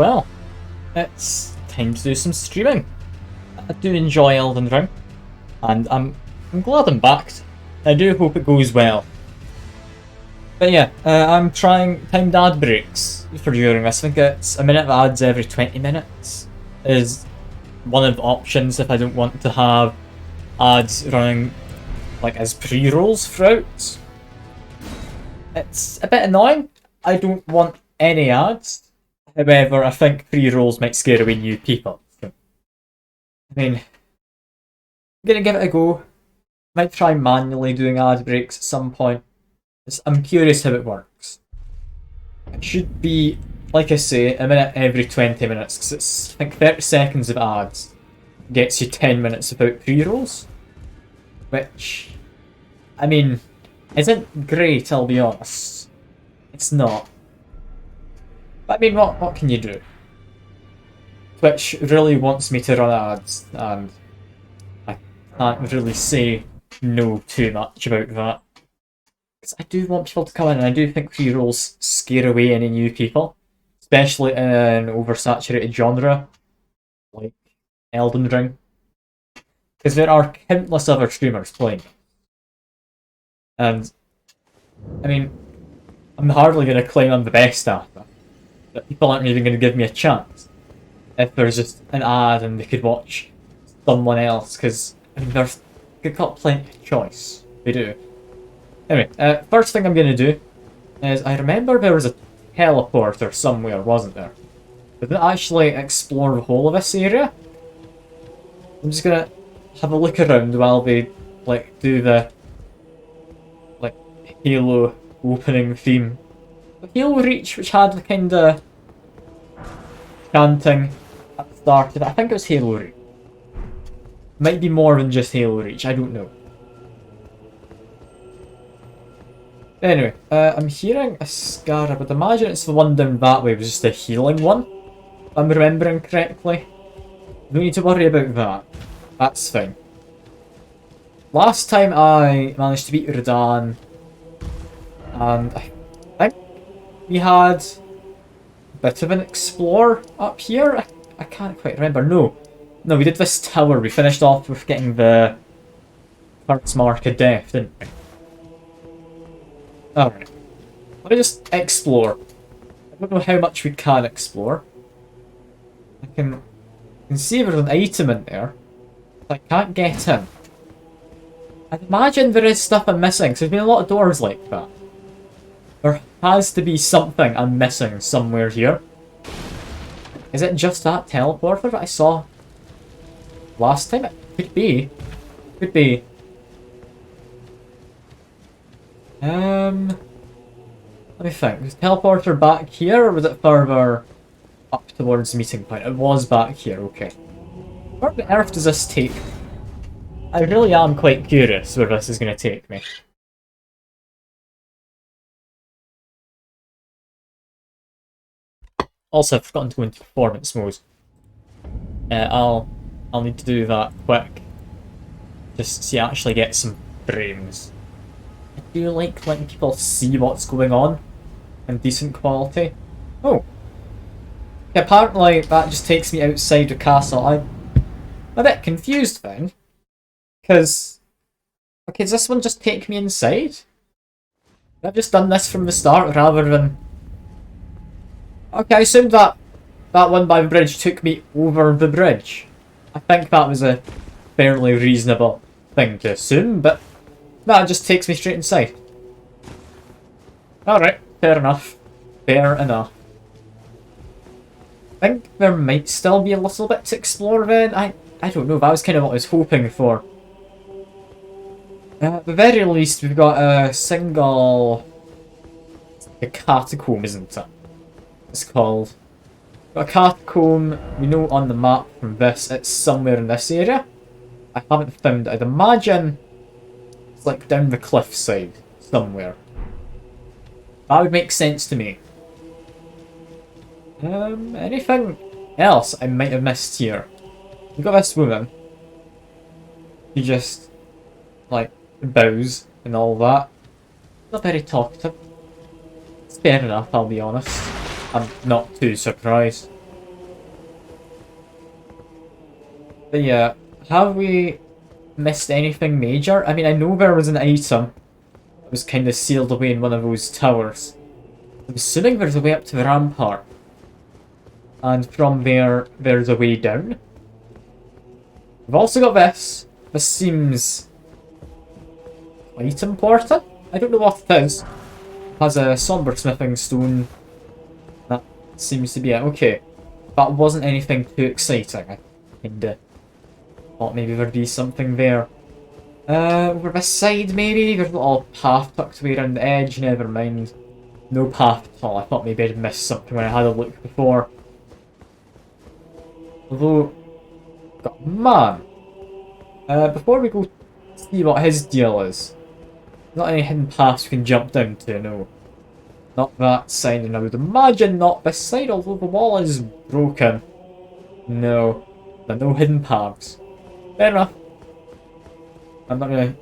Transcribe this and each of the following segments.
Well, it's time to do some streaming. I do enjoy Elden Ring, and I'm glad I'm back. I do hope it goes well. But yeah, I'm trying timed ad breaks for during this. I think it's a minute of ads every 20 minutes is one of the options if I don't want to have ads running like as pre-rolls throughout. It's a bit annoying. I don't want any ads. However, I think pre-rolls might scare away new people. So, I mean, I'm gonna give it a go. Might try manually doing ad breaks at some point. I'm curious how it works. It should be, like I say, a minute every 20 minutes, because it's, I think, 30 seconds of ads gets you 10 minutes without pre-rolls. Which, I mean, isn't great, I'll be honest. It's not. But I mean, what can you do? Twitch really wants me to run ads, and I can't really say no too much about that. Because I do want people to come in, and I do think pre-rolls scare away any new people. Especially in an oversaturated genre, like Elden Ring. Because there are countless other streamers playing. And, I mean, I'm hardly going to claim I'm the best at it. But people aren't even going to give me a chance. If there's just an ad and they could watch someone else, because, I mean, they've got plenty of choice. They do. Anyway, first thing I'm going to do is, I remember there was a teleporter somewhere, wasn't there? I didn't actually explore the whole of this area. I'm just going to have a look around while they, like, do the, like, Halo opening theme. The Halo Reach, which had the kind of chanting at the start of it. I think it was Halo Reach. Might be more than just Halo Reach, I don't know. Anyway, I'm hearing a Scarab, but imagine it's the one down that way, it was just a healing one. If I'm remembering correctly. No need to worry about that. That's fine. Last time I managed to beat Radahn, and I think we had a bit of an explore up here. I can't quite remember. No, we did this tower. We finished off with getting the first mark of death, didn't we? Alright. Let me just explore. I don't know how much we can explore. I can see there's an item in there, but I can't get in. I'd imagine there is stuff I'm missing, so there's been a lot of doors like that. There has to be something I'm missing somewhere here. Is it just that teleporter that I saw last time? It could be. Could be. Let me think. Was the teleporter back here, or was it further up towards the meeting point? It was back here, okay. Where on earth does this take me? I really am quite curious where this is going to take me. Also, I've forgotten to go into performance mode. I'll need to do that quick. Just so you actually get some frames. I do like letting people see what's going on in decent quality. Oh. Yeah, apparently that just takes me outside the castle. I'm a bit confused then. Because... Okay, does this one just take me inside? I've just done this from the start rather than... Okay, I assumed that one by the bridge took me over the bridge. I think that was a fairly reasonable thing to assume, but that just takes me straight inside. Alright, fair enough. Fair enough. I think there might still be a little bit to explore then. I don't know, that was kind of what I was hoping for. At the very least, we've got a single... a catacomb, isn't it? It's called. Got a catacomb, we know on the map from this, it's somewhere in this area. I haven't found it. I'd imagine it's like down the cliffside somewhere. That would make sense to me. Anything else I might have missed here? We've got this woman. She just, like, bows and all that. Not very talkative. It's fair enough, I'll be honest. I'm not too surprised. But yeah, have we missed anything major? I mean, I know there was an item that was kind of sealed away in one of those towers. I'm assuming there's a way up to the rampart. And from there, there's a way down. We've also got this. This seems quite important. I don't know what it is. It has a somber smithing stone. That seems to be it. Okay. That wasn't anything too exciting. I kinda thought maybe there'd be something there. Over this side maybe? There's a little path tucked away around the edge. Never mind. No path at all. I thought maybe I'd missed something when I had a look before. Although, God, man. Before we go see what his deal is, not any hidden paths we can jump down to, no. Not that side, and I would imagine not this side, although the wall is broken. No, there are no hidden paths. Fair enough. I'm not gonna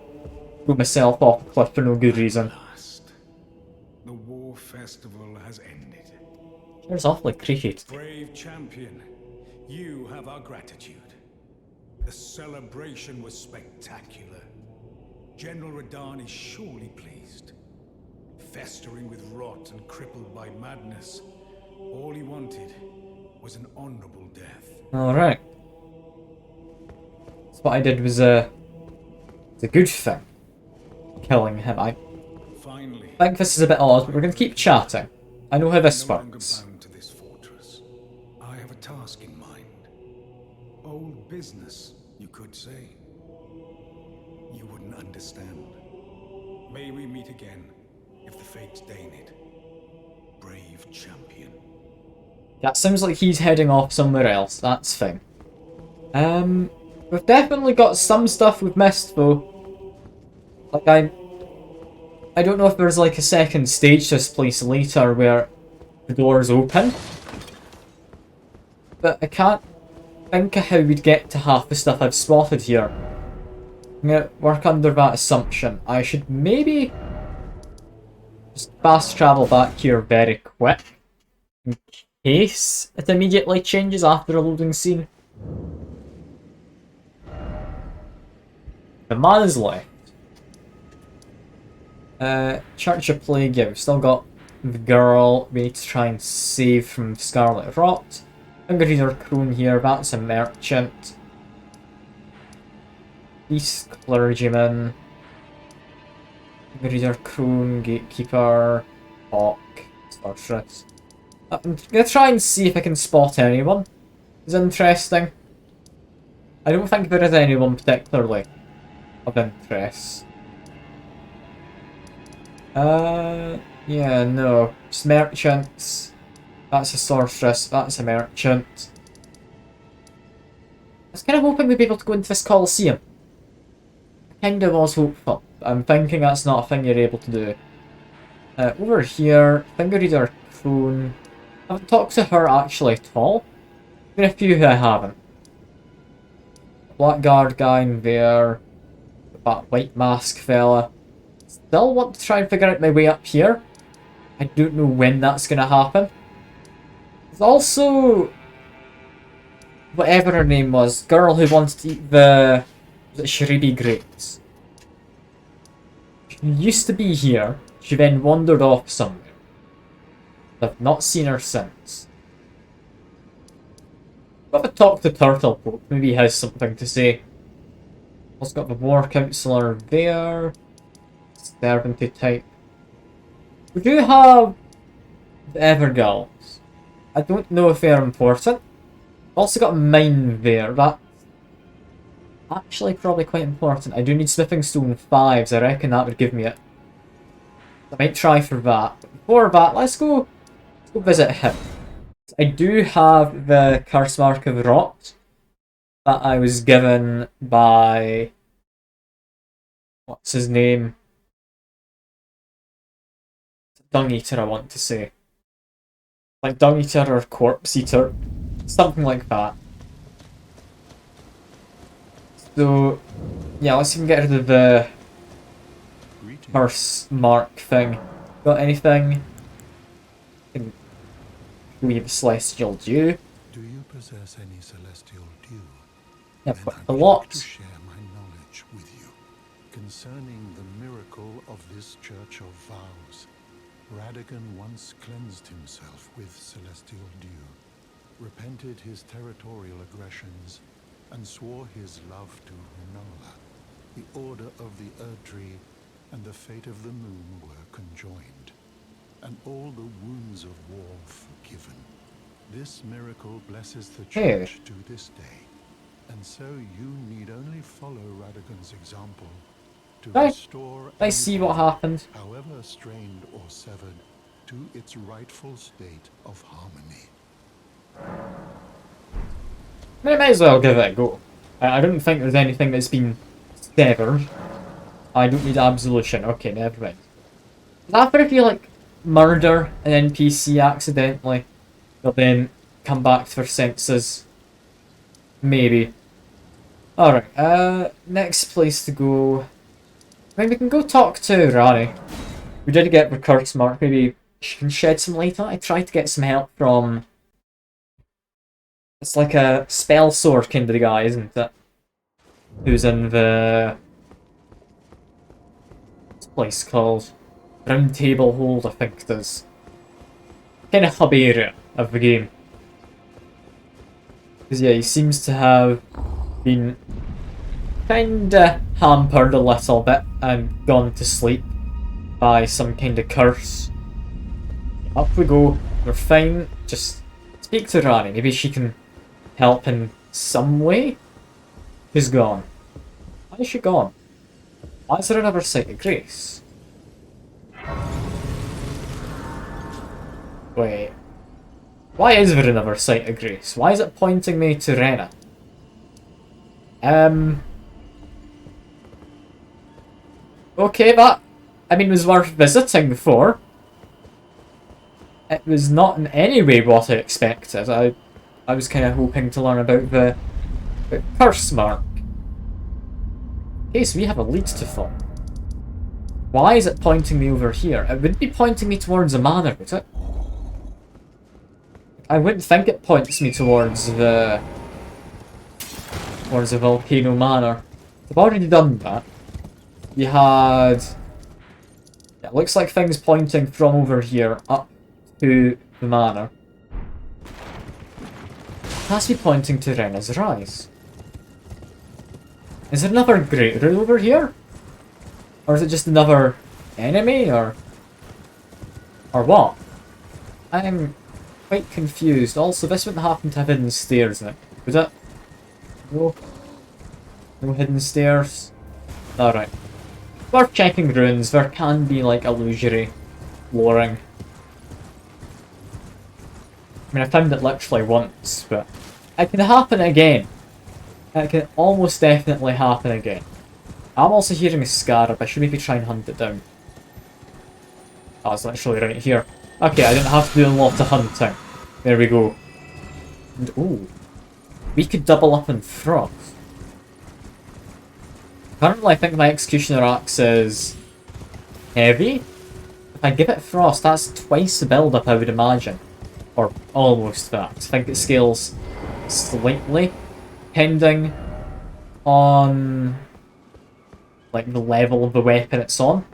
put myself off a cliff for no good reason. The war festival has ended. It's awfully creaky. Brave champion, you have our gratitude. The celebration was spectacular. General Radahn is surely pleased. Festering with rot and crippled by madness, all he wanted was an honorable death. Alright. So what I did was a good thing. Killing him. I Finally, think this is a bit odd, but we're going to keep chatting. I know how this no longer works. bound to this fortress. I have a task in mind. Old business, you could say. You wouldn't understand. May we meet again, if the fates deign it. Brave champion. That sounds like he's heading off somewhere else. That's fine. We've definitely got some stuff we've missed though. Like I don't know if there's like a second stage to this place later where the doors open. But I can't think of how we'd get to half the stuff I've spotted here. I'm gonna work under that assumption. I should maybe just fast travel back here very quick. In case it immediately changes after a loading scene. The man is left. Church of Plague, yeah, we've still got the girl we need to try and save from Scarlet Rot. Finger Crone here, that's a merchant. East Clergyman. Finger Crone, Gatekeeper, Hawk, Sorceress. I'm gonna try and see if I can spot anyone. It's interesting. I don't think there is anyone particularly of interest. Yeah, no. Just merchants. That's a sorceress, that's a merchant. I was kind of hoping we'd be able to go into this Colosseum. I kind of was hopeful. I'm thinking that's not a thing you're able to do. Over here, Finger Crone. I haven't talked to her actually at all. Been a few who I haven't. Blackguard guy in there. That white mask fella. Still want to try and figure out my way up here. I don't know when that's going to happen. There's also whatever her name was, girl who wants to eat the Sharibi grapes. She used to be here. She then wandered off somewhere. I've not seen her since. I've got to talk to Turtle Pope. Maybe he has something to say. Also got the War Councillor there. Servanty type. We do have the Evergirls. I don't know if they're important. Also got Mine there. That's actually probably quite important. I do need Smithing Stone 5s. I reckon that would give me it. I might try for that. But before that, let's go visit him. I do have the Curse Mark of Rot that I was given by... what's his name? Dung Eater, I want to say. Like Dung Eater or Corpse Eater. Something like that. So, yeah, let's even get rid of the Curse Mark thing. Got anything? We have Celestial Dew. Do you possess any celestial dew? Yeah, Then but I'd a like lot. to share my knowledge with you concerning the miracle of this Church of Vows. Radagon once cleansed himself with celestial dew, repented his territorial aggressions, and swore his love to Runala. The order of the Erdtree and the fate of the moon were conjoined, and all the wounds of war forgiven. This miracle blesses the Hey, Church to this day, and so you need only follow Radagon's example to right. restore I any see what body, happened. however strained or severed, to its rightful state of harmony. I might as well give it a go. I don't think there's anything that's been severed. I don't need absolution. Okay, never mind. Is that for if you like murder an NPC accidentally, they'll then come back to their senses? Maybe. Alright, next place to go. I mean, we can go talk to Rani. We did get the curse mark. Maybe she can shed some light on it. I tried to get some help from. It's like a spell sword kind of guy, isn't it? Who's in the. What's the place called? Round Table Hold, I think it is. Kind of hub area of the game. Because yeah, he seems to have been kinda hampered a little bit and gone to sleep by some kind of curse. Up we go, we're fine. Just speak to Rani, maybe she can help in some way? Who's gone? Why is she gone? Why is there another Sight of Grace? Wait. Why is there another Sight of Grace? Why is it pointing me to Rena? Okay, that, I mean, was worth visiting for. It was not in any way what I expected. I was kind of hoping to learn about the curse mark. Okay, so we have a lead to follow. Why is it pointing me over here? It wouldn't be pointing me towards a manor, would it? I wouldn't think it points me towards the volcano manor. I've already done that. You had. Yeah, it looks like things pointing from over here up to the manor. It has to be pointing to Rena's Rise. Is there another Great Rune over here? Or is it just another enemy, or what? I'm quite confused. Also, this wouldn't happen to have hidden stairs in it, would it? No. No hidden stairs. Alright. Worth checking runes. There can be like illusory flooring. I mean, I found it literally once, but it can happen again. It can almost definitely happen again. I'm also hearing a scarab. I should maybe try and hunt it down. Oh, it's literally right here. Okay, I didn't have to do a lot of hunting. There we go. And ooh, we could double up in frost. Currently, I think my Executioner Axe is heavy. If I give it frost, that's twice the build-up, I would imagine. Or almost that. I think it scales slightly, depending on like the level of the weapon it's on.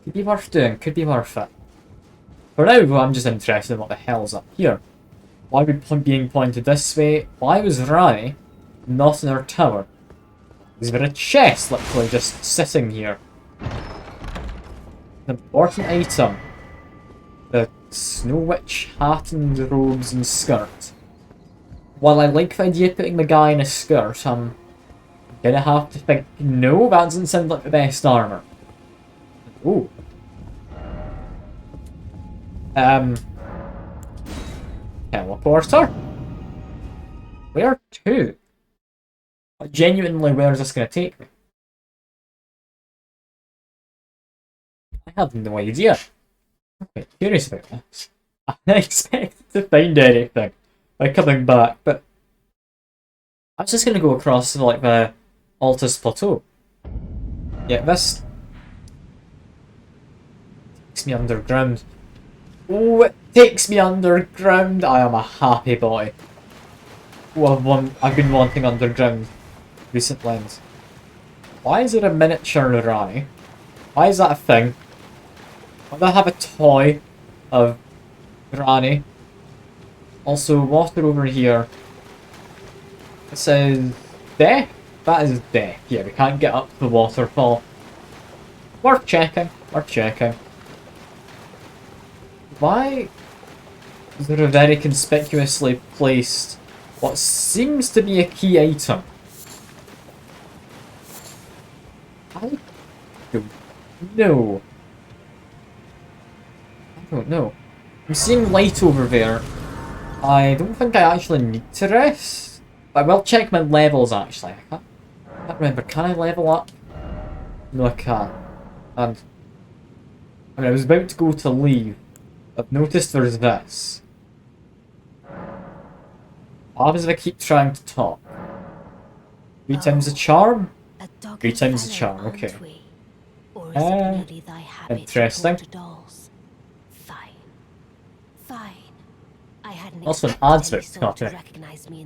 Could be worth doing, could be worth it. For now, though, I'm just interested in what the hell's up here. Why are we being pointed this way? Why was Rani not in her tower? Is there a chest literally just sitting here? An important item. The Snow Witch hat and robes and skirt. While I like the idea of putting the guy in a skirt, I'm gonna have to think, no, that doesn't sound like the best armor. Ooh. Teleporter? Where to? Genuinely, where is this gonna take me? I have no idea. I'm quite curious about this. I didn't expect to find anything by coming back, but I was just gonna go across to like the Altus Plateau. Yeah, this takes me underground. Oh, it takes me underground. I am a happy boy. I've been wanting underground recently. Why is there a miniature Rani? Why is that a thing? Why do I have a toy of Rani? Also, water over here. It says death? That is death. Yeah, we can't get up the waterfall. Worth checking. Worth checking. Why is there a very conspicuously placed what seems to be a key item? I don't know. I don't know. I'm seeing light over there. I don't think I actually need to rest. But I will check my levels actually. I can't remember. Can I level up? No, I can't. And I was about to go to leave. I've noticed there's this. What happens if I keep trying to talk? 3 times the charm? 3 times the charm, okay. Interesting. Also, an ad's about to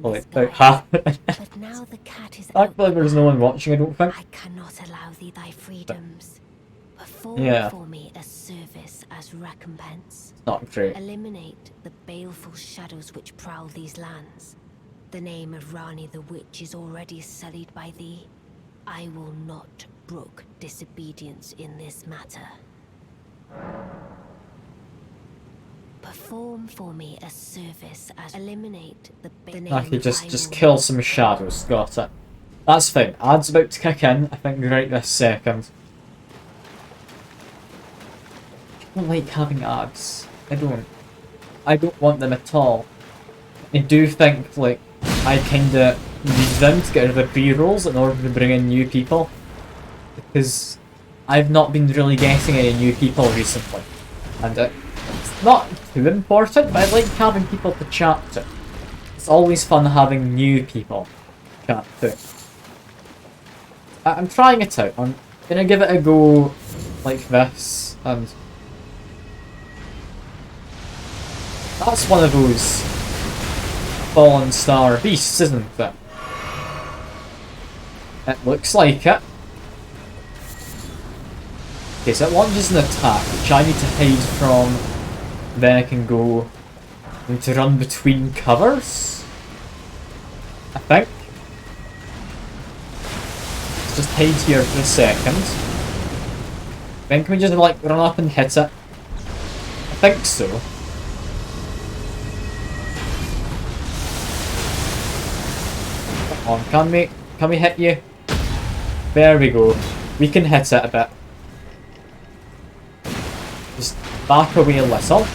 well, about half. But now the cat is Thankfully there's no one watching, I don't think. I cannot allow thee thy freedoms. Perform for me a service as recompense. Not great. Eliminate the baleful shadows which prowl these lands. The name of Rani the Witch is already sullied by thee. I will not brook disobedience in this matter. Perform for me a service as eliminate the name. Okay, just kill some shadows. Got it. That's fine. Ad's about to kick in, I think, right this second. I don't like having ads. I don't want them at all. I do think, like, I kinda need them to get rid of the pre-rolls in order to bring in new people. Because I've not been really getting any new people recently. And it's not too important, but I like having people to chat to. It's always fun having new people to chat to. I'm trying it out. I'm gonna give it a go like this, and that's one of those fallen star beasts, isn't it? It looks like it. Okay, so it launches an attack, which I need to hide from. Then I can go. I need to run between covers, I think. Let's just hide here for a second. Then can we just like run up and hit it? I think so. Come on, can we hit you? There we go. We can hit it a bit. Just back away a little.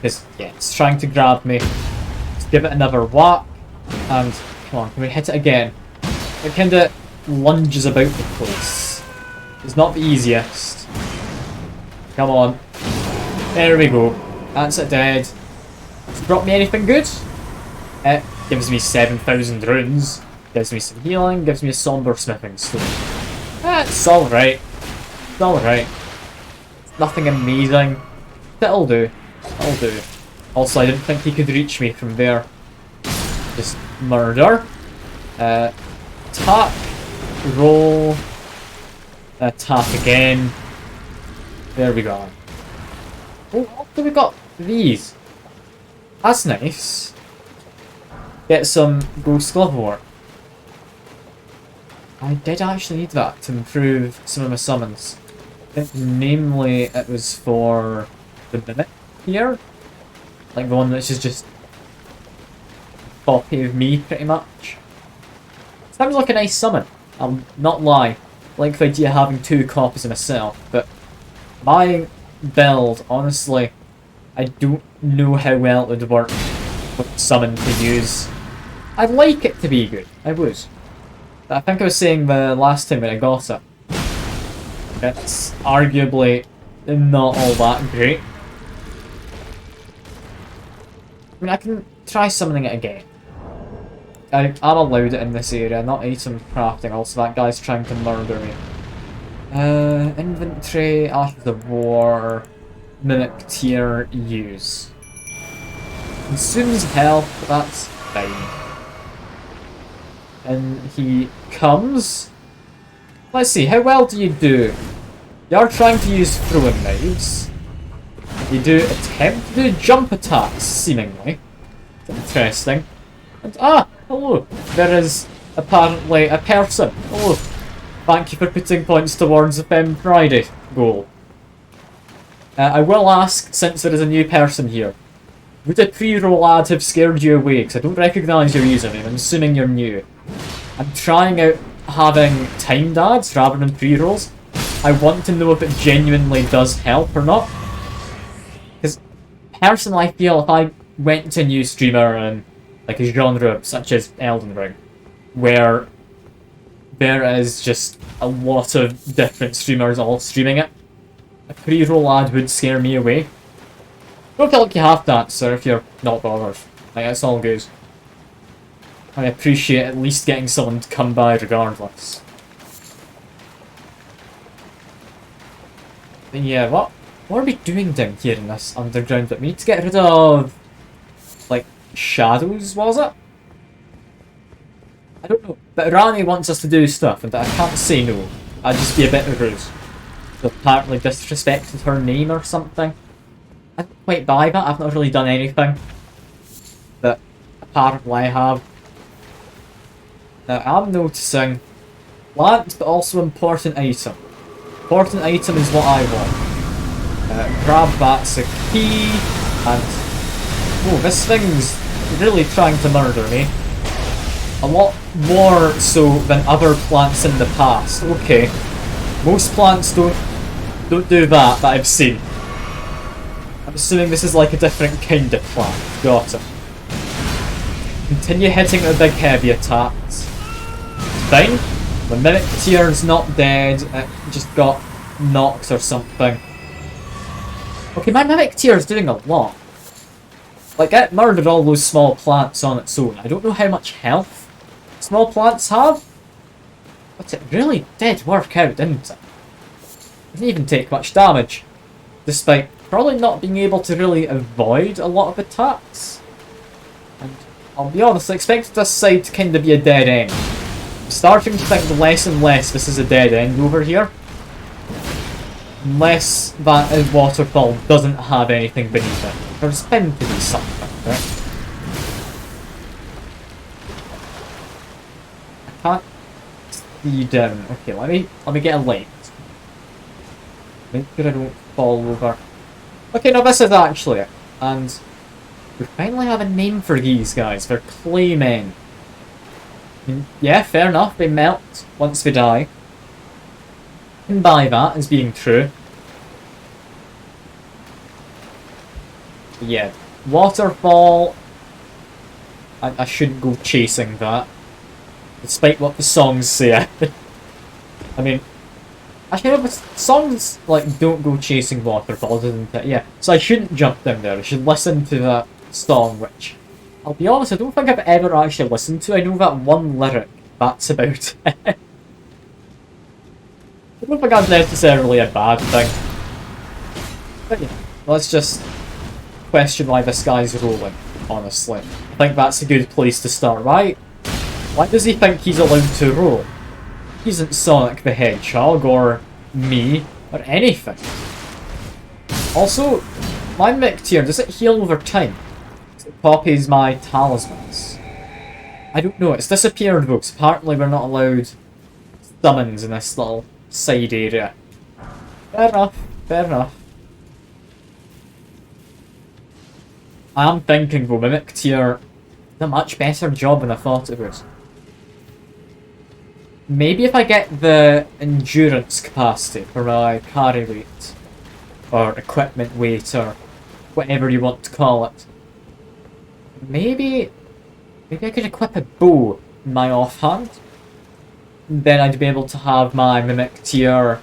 Because, yeah, it's trying to grab me. Let's give it another whack. And, come on, can we hit it again? It kinda lunges about the place. It's not the easiest. Come on. There we go. That's it dead. Has it brought me anything good? It gives me 7,000 runes. Gives me some healing. Gives me a somber smithing stone. It's alright. It's alright. It's nothing amazing. That'll do. That'll do. Also, I didn't think he could reach me from there. Just murder. Attack. Roll. Attack again. There we go. Oh, we got these. That's nice. Get some ghost glove work. I did actually need that to improve some of my summons. I think namely it was for the mimic here. Like the one that's just a copy of me pretty much. Sounds like a nice summon. I'll not lie. I like the idea of having 2 copies of myself, but my build, honestly, I don't know how well it would work with summon to use. I'd like it to be good. I would. I think I was saying the last time when I got it. It's arguably not all that great. I mean, I can try summoning it again. I'm allowed it in this area, not item crafting. Also, that guy's trying to murder me. Inventory, Ashes of War, Mimic Tier, use. Consumes health, but that's fine. and he comes. Let's see, how well do you do? You are trying to use throwing knives. You do attempt to do jump attacks, seemingly. Interesting. And hello. There is apparently a person. Hello. Thank you for putting points towards the Fem Friday goal. I will ask, since there is a new person here, would a pre-roll ad have scared you away? Because I don't recognise your username, I'm assuming you're new. I'm trying out having timed ads rather than pre-rolls. I want to know if it genuinely does help or not. Because personally I feel if I went to a new streamer and like a genre such as Elden Ring, where there is just a lot of different streamers all streaming it, a pre-roll ad would scare me away. Don't feel like you have to answer if you're not bothered. Like, it's all good. I appreciate at least getting someone to come by regardless. But yeah, what are we doing down here in this underground bit? We need to get rid of, like, shadows, was it? I don't know. But Rani wants us to do stuff, and I can't say no. I'd just be a bit rude. So apparently disrespected her name or something. I don't quite buy that. I've not really done anything. But apparently I have. Now I'm noticing plant, but also important item. Important item is what I want. Grab that's a key, and oh, this thing's really trying to murder me. A lot more so than other plants in the past. Okay, most plants don't do that I've seen. I'm assuming this is like a different kind of plant. Got it. Continue hitting with big heavy attacks. Fine. The Mimic Tier's not dead, it just got knocked or something. Okay, my Mimic Tier's doing a lot. Like, it murdered all those small plants on its own. I don't know how much health small plants have, but it really did work out, didn't it? Didn't even take much damage, despite probably not being able to really avoid a lot of attacks. And I'll be honest, I expected this side to kind of be a dead end. I'm starting to think less and less this is a dead end over here. Unless that waterfall doesn't have anything beneath it. There's bound to be something, right? I can't see down. Okay, let me get a light. Make sure I don't fall over. Okay, no, this is actually it. And we finally have a name for these guys. They're claymen. Yeah, fair enough. They melt once they die. I can buy that as being true. Yeah, waterfall. I shouldn't go chasing that, despite what the songs say. I mean, actually, no, but songs like don't go chasing waterfalls, isn't it? Yeah, so I shouldn't jump down there. I should listen to that song, which I'll be honest, I don't think I've ever actually listened to. I know that one lyric. That's about it. I don't think that's necessarily a bad thing. But yeah, let's just question why this guy's rolling, honestly. I think that's a good place to start, right? Why does he think he's allowed to roll? He isn't Sonic the Hedgehog, or me, or anything. Also, my Mimic Tier, does it heal over time? It copies my talismans. I don't know, it's disappeared though, because apparently we're not allowed summons in this little side area. Fair enough, fair enough. I am thinking though, Mimic Tier did a much better job than I thought it would. Maybe if I get the endurance capacity for my carry weight, or equipment weight, or whatever you want to call it. Maybe I could equip a bow in my offhand. Then I'd be able to have my Mimic Tier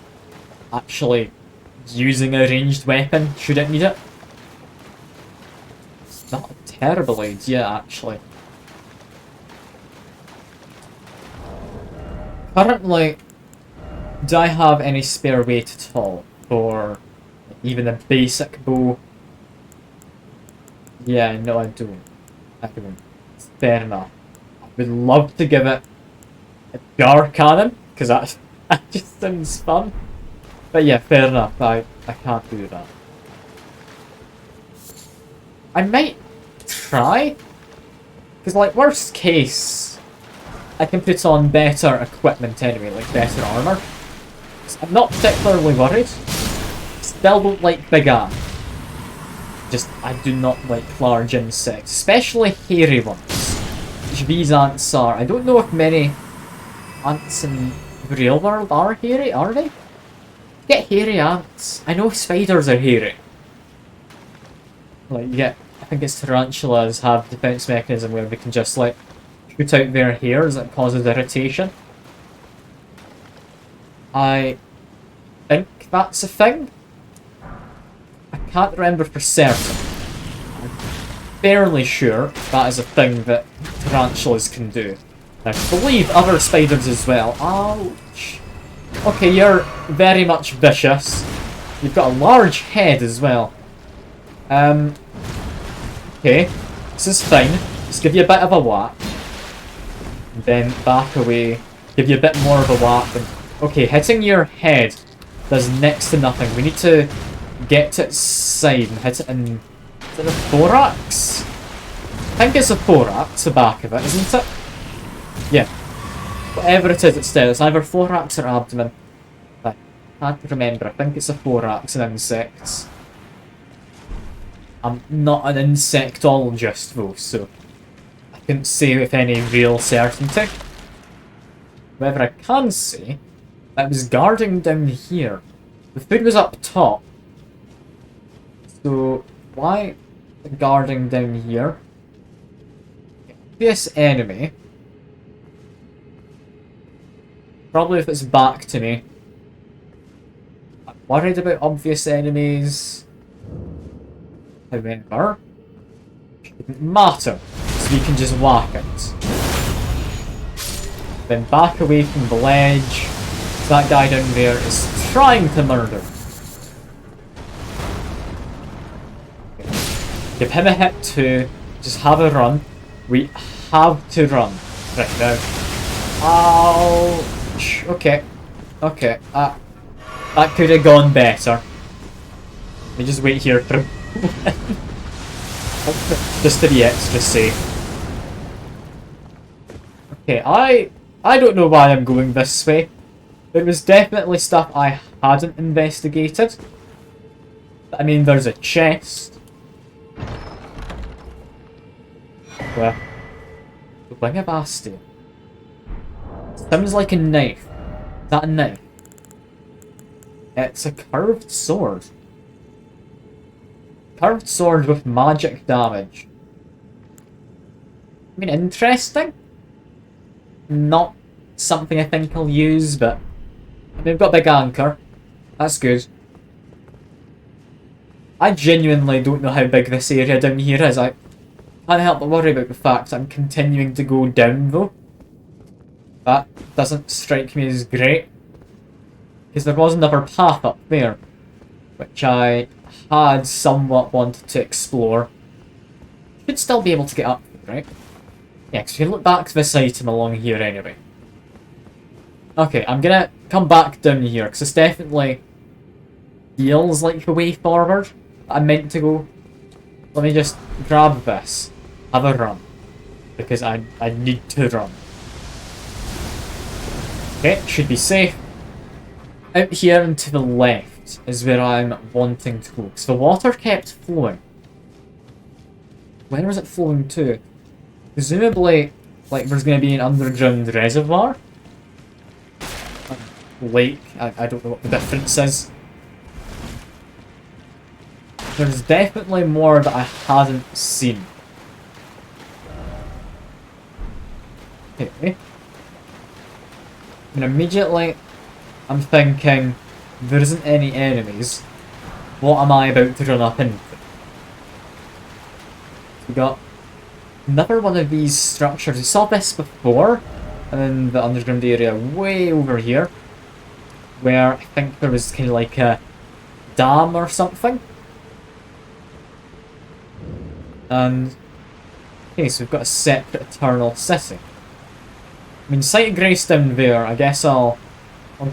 actually using a ranged weapon, should it need it. It's not a terrible idea, actually. Currently, do I have any spare weight at all for even a basic bow? Yeah, no I don't. I don't. Fair enough. I would love to give it a jar cannon, because that just sounds fun. But yeah, fair enough, I can't do that. I might try, because like worst case, I can put on better equipment anyway, like better armour. So I'm not particularly worried. Still don't like big ants. Just, I do not like large insects, especially hairy ones, which these ants are. I don't know if many ants in the real world are hairy, are they? Get hairy ants. I know spiders are hairy. Like, yeah, I think it's tarantulas have defense mechanism where they can just, like, shoot out their hairs that causes irritation. I think that's a thing. I can't remember for certain. I'm fairly sure that is a thing that tarantulas can do. I believe other spiders as well. Ouch. Okay, you're very much vicious. You've got a large head as well. Okay, this is fine. Just give you a bit of a whack. And then back away. Give you a bit more of a whack. And, okay, hitting your head does next to nothing. We need to get to its side and hit it in... Is it a thorax? I think it's a thorax, the back of it, isn't it? Yeah. Whatever it is instead, it's either thorax or abdomen. I can't remember, I think it's a thorax in insects. I'm not an insectologist though, so I couldn't say with any real certainty. However, I can say that it was guarding down here. The food was up top. So, why guarding down here? Obvious enemy. Probably if it's back to me. I'm worried about obvious enemies. However, it doesn't matter, so we can just whack it. Then back away from the ledge. That guy down there is trying to murder. Give him a hit too. Just have a run. We have to run right now. Ouch. Okay. Okay. That could have gone better. Let me just wait here for him. Just to be extra safe. Okay, I don't know why I'm going this way. There was definitely stuff I hadn't investigated. I mean, there's a chest. Where? The Wing of Astia. Sounds like a knife. Is that a knife? It's a curved sword. Curved sword with magic damage. I mean, interesting. Not something I think I'll use, but... I mean, we've got a big anchor. That's good. I genuinely don't know how big this area down here is. I can't help but worry about the fact I'm continuing to go down, though. That doesn't strike me as great. Because there was another path up there, which I had somewhat wanted to explore. Should still be able to get up, right? Yeah, because we can look back to this item along here anyway. Okay, I'm gonna come back down here, because this definitely feels like the way forward I meant to go. Let me just grab this. Have a run. Because I need to run. Okay, should be safe. Out here and to the left is where I'm wanting to go. Because the water kept flowing. Where was it flowing to? Presumably, like, there's going to be an underground reservoir? Lake, I don't know what the difference is. There's definitely more that I hadn't seen. Okay. And immediately, I'm thinking, there isn't any enemies. What am I about to run up into? We got another one of these structures. We saw this before, in the underground area way over here, where I think there was kind of like a dam or something. And okay, so we've got a separate eternal city. I mean, Sight of Grace down there, I guess I'll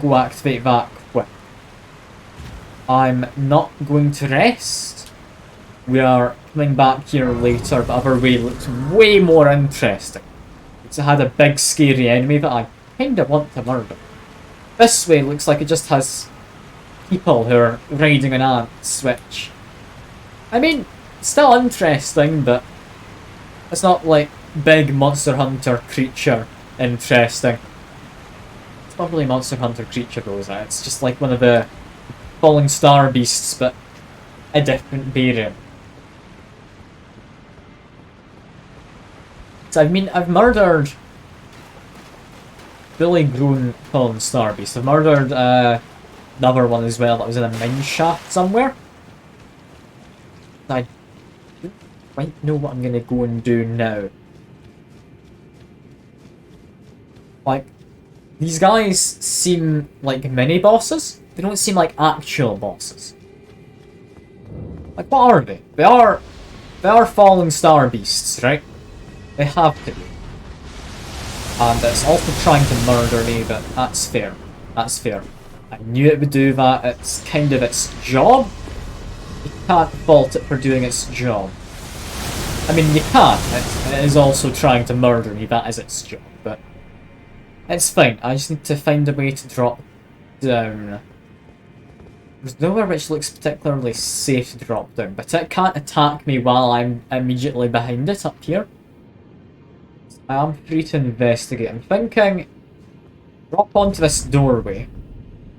go activate that quick. I'm not going to rest. We are coming back here later, but other way looks way more interesting. It's had a big scary enemy that I kinda want to murder. This way looks like it just has people who are riding on ants, which... I mean, still interesting, but it's not like big Monster Hunter creature interesting. It's not really Monster Hunter creature though, is it? It's just like one of the falling star beasts, but a different variant. So I mean, I've murdered fully grown fallen star beast. I've murdered another one as well that was in a mine shaft somewhere. I don't quite know what I'm gonna go and do now. Like, these guys seem like mini bosses. They don't seem like actual bosses. Like, what are they? They are falling star beasts, right? They have to be. And it's also trying to murder me, but that's fair. That's fair. I knew it would do that. It's kind of its job. You can't fault it for doing its job. I mean, you can. It is also trying to murder me. That is its job, but it's fine. I just need to find a way to drop down. There's nowhere which looks particularly safe to drop down, but it can't attack me while I'm immediately behind it up here. So I am free to investigate. I'm thinking, drop onto this doorway,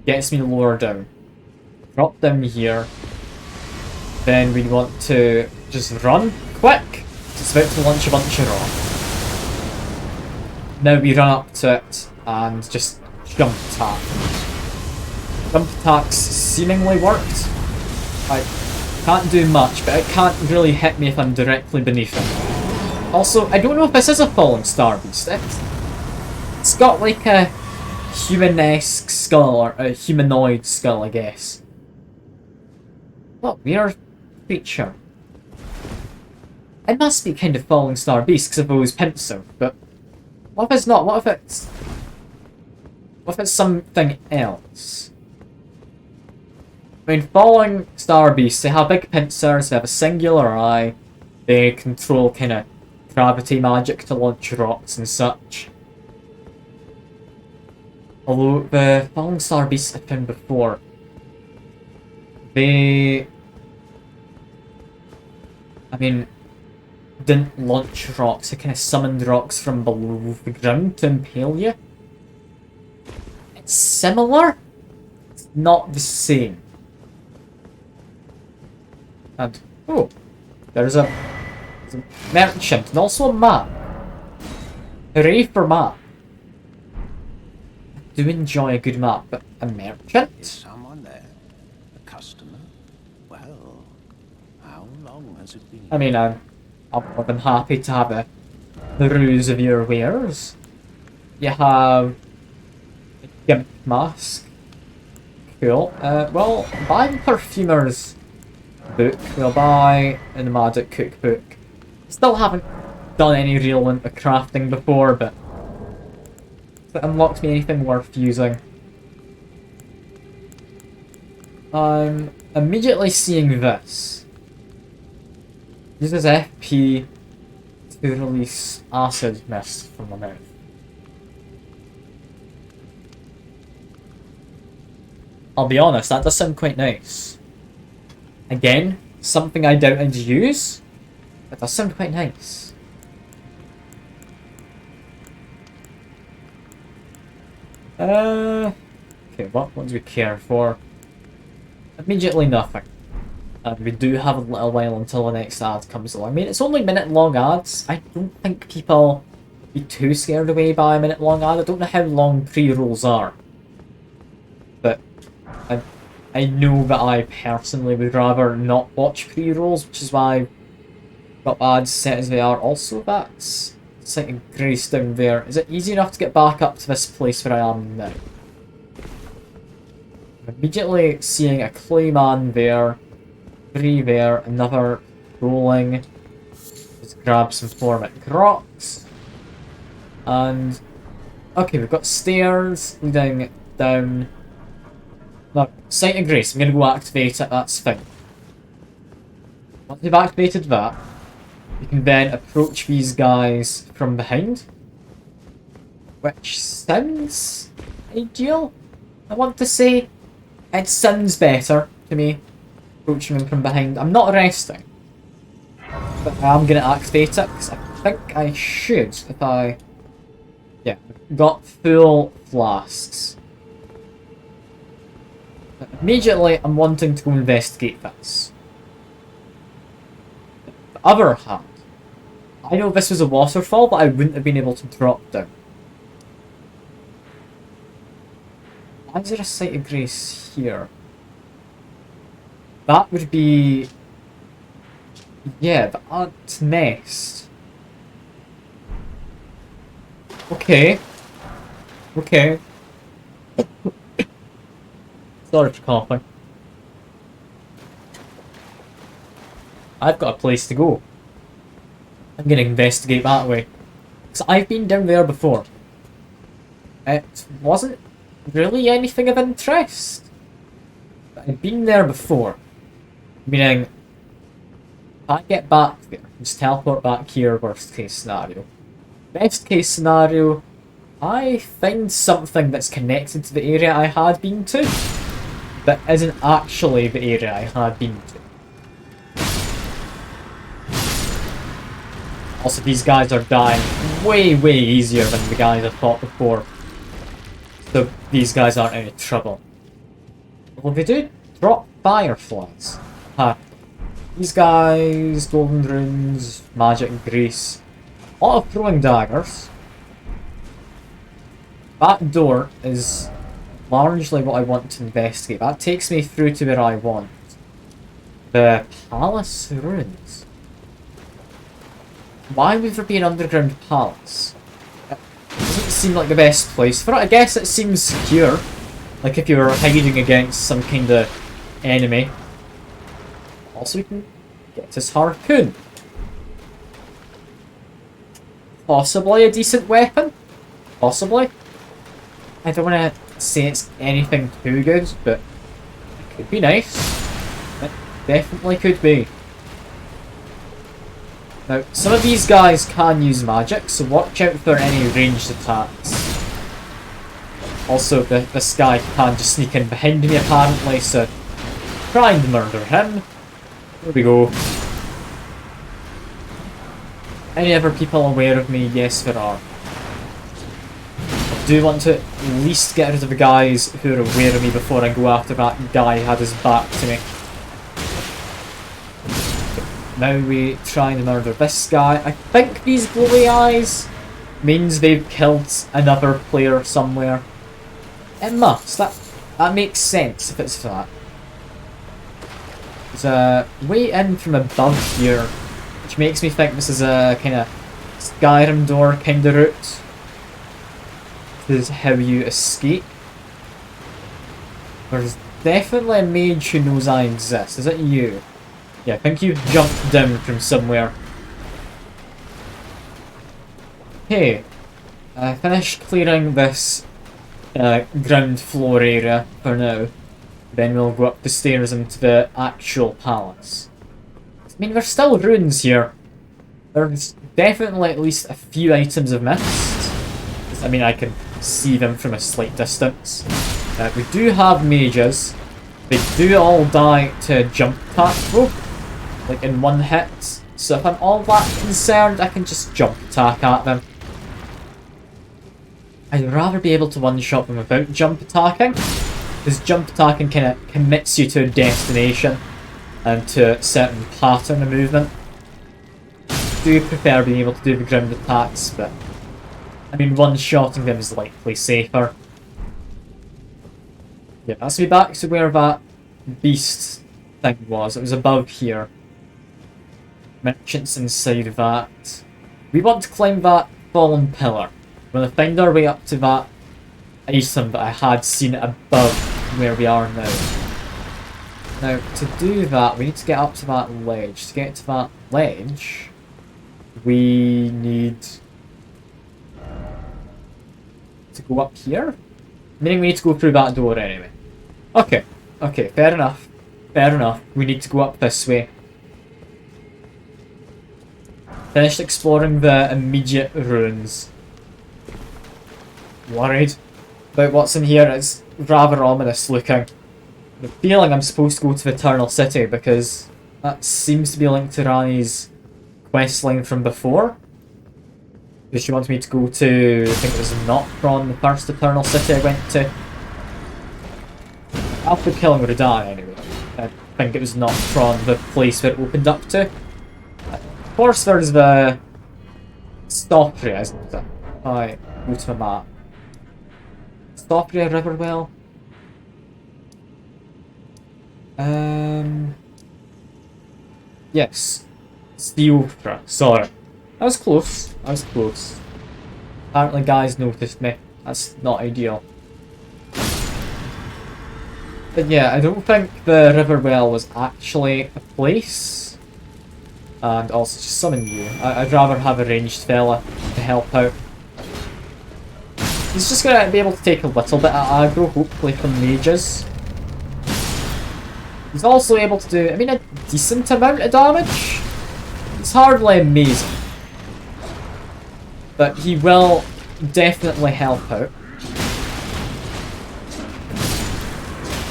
gets me lower down. Drop down here. Then we want to just run quick. It's about to launch a bunch of rock. Now we run up to it and just jump attack. Jump attacks seemingly worked. I can't do much, but it can't really hit me if I'm directly beneath it. Also, I don't know if this is a falling star beast. It's got like a human-esque skull, or a humanoid skull, I guess. What weird creature. It must be kind of falling star beast because if it was Pinsir, but what if it's not? What if it's something else? I mean, falling star beasts, they have big pincers, they have a singular eye, they control kind of gravity magic to launch rocks and such. Although the falling star beasts I found before, they, I mean, didn't launch rocks, they kind of summoned rocks from below the ground to impale you. It's similar, it's not the same. And, oh, there's a merchant and also a map. Hooray for map. I do enjoy a good map, but a merchant? Is someone there? A customer? Well, how long has it been? I mean, I'm more than happy to have a peruse of your wares. You have a gimp mask. Cool. Well, buying perfumer's book. We'll buy a nomadic cookbook. Still haven't done any real crafting before, but it unlocked me anything worth using. I'm immediately seeing this. Uses FP to release acid mist from my mouth. I'll be honest, that does sound quite nice. Again, something I doubt I'd use, but does sound quite nice. Okay, what do we care for? Immediately nothing. And we do have a little while until the next ad comes along. I mean, it's only minute-long ads. I don't think people be too scared away by a minute-long ad. I don't know how long pre-rolls are. But I know that I personally would rather not watch pre-rolls, which is why I've got ads set as they are. Also, that's Sight of Grace down there. Is it easy enough to get back up to this place where I am now? I'm immediately seeing a clayman there, 3 there, another rolling. Just grab some formic rocks. And Okay, we've got stairs leading down. No, Sight of Grace. I'm gonna go activate it, that's fine. Once we've activated that, you can then approach these guys from behind. Which sounds ideal, I want to say. It sounds better to me, approaching them from behind. I'm not resting, but I am going to activate it, because I think I should if I... Yeah, got full flasks. Immediately, I'm wanting to go investigate this. On the other hand, I know this was a waterfall, but I wouldn't have been able to drop down. Why is there a Sight of Grace here? That would be... Yeah, the Ant Nest. Okay. Okay. Sorry for coughing. I've got a place to go. I'm gonna investigate that way. Because I've been down there before. It wasn't really anything of interest. But I've been there before. Meaning, if I get back there, just teleport back here, worst case scenario. Best case scenario, I find something that's connected to the area I had been to, but isn't actually the area I had been to. Also, these guys are dying way, way easier than the guys I fought before. So these guys aren't any trouble. Well, they do drop fireflies. These guys, golden runes, magic grace. A lot of throwing daggers. That door is largely what I want to investigate. That takes me through to where I want. The palace ruins. Why would there be an underground palace? It doesn't seem like the best place for it. I guess it seems secure. Like if you were hiding against some kind of enemy. Also, we can get his harpoon. Possibly a decent weapon. Possibly. I don't want to say it's anything too good, but it could be nice. It definitely could be. Now, some of these guys can use magic, so watch out for any ranged attacks. Also, this guy can just sneak in behind me apparently, so try and murder him. There we go. Any other people aware of me? Yes, there are. I do want to at least get rid of the guys who are aware of me before I go after that guy who had his back to me. Now we try and murder this guy. I think these glowy eyes means they've killed another player somewhere. It must. That makes sense if it's that. There's a way in from above here, which makes me think this is a kind of Skyrim door kind of route. This is how you escape. There's definitely a mage who knows I exist. Is it you? Yeah, I think you jumped down from somewhere. Okay. I finished clearing this ground floor area for now. Then we'll go up the stairs into the actual palace. I mean, there's still ruins here. There's definitely at least a few items I've missed. I mean, I can see them from a slight distance. We do have mages. They do all die to jump attack though. Like in one hit. So if I'm all that concerned, I can just jump attack at them. I'd rather be able to one-shot them without jump attacking. Because jump attacking kind of commits you to a destination and to a certain pattern of movement. I do prefer being able to do the ground attacks, but I mean one-shotting them is likely safer. Yeah, let's be back to where that beast thing was. It was above here. Merchants inside of that. We want to climb that fallen pillar. We're going to find our way up to that item that I had seen above where we are now. Now, to do that, we need to get up to that ledge. To get to that ledge, we need to go up here? Meaning we need to go through that door anyway. Okay, okay, fair enough. Fair enough. We need to go up this way. Finished exploring the immediate ruins. Worried about what's in here. It's rather ominous looking. The feeling I'm supposed to go to the Eternal City because that seems to be linked to Rani's questline from before. She wants me to go to, I think it was Noctron, the first Eternal City I went to. After killing Radahn anyway. I think it was Noctron, the place where it opened up to. Of course there's the Stopria, isn't there? Alright, go to the map. Stopria Riverwell. Yes. Steelfra, sorry. I was close. I was close. Apparently guys noticed me. That's not ideal. But yeah, I don't think the Riverwell was actually a place. And also just summon you. I'd rather have a ranged fella to help out. He's just gonna be able to take a little bit of aggro, hopefully from mages. He's also able to do, I mean, a decent amount of damage. It's hardly amazing. But he will definitely help out.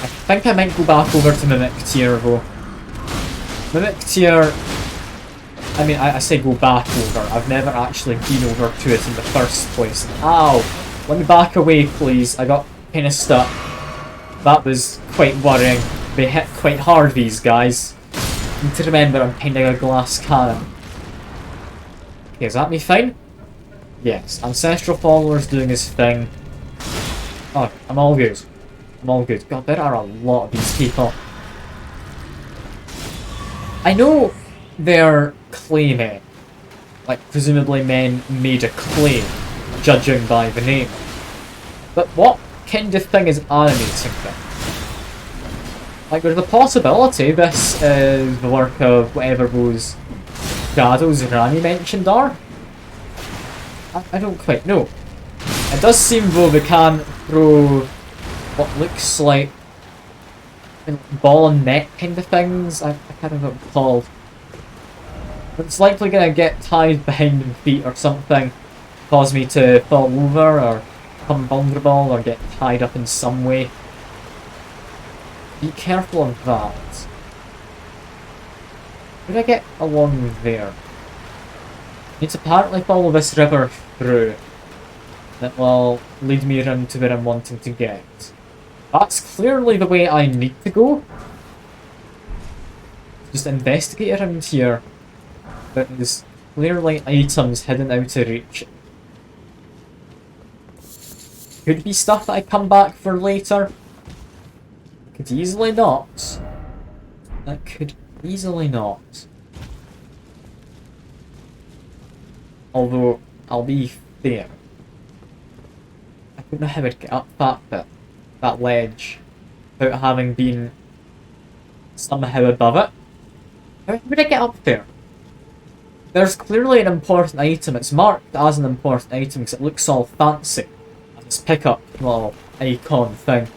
I think I might go back over to Mimic Tier though. Mimic Tier, I mean, I say go back over. I've never actually been over to it in the first place. Ow! Let me back away, please. I got kind of stuck. That was quite worrying. They hit quite hard, these guys. You need to remember, I'm kind of a glass cannon. Okay, is that me fine? Yes, Ancestral Follower's doing his thing. Oh, I'm all good. I'm all good. God, there are a lot of these people. I know they're claiming, like, presumably men made a claim, judging by the name. But what kind of thing is animating them? Like, there's a possibility this is the work of whatever those shadows Rani mentioned are. I don't quite know. It does seem though they can throw what looks like ball and net kind of things. I can't remember what it's called. But it's likely going to get tied behind my feet or something. Cause me to fall over or become vulnerable or get tied up in some way. Be careful of that. How do I get along there? Need to apparently follow this river through. That will lead me around to where I'm wanting to get. That's clearly the way I need to go. Just investigate around here. But there's clearly items hidden out of reach. Could be stuff that I come back for later. Could easily not. That could easily not. Although, I'll be fair. I don't know how I'd get up that bit. That ledge. Without having been somehow above it. How would I get up there? There's clearly an important item. It's marked as an important item because it looks all fancy. This pickup little icon thing.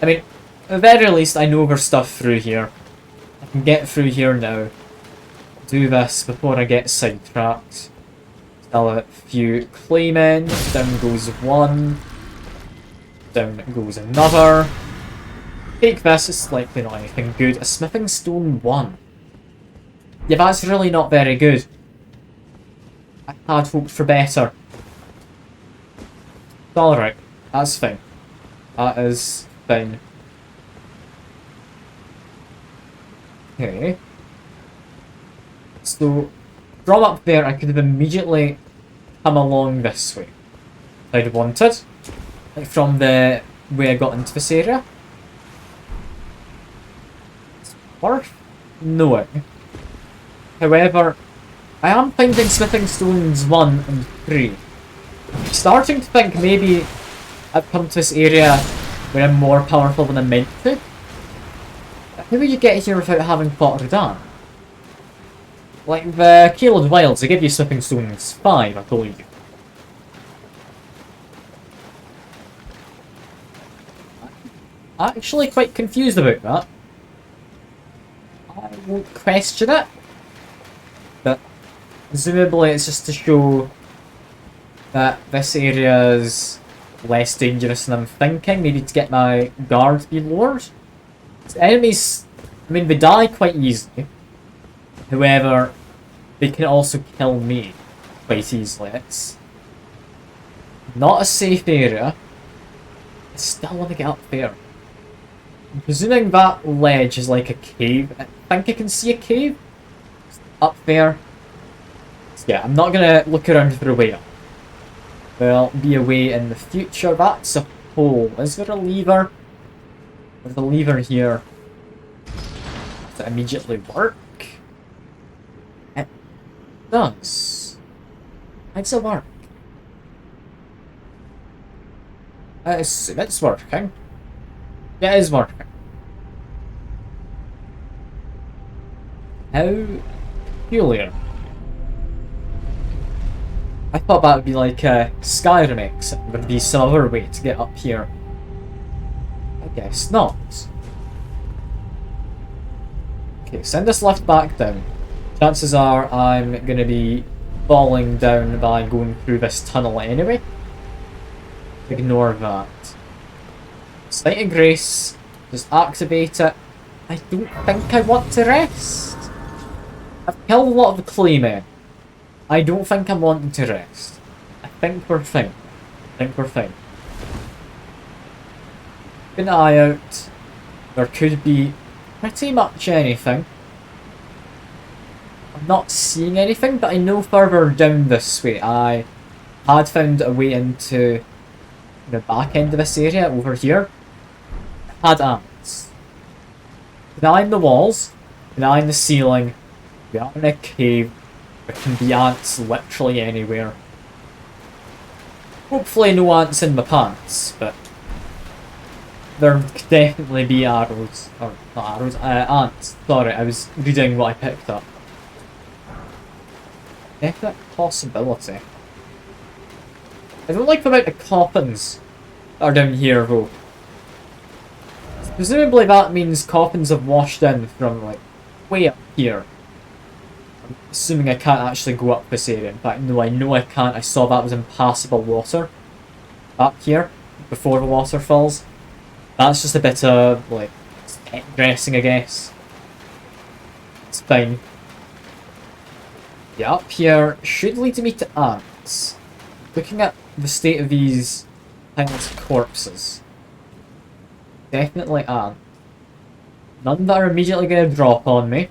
I mean, at the very least I know there's stuff through here. I can get through here now. Do this before I get sidetracked. Still a few claymmen. Down goes one. Down goes another. Take this, it's likely not anything good. A smithing stone 1. Yeah, that's really not very good. I had hoped for better. Alright, that's fine. That is fine. Okay. So, from up there, I could have immediately come along this way. If I'd wanted. Like from the way I got into this area. It's worth knowing. However, I am finding smithing stones 1 and 3. Starting to think maybe I've come to this area where I'm more powerful than I'm meant to. How would you get here without having fought Radahn? Like the Keyled Wilds, they give you smithing stones 5, I told you. actually quite confused about that. I won't question it. But presumably it's just to show that this area is less dangerous than I'm thinking. Maybe to get my guard to be lowered. So enemies, I mean, they die quite easily. However, they can also kill me quite easily. It's not a safe area. I still want to get up there. I'm presuming that ledge is like a cave. I think I can see a cave up there. So yeah, I'm not gonna look around for a way up. There'll be a way in the future. That's a hole. Is there a lever? There's a lever here. Does it immediately work? It does. How does it work? I assume it's working. Yeah, it is working. How peculiar. I thought that would be like a Skyrim exit. There would be some other way to get up here. I guess not. Okay, send us left back down. Chances are I'm going to be falling down by going through this tunnel anyway. Ignore that. Sight of Grace. Just activate it. I don't think I want to rest. I've killed a lot of the Claymen. I don't think I'm wanting to rest. I think we're fine. Keep an eye out. There could be pretty much anything. I'm not seeing anything, but I know further down this way I had found a way into the back end of this area over here. It had ants. Keep an eye on the walls, keep an eye on the ceiling. We are in a cave. There can be ants literally anywhere. Hopefully no ants in my pants, but there could definitely be arrows. Or not arrows, ants. Sorry, I was reading what I picked up. Definite possibility. I don't like the amount of coffins that are down here though. Presumably that means coffins have washed in from like way up here. I'm assuming I can't actually go up this area. In fact, no, I know I can't. I saw that was impassable water up here before the water falls. That's just a bit of like dressing, I guess. It's fine. Yeah, up here should lead me to ants. Looking at the state of these things' corpses. Definitely ant. None that are immediately going to drop on me.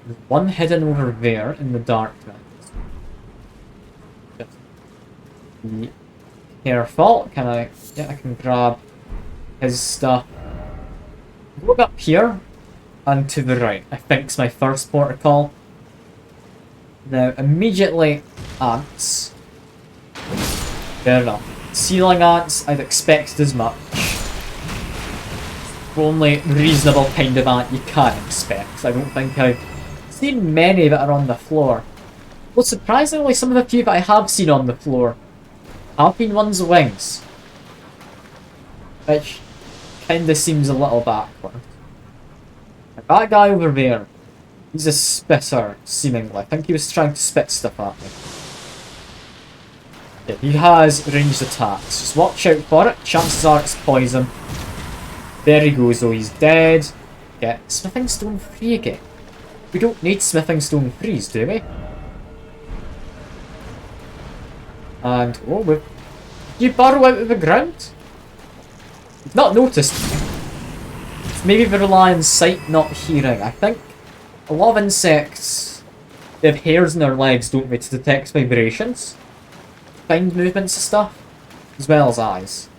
There's one hidden over there in the darkness. Just be careful. Can I? Yeah, I can grab his stuff. Look up here and to the right. I think it's my first port of call. Now, immediately ants. Fair enough. Ceiling ants, I'd expected as much. The only reasonable kind of ant you can expect. I don't think I've seen many that are on the floor. Well, surprisingly, some of the few that I have seen on the floor have been ones with wings. Which kinda seems a little backward. Like that guy over there, he's a spitter, seemingly. I think he was trying to spit stuff at me. Yeah, he has ranged attacks. Just watch out for it. Chances are it's poison. There he goes, though. He's dead. Get Smithing Stone free again. We don't need Smithing Stone freeze, do we? And, oh, did you burrow out of the ground? You've not noticed me. Maybe they rely on sight, not hearing. I think a lot of insects, they have hairs in their legs, don't they, to detect vibrations, find movements and stuff, as well as eyes.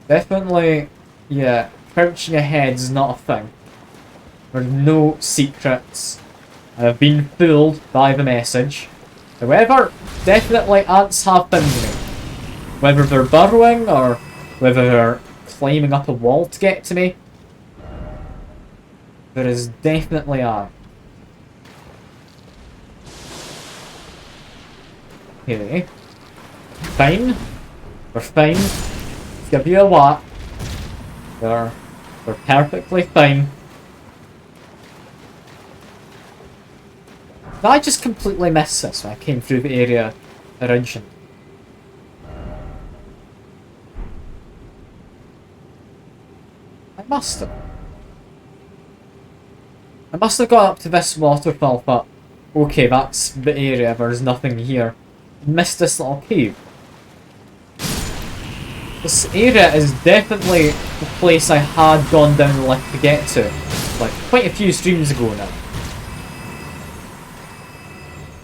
Definitely, yeah, crouching ahead is not a thing. There are no secrets. I have been fooled by the message. However, definitely ants have found me. Whether they're burrowing or whether they're climbing up a wall to get to me, there is definitely ant. Okay. Fine. We're fine. Let's give you a whack. They're perfectly fine. Did I just completely miss this when I came through the area originally? I must have. I must have got up to this waterfall, but okay, that's the area, there's nothing here. I missed this little cave. This area is definitely the place I had gone down the lift to get to, like quite a few streams ago now.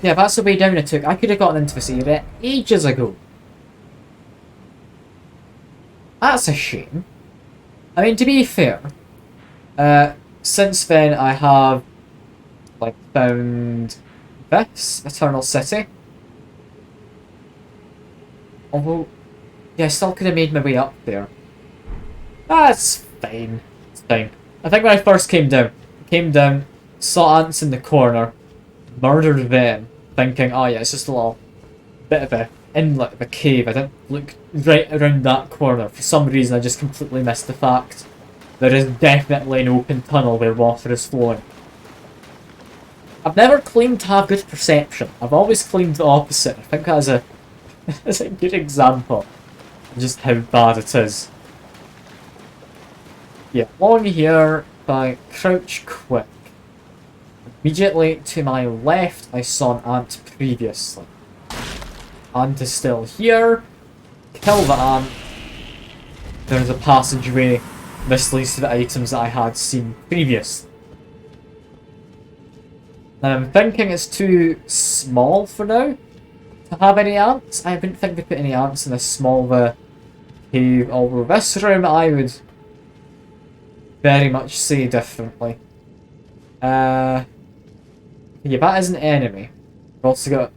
Yeah, that's the way down I took. I could have gotten into this area ages ago. That's a shame. I mean, to be fair, since then I have like found this Eternal City. Although, yeah, I still could have made my way up there. That's fine. It's fine. I think when I first came down, saw ants in the corner, murdered them, thinking, oh yeah, it's just a little bit of a inlet of a cave. I didn't look right around that corner. For some reason, I just completely missed the fact there is definitely an open tunnel where water is flowing. I've never claimed to have good perception. I've always claimed the opposite. I think that is that's a good example of just how bad it is. Yeah, along here, if I crouch quick, immediately to my left I saw an ant previously. Ant is still here. Kill the ant. There's a passageway. This leads to the items that I had seen previously. Now I'm thinking it's too small for now to have any ants. I didn't think they put any ants in this small cave. Although this room I would very much say differently. Yeah, that is an enemy. We've also got,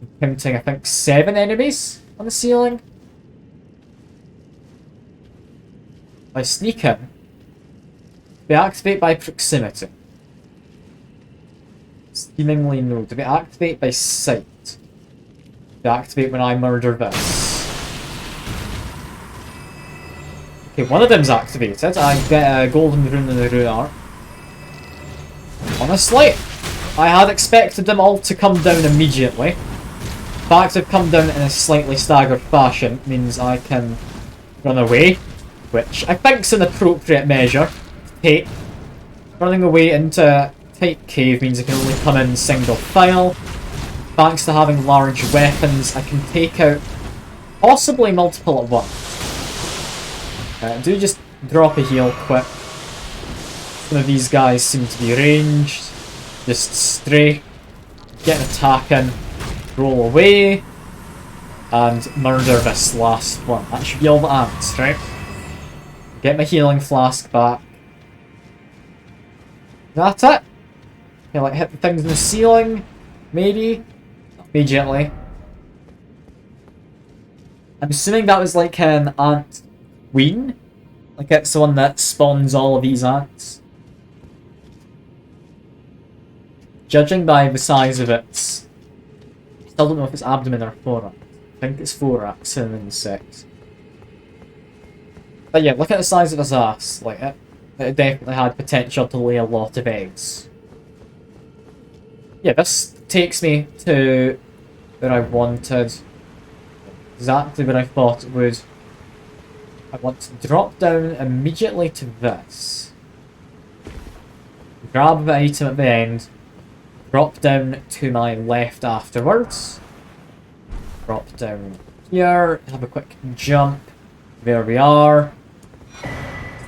I'm counting, I think 7 enemies on the ceiling. If I sneak in, they activate by proximity. Seemingly no. Do they activate by sight? They activate when I murder this. Okay, one of them's activated. I get a golden rune in the rune art. Honestly, I had expected them all to come down immediately. The fact they've come down in a slightly staggered fashion means I can run away, which I think's an appropriate measure to take. Running away into a tight cave means I can only come in single file. Thanks to having large weapons, I can take out possibly multiple at once. Do just drop a heal quick. Some of these guys seem to be ranged. Just stray, get an attack in, roll away, and murder this last one. That should be all the ants, right? Get my healing flask back. That's it. Okay, like hit the things in the ceiling, maybe. Immediately. I'm assuming that was like an ant queen. Like it's the one that spawns all of these ants. Judging by the size of its... Still don't know if it's abdomen or thorax. I think it's thorax in insects. But yeah, look at the size of his ass. Like it definitely had potential to lay a lot of eggs. Yeah, this takes me to where I wanted. Exactly where I thought it would. I want to drop down immediately to this. Grab the item at the end. Drop down to my left afterwards. Drop down here. Have a quick jump. There we are.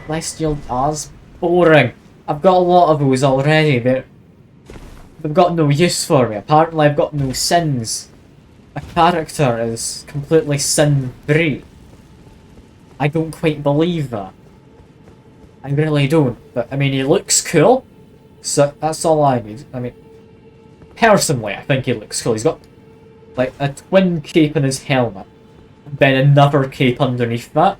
Celestial Jars. Boring. I've got a lot of those already. They've got no use for me. Apparently I've got no sins. My character is completely sin-free. I don't quite believe that. I really don't. But, I mean, he looks cool. So, that's all I need. I mean, personally, I think he looks cool. He's got, like, a twin cape in his helmet. And then another cape underneath that.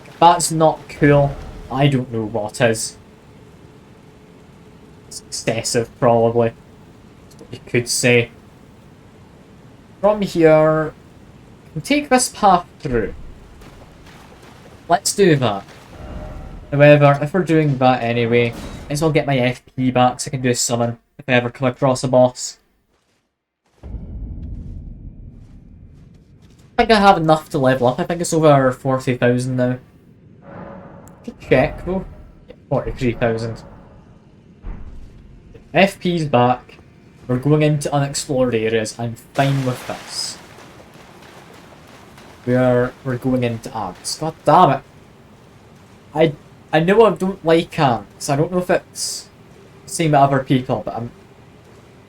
If that's not cool, I don't know what is. It's excessive, probably. That's what you could say. From here, I can take this path through. Let's do that. However, if we're doing that anyway, I might as well get my FP back so I can do a summon if I ever come across a boss. I think I have enough to level up. I think it's over 40,000 now. Should check though. Yeah, 43,000. FP's back. We're going into unexplored areas. I'm fine with this. We're going into ants. God damn it. I know I don't like ants. I don't know if it's the same with other people, but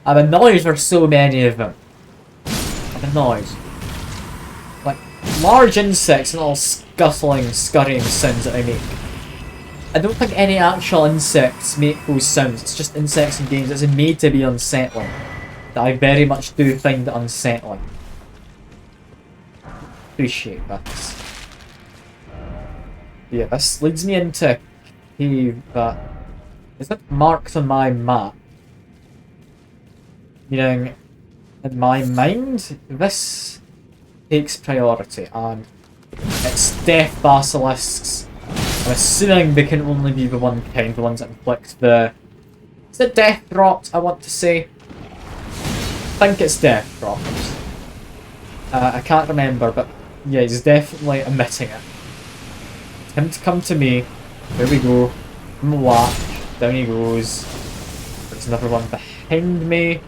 I'm annoyed there's so many of them. I'm annoyed. Like, large insects and all scuttling, scurrying sounds that they make. I don't think any actual insects make those sounds. It's just insects in games. It's made to be unsettling. That I very much do find it unsettling. Appreciate that. Yeah, this leads me into a cave that isn't marked on my map. Meaning, in my mind, this takes priority, and it's death basilisks. I'm assuming they can only be the one kind, the ones that inflict the... Is it death rot, I want to say? I think it's death rot. I can't remember, but yeah, he's definitely omitting it. Him to come to me. There we go. Whack. Down he goes. There's another one behind me.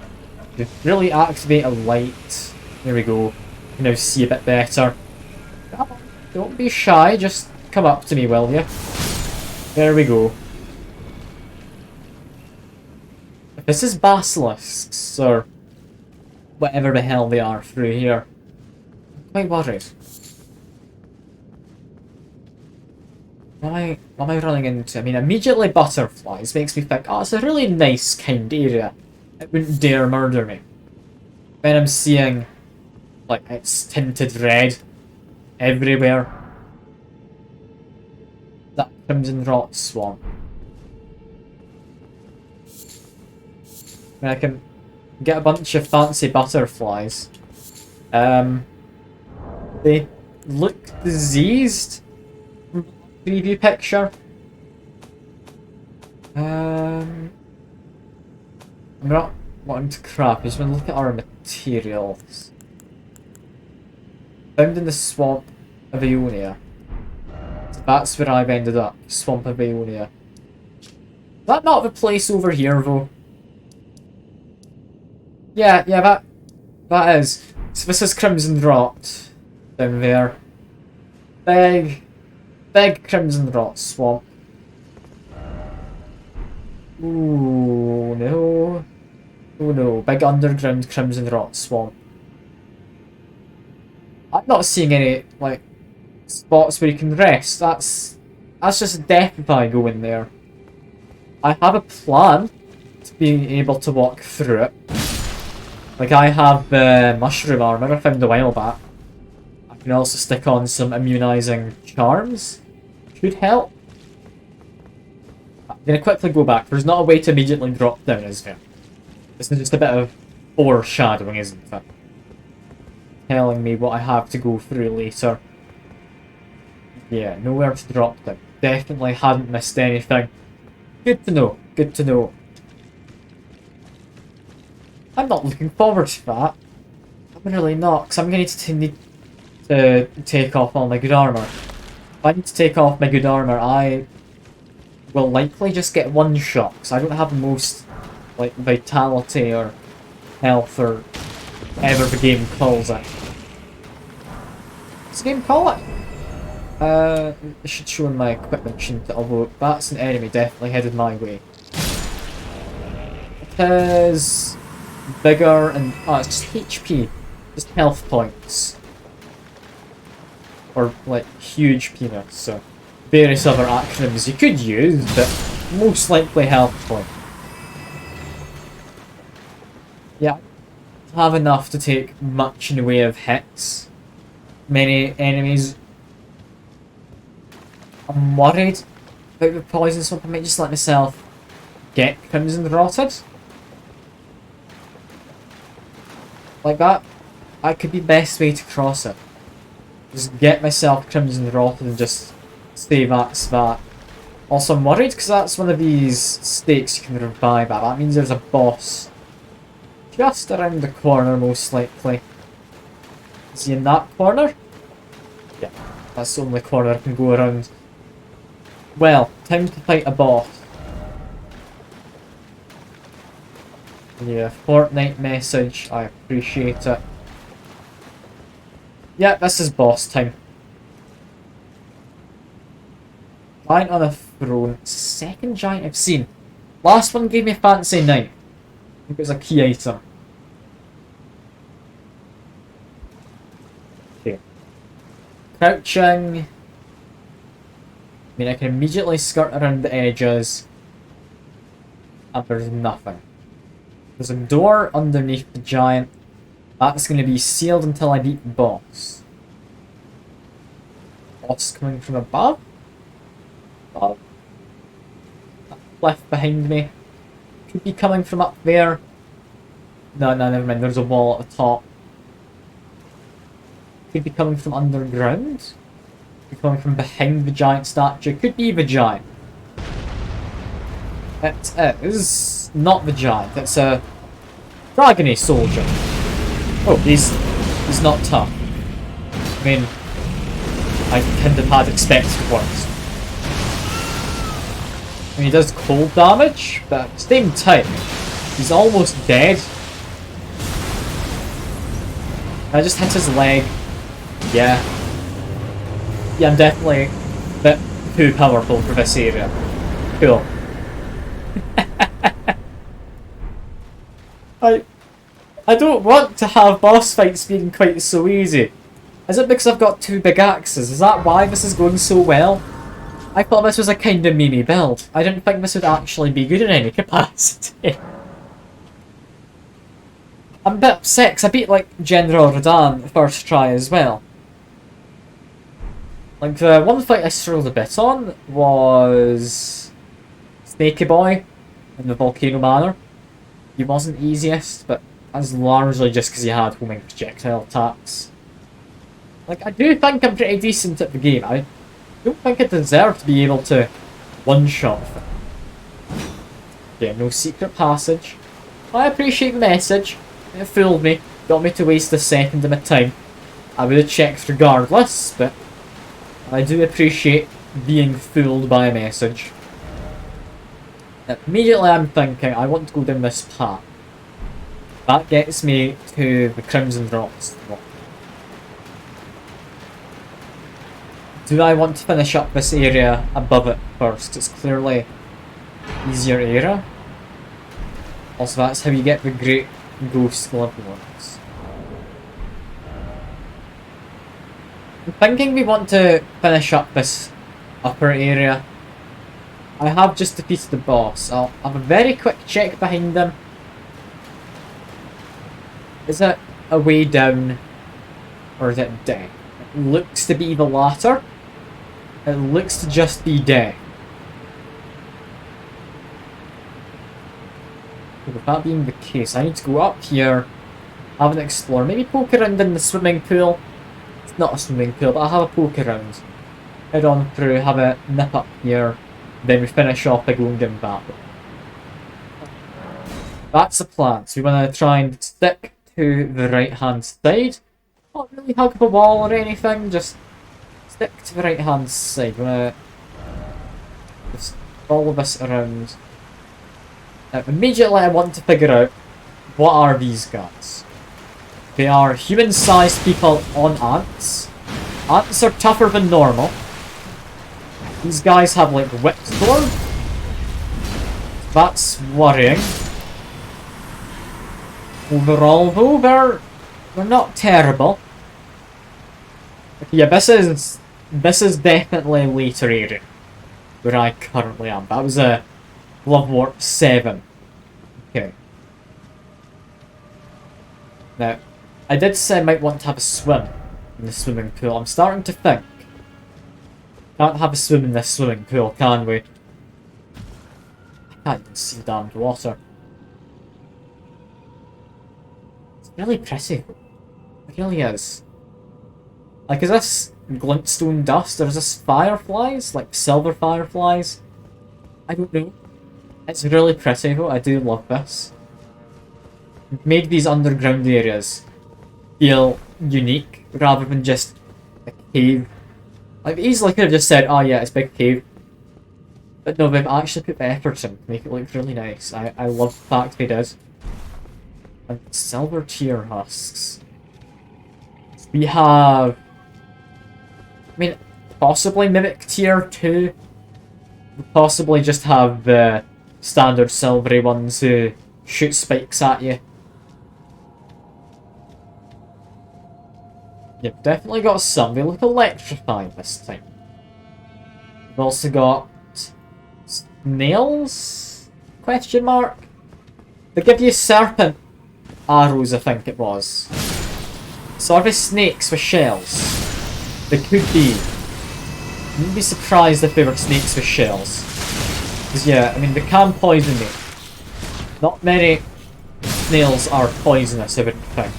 Just really activate a light. There we go. You can now see a bit better. Don't be shy, just come up to me, will you? There we go. If this is basilisks, or whatever the hell they are through here, I'm quite worried. What am I running into? I mean, immediately butterflies makes me think, oh, it's a really nice kind area. It wouldn't dare murder me. Then I'm seeing, like, it's tinted red everywhere. That crimson rot swamp. I mean, I can get a bunch of fancy butterflies. They look diseased. Preview picture. I'm not wanting to crap, I just want to look at our materials. Found in the swamp of Ionia. So that's where I've ended up. Swamp of Ionia. Is that not the place over here though? Yeah, that is. So this is Crimson Rot down there. Big Crimson Rot swamp. Ooh, no. Oh no, big underground Crimson Rot swamp. I'm not seeing any, like, spots where you can rest. That's just death if I go in there. I have a plan to being able to walk through it. Like, I have the mushroom armor I found a while back. I can also stick on some immunizing charms. Should help. I'm gonna quickly go back. There's not a way to immediately drop down, is there? This is just a bit of foreshadowing, isn't it? Telling me what I have to go through later. Yeah, nowhere to drop down. Definitely hadn't missed anything. Good to know. Good to know. I'm not looking forward to that. I'm really not, because I'm going to need to take off all my good armour. If I need to take off my good armour, I will likely just get one shot, because I don't have the most, like, vitality or health or whatever the game calls it. What's the game call it? It should show in my equipment, shouldn't it? Although that's an enemy definitely headed my way. It is bigger and it's just HP, just health points, or like huge peanuts. So various other acronyms you could use, but most likely health point. Yeah, I have enough to take much in the way of hits. Many enemies. I'm worried about the poison swamp. I might just let myself get Crimson Rotted. Like that. That could be the best way to cross it. Just get myself Crimson Rotted and just stay that's that. Also, I'm worried because that's one of these stakes you can revive at. That means there's a boss just around the corner, most likely. Is he in that corner? Yeah, that's the only corner I can go around. Well, time to fight a boss. Yeah, Fortnite message. I appreciate it. Yeah, this is boss time. Giant on a throne. Second giant I've seen. Last one gave me Fancy 9. I think it was a key item. Okay. Crouching. I mean, I can immediately skirt around the edges. And there's nothing. There's a door underneath the giant. That's going to be sealed until I beat the boss. Boss coming from above? Above. That cliff behind me. Could be coming from up there. No, never mind. There's a wall at the top. Could be coming from underground. Could be coming from behind the giant statue. Could be the giant. It is not the giant. It's a dragony soldier. Oh, he's not tough. I mean, I kind of had expected worse. I mean, he does cold damage, but at the same time, he's almost dead. I just hit his leg. Yeah. Yeah, I'm definitely a bit too powerful for this area. Cool. I don't want to have boss fights being quite so easy. Is it because I've got two big axes? Is that why this is going so well? I thought this was a kind of memey build. I didn't think this would actually be good in any capacity. I'm a bit upset because I beat like General Radahn the first try as well. Like the one fight I struggled a bit on was Snaky Boy in the Volcano Manor. He wasn't easiest, but that's largely just because he had homing projectile attacks. Like, I do think I'm pretty decent at the game. I don't think I deserve to be able to one-shot them. Yeah, no secret passage. I appreciate the message. It fooled me. Got me to waste a second of my time. I would have checked regardless, but I do appreciate being fooled by a message. Immediately I'm thinking, I want to go down this path. That gets me to the Crimson Rocks. Do I want to finish up this area above it first? It's clearly easier area. Also, that's how you get the Great Ghost Ones. I'm thinking we want to finish up this upper area. I have just defeated the boss. I'll have a very quick check behind them. Is it a way down? Or is it death? It looks to be the latter. It looks to just be death. With that being the case, I need to go up here, have an explore, maybe poke around in the swimming pool. It's not a swimming pool, but I'll have a poke around. Head on through, have a nip up here, then we finish off by going down that way. That's the plan. So we want to try and stick to the right hand side. Not really hug the wall or anything, just stick to the right hand side. We want to just follow this around. Immediately I want to figure out what are these guys. They are human-sized people on ants. Ants are tougher than normal. These guys have like whipstorm. That's worrying. Overall though, they're not terrible. Yeah, this is definitely a later area where I currently am. That was a Love Warp 7. Okay. Now, I did say I might want to have a swim in the swimming pool. I'm starting to think. Can't have a swim in this swimming pool, can we? I can't even see damned water. It's really pretty. It really is. Like, is this glintstone dust, or is this fireflies? Like silver fireflies? I don't know. It's really pretty though, I do love this. Made these underground areas feel unique rather than just a cave. Like, easily could have just said, oh yeah, it's a big cave. But no, they've actually put the effort in to make it look really nice. I love the fact they did. And silver tier husks. We have... I mean, possibly Mimic tier 2. We possibly just have the standard silvery ones who shoot spikes at you. You've definitely got some. They look electrifying this time. We've also got snails? Question mark? They give you serpent arrows, I think it was. So are they snakes with shells? They could be. I wouldn't be surprised if they were snakes with shells. Because yeah, I mean, they can poison me. Not many snails are poisonous, I wouldn't think.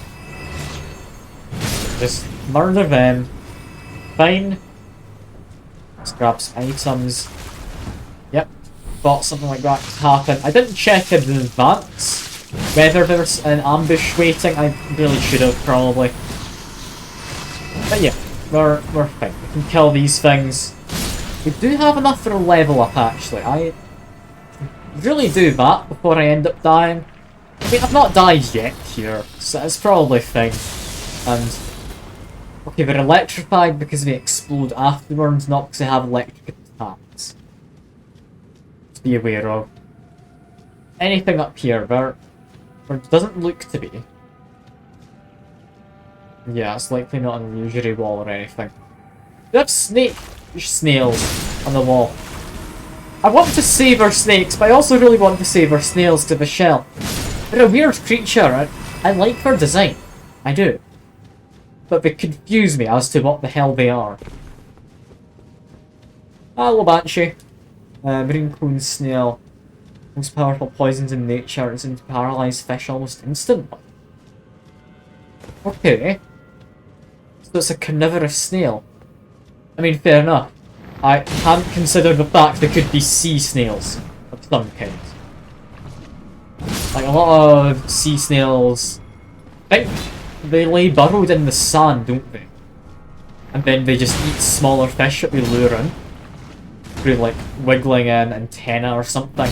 Just murder them. Fine. Let's grab some items. Yep. Thought something like that could happen. I didn't check in advance whether there was an ambush waiting. I really should have, probably. But yeah, we're fine. We can kill these things. We do have enough for a level up, actually. I really do that before I end up dying. I mean, I've not died yet here, so it's probably fine. And okay, they're electrified because they explode afterwards, not because they have electric attacks. To be aware of. Anything up here, there doesn't look to be. Yeah, it's likely not an illusory wall or anything. We have snails on the wall. I want to save our snakes, but I also really want to save our snails to the shell. They're a weird creature. I like their design. I do. But they confuse me as to what the hell they are. Hello, Banshee. Marine cone snail. Most powerful poisons in nature is to paralyze fish almost instantly. Okay. So it's a carnivorous snail. I mean, fair enough. I hadn't considered the fact there could be sea snails of some kind. Like, a lot of sea snails, I think they lay burrowed in the sand, don't they? And then they just eat smaller fish that they lure in. Through, like, wiggling an antenna or something.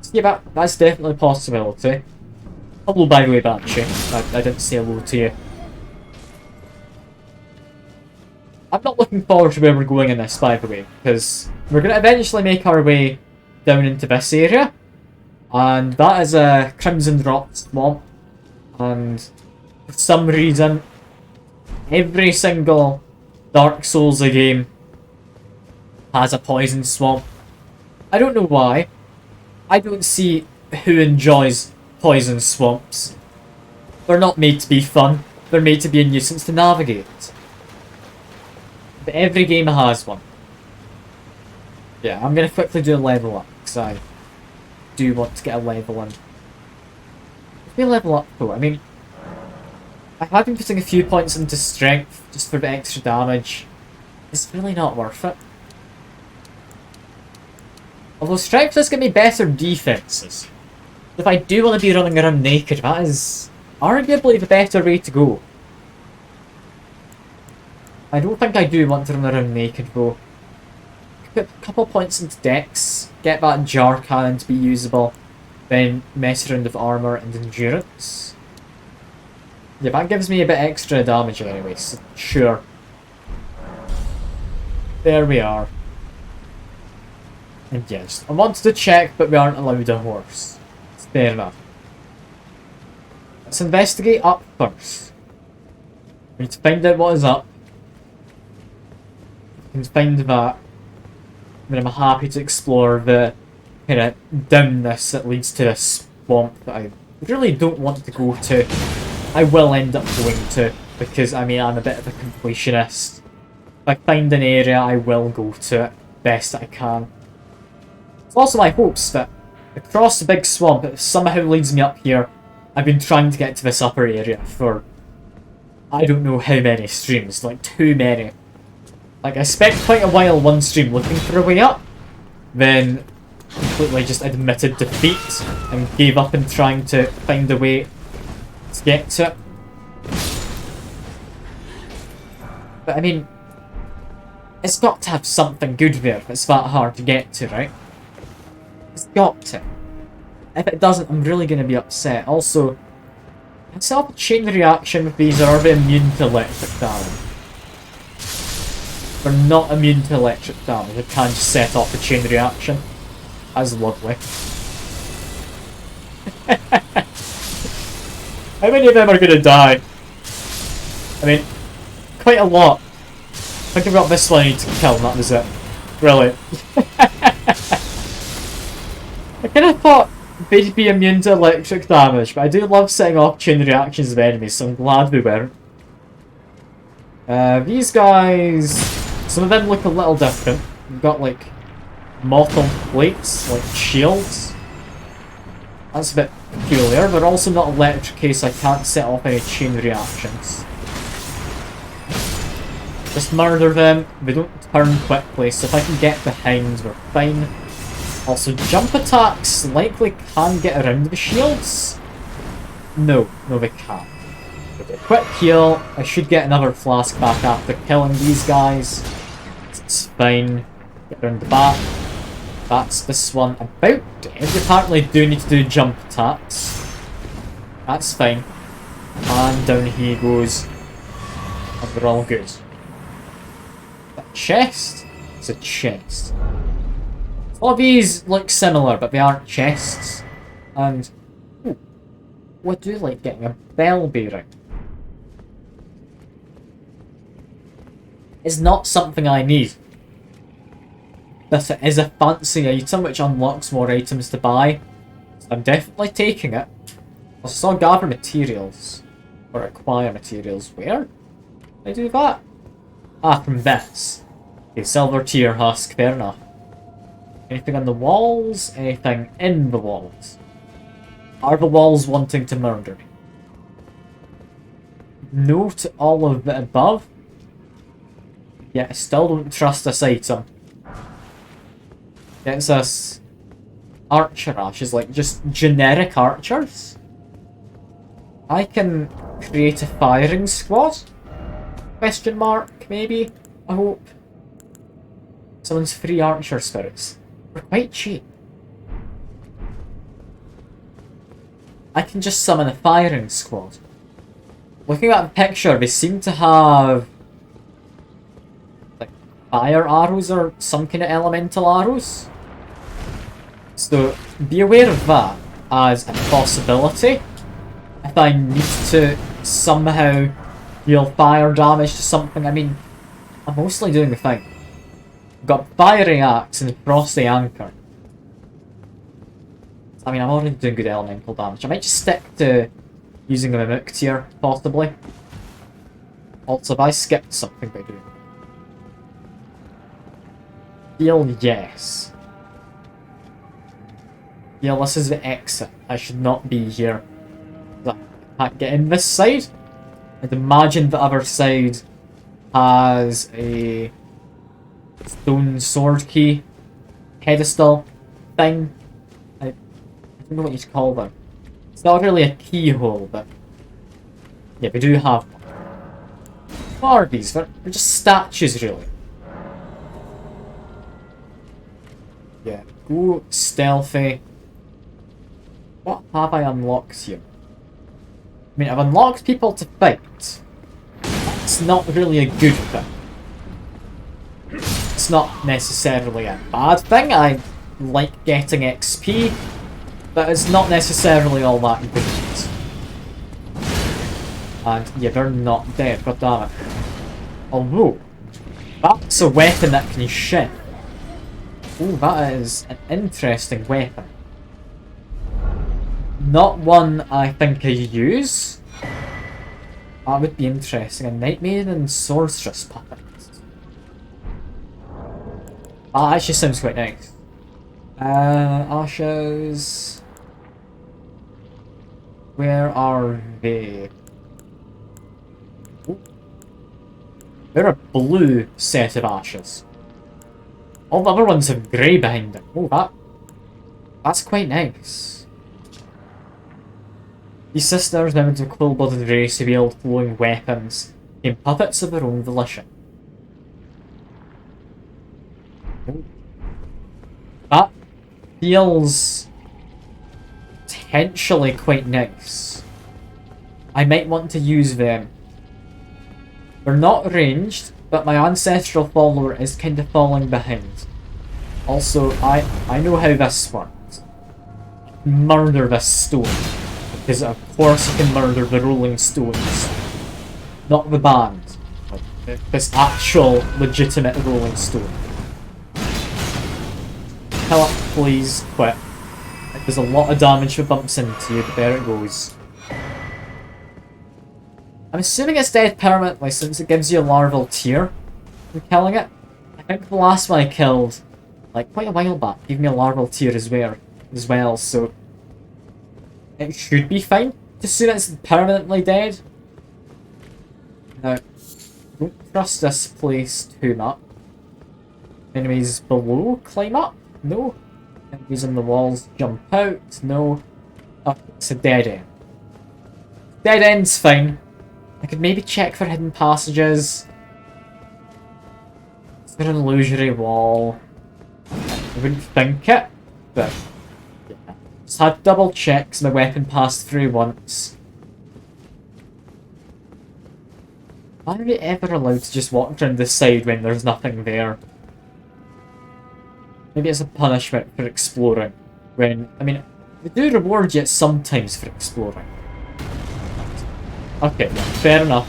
So yeah, that's definitely a possibility. Hello, by the way, Banshee. I didn't say hello to you. I'm not looking forward to where we're going in this, by the way, because we're going to eventually make our way down into this area. And that is a Crimson Rot Swamp. And for some reason, every single Dark Souls game has a poison swamp. I don't know why. I don't see who enjoys poison swamps. They're not made to be fun. They're made to be a nuisance to navigate. But every game has one. Yeah, I'm going to quickly do a level up, because I do want to get a level in. If we level up though, I mean, I have been putting a few points into strength just for the extra damage. It's really not worth it. Although strength does give me better defenses. If I do want to be running around naked, that is arguably the better way to go. I don't think I do want to run around naked though. Put a couple points into dex, get that jar cannon to be usable, then mess around with armour and endurance. Yeah, that gives me a bit extra damage anyway, so sure. There we are. And yes, I wanted to check, but we aren't allowed a horse. It's fair enough. Let's investigate up first. We need to find out what is up. And find that, then I'm happy to explore the kind of downess that leads to this swamp that I really don't want to go to. I will end up going to, because I mean I'm a bit of a completionist. If I find an area, I will go to it best I can. It's also my hopes that across the big swamp, it somehow leads me up here. I've been trying to get to this upper area for I don't know how many streams, like too many. Like, I spent quite a while one stream looking for a way up, then completely just admitted defeat and gave up in trying to find a way to get to it. But I mean, it's got to have something good there if it's that hard to get to, right? It's got to. If it doesn't, I'm really going to be upset. Also, I set up a chain reaction with these, or are they immune to electric damage? They're not immune to electric damage. I can just set off the chain reaction. That's lovely. How many of them are going to die? I mean, quite a lot. I think I've got this one I need to kill and that was it. Brilliant. I kind of thought they'd be immune to electric damage, but I do love setting off chain reactions of enemies, so I'm glad they weren't. These guys, some of them look a little different. We've got like metal plates, like shields. That's a bit peculiar. They're also not electric, so I can't set off any chain reactions. Just murder them. They don't turn quickly, so if I can get behind, we're fine. Also, jump attacks likely can get around the shields. No, they can't. Okay, quick heal. I should get another flask back after killing these guys. It's fine. Get around the back. That's this one about dead. You apparently do need to do jump attacks. That's fine. And down he goes. And we're all good. That chest? It's a chest. All of these look similar, but they aren't chests. And ooh, I do like getting a bell bearing. It's not something I need. But it is a fancy item which unlocks more items to buy. So I'm definitely taking it. I saw gather materials. Or acquire materials. Where? Did I do that? Ah, from this. Okay, silver tier husk, fair enough. Anything on the walls? Anything in the walls? Are the walls wanting to murder me? No to all of the above. Yeah, I still don't trust this item. It's us archer ashes, like just generic archers. I can create a firing squad? Question mark, maybe? I hope. Someone's free archer spirits. They're quite cheap. I can just summon a firing squad. Looking at the picture, they seem to have like fire arrows or some kind of elemental arrows. So be aware of that as a possibility. If I need to somehow deal fire damage to something, I mean, I'm mostly doing the thing. I've got firing axe and frosty anchor. I mean, I'm already doing good elemental damage. I might just stick to using a mimic tier, possibly. Also, if I skipped something by doing heal, yes. Yeah, this is the exit. I should not be here. I can't get in this side. I'd imagine the other side has a stone sword key pedestal thing. I don't know what you'd call them. It's not really a keyhole, but yeah, we do have one. What are these? They're just statues, really. Yeah, go stealthy. What have I unlocked here? I mean, I've unlocked people to fight. That's not really a good thing. It's not necessarily a bad thing. I like getting XP, but it's not necessarily all that good. And yeah, they're not dead, god damn it. Although, that's a weapon that can shift. Oh, that is an interesting weapon. Not one I think I use. That would be interesting. A Night Maiden Sorceress puppet. That actually sounds quite nice. Ashes. Where are they? Ooh. They're a blue set of ashes. All the other ones have grey behind them. Oh, that's quite nice. These sisters, members of a cold-blooded race who wield glowing weapons, became puppets of their own volition. Oh. That feels potentially quite nice. I might want to use them. They're not ranged, but my ancestral follower is kind of falling behind. Also, I know how this works. Murder this stone. Because of course you can murder the rolling stones. Not the band. Like, this actual, legitimate rolling stone. Kill it, please, quit. There's a lot of damage that bumps into you, but there it goes. I'm assuming it's dead permanently since it gives you a larval tear for killing it. I think the last one I killed, like quite a while back, gave me a larval tear as well, so it should be fine to assume it's permanently dead. Now, don't trust this place too much. Enemies below climb up? No. Enemies on the walls jump out? No. Oh, it's a dead end. Dead end's fine. I could maybe check for hidden passages. Is there an illusory wall? I wouldn't think it, but yeah. Just had double checks, my weapon passed through once. Why are we ever allowed to just walk around this side when there's nothing there? Maybe it's a punishment for exploring. When, I mean, they do reward you sometimes for exploring. Okay, yeah, fair enough.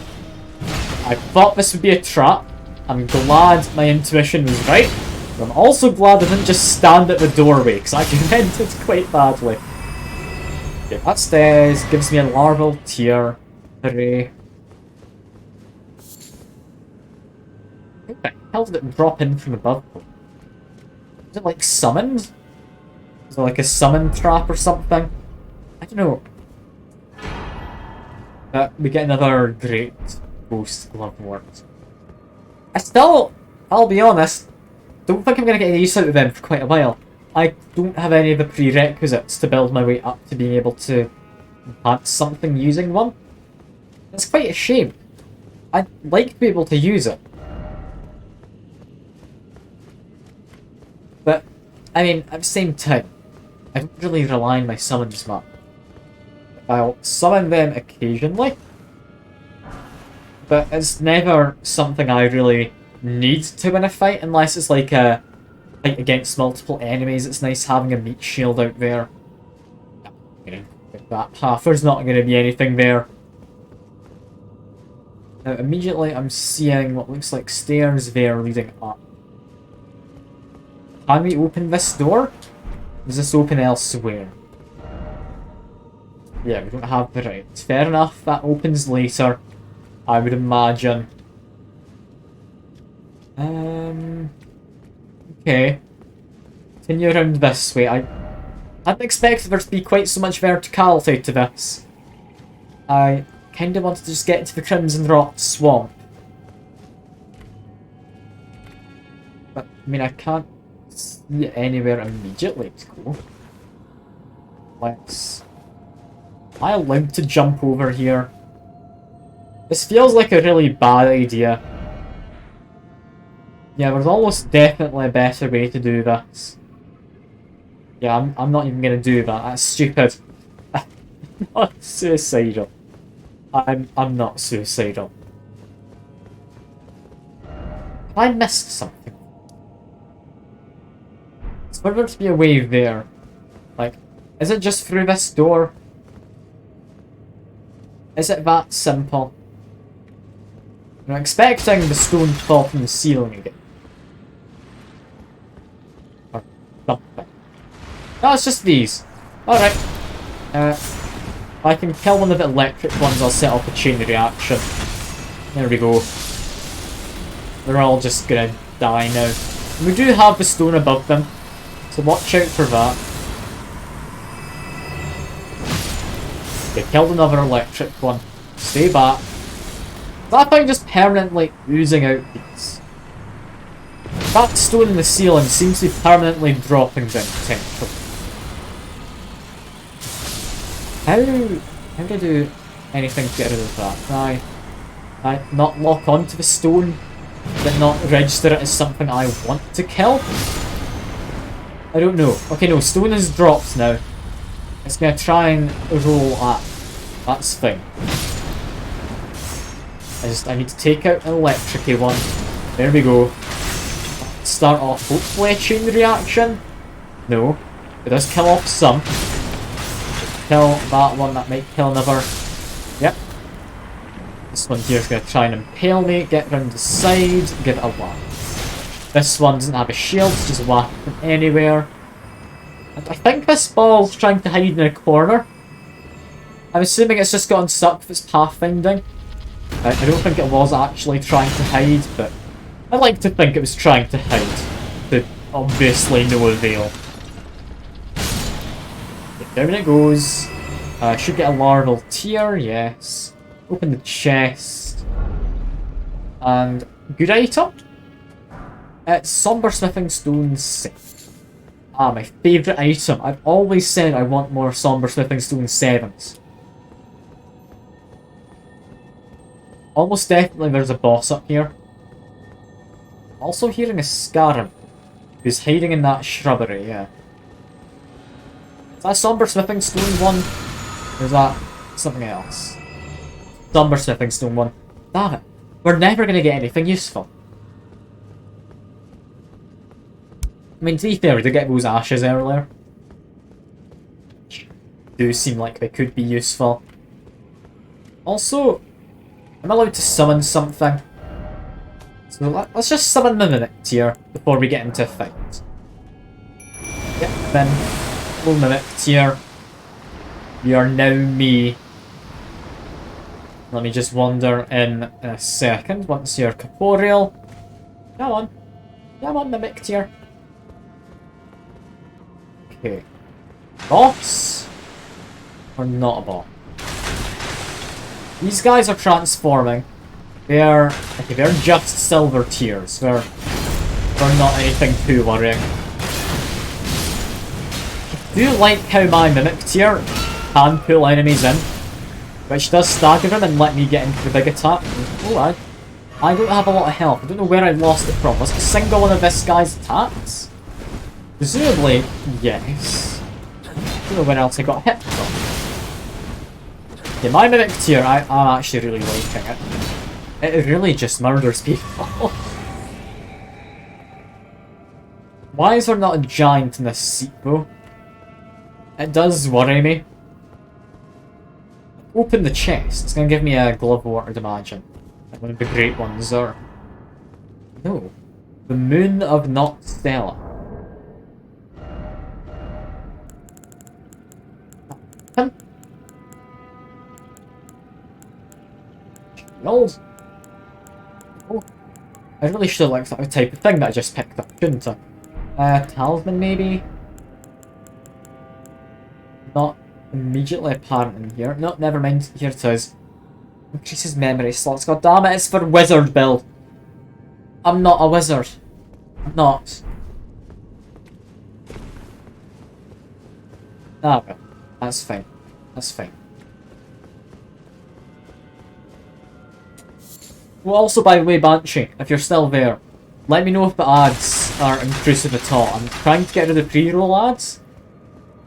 I thought this would be a trap. I'm glad my intuition was right. But I'm also glad I didn't just stand at the doorway, because I meant it quite badly. Okay, that stairs gives me a larval tear. Hooray. What the hell did it drop in from above? Is it like summoned? Is it like a summon trap or something? I don't know. We get another great ghost glove word. I'll be honest, don't think I'm going to get any use out of them for quite a while. I don't have any of the prerequisites to build my way up to being able to enhance something using one. It's quite a shame. I'd like to be able to use it. But, I mean, at the same time, I don't really rely on my summons much. I'll summon them occasionally, but it's never something I really need to win a fight unless it's like a fight against multiple enemies. It's nice having a meat shield out there. That path, there's not going to be anything there. Now immediately I'm seeing what looks like stairs there leading up. Can we open this door? Does this open elsewhere? Yeah, we don't have the right. Fair enough, that opens later, I would imagine. Okay. Continue around this way. I hadn't expected there to be quite so much verticality to this. I kind of wanted to just get to the Crimson Rot Swamp. But, I mean, I can't see it anywhere immediately to go. Let's... Am I allowed to jump over here? This feels like a really bad idea. Yeah, there's almost definitely a better way to do this. Yeah, I'm not even gonna do that. That's stupid. I'm not suicidal. I'm not suicidal. Have I missed something? Is there to be a way there? Like, is it just through this door? Is it that simple? I'm expecting the stone to fall from the ceiling again. Or something. No, it's just these. Alright. If I can kill one of the electric ones, I'll set off a chain reaction. There we go. They're all just gonna die now. And we do have the stone above them, so watch out for that. Okay, killed another electric one. Stay back. That thing just permanently oozing out these. That stone in the ceiling seems to be permanently dropping down potentially. How do I do anything to get rid of that? Can I not lock onto the stone? But not register it as something I want to kill? I don't know. Okay, no, stone is dropped now. It's gonna try and roll at. That's fine. I need to take out an electricy one. There we go. Start off hopefully a chain reaction. No. It does kill off some. Kill that one, that might kill another. Yep. This one here is going to try and impale me, get round the side, give it a whack. This one doesn't have a shield, it's just whack from anywhere. And I think this ball's trying to hide in a corner. I'm assuming it's just gotten stuck with its pathfinding. I don't think it was actually trying to hide, but I like to think it was trying to hide. To obviously no avail. Okay, down it goes. Should get a larval tear, yes. Open the chest. And good item. It's Somber Smithing Stone 6. Ah, my favourite item. I've always said I want more Somber Smithing Stone 7s. Almost definitely there's a boss up here. Also hearing a Scarab, who's hiding in that shrubbery, yeah. Is that Somber Smithing Stone 1? Or is that something else? Somber Smithing Stone 1. Damn it. We're never going to get anything useful. I mean, to be fair, we did get those ashes earlier. Do seem like they could be useful. Also, I'm allowed to summon something. So let's just summon the Mimic Tier before we get into a fight. Yep, then we'll Mimic Tier. You are now me. Let me just wander in a second once you're corporeal. Come on. Come on, Mimic Tier. Okay. Boss? Or not a bot? These guys are transforming. They're just silver tiers. They're not anything too worrying. I do like how my Mimic Tier can pull enemies in, which does stagger them and let me get into the big attack. Oh, I don't have a lot of health. I don't know where I lost it from. Was it a single one of this guy's attacks? Presumably, yes. I don't know where else I got hit from. Yeah, my Mimic Tier, I'm actually really liking it. It really just murders people. Why is there not a giant in this seat, though? It does worry me. Open the chest. It's going to give me a glove of what I'd imagine. Like one of the great ones, or... No. The Moon of Not Stella. Shield. Oh. I really should have liked that type of thing that I just picked up, shouldn't I? Talisman, maybe? Not immediately apparent in here. No, never mind. Here it is. Increases memory slots. God damn it, it's for wizard build. I'm not a wizard. I'm not. Ah, okay. That's fine. That's fine. Well, also, by the way, Banshee, if you're still there, let me know if the ads are intrusive at all. I'm trying to get rid of the pre-roll ads.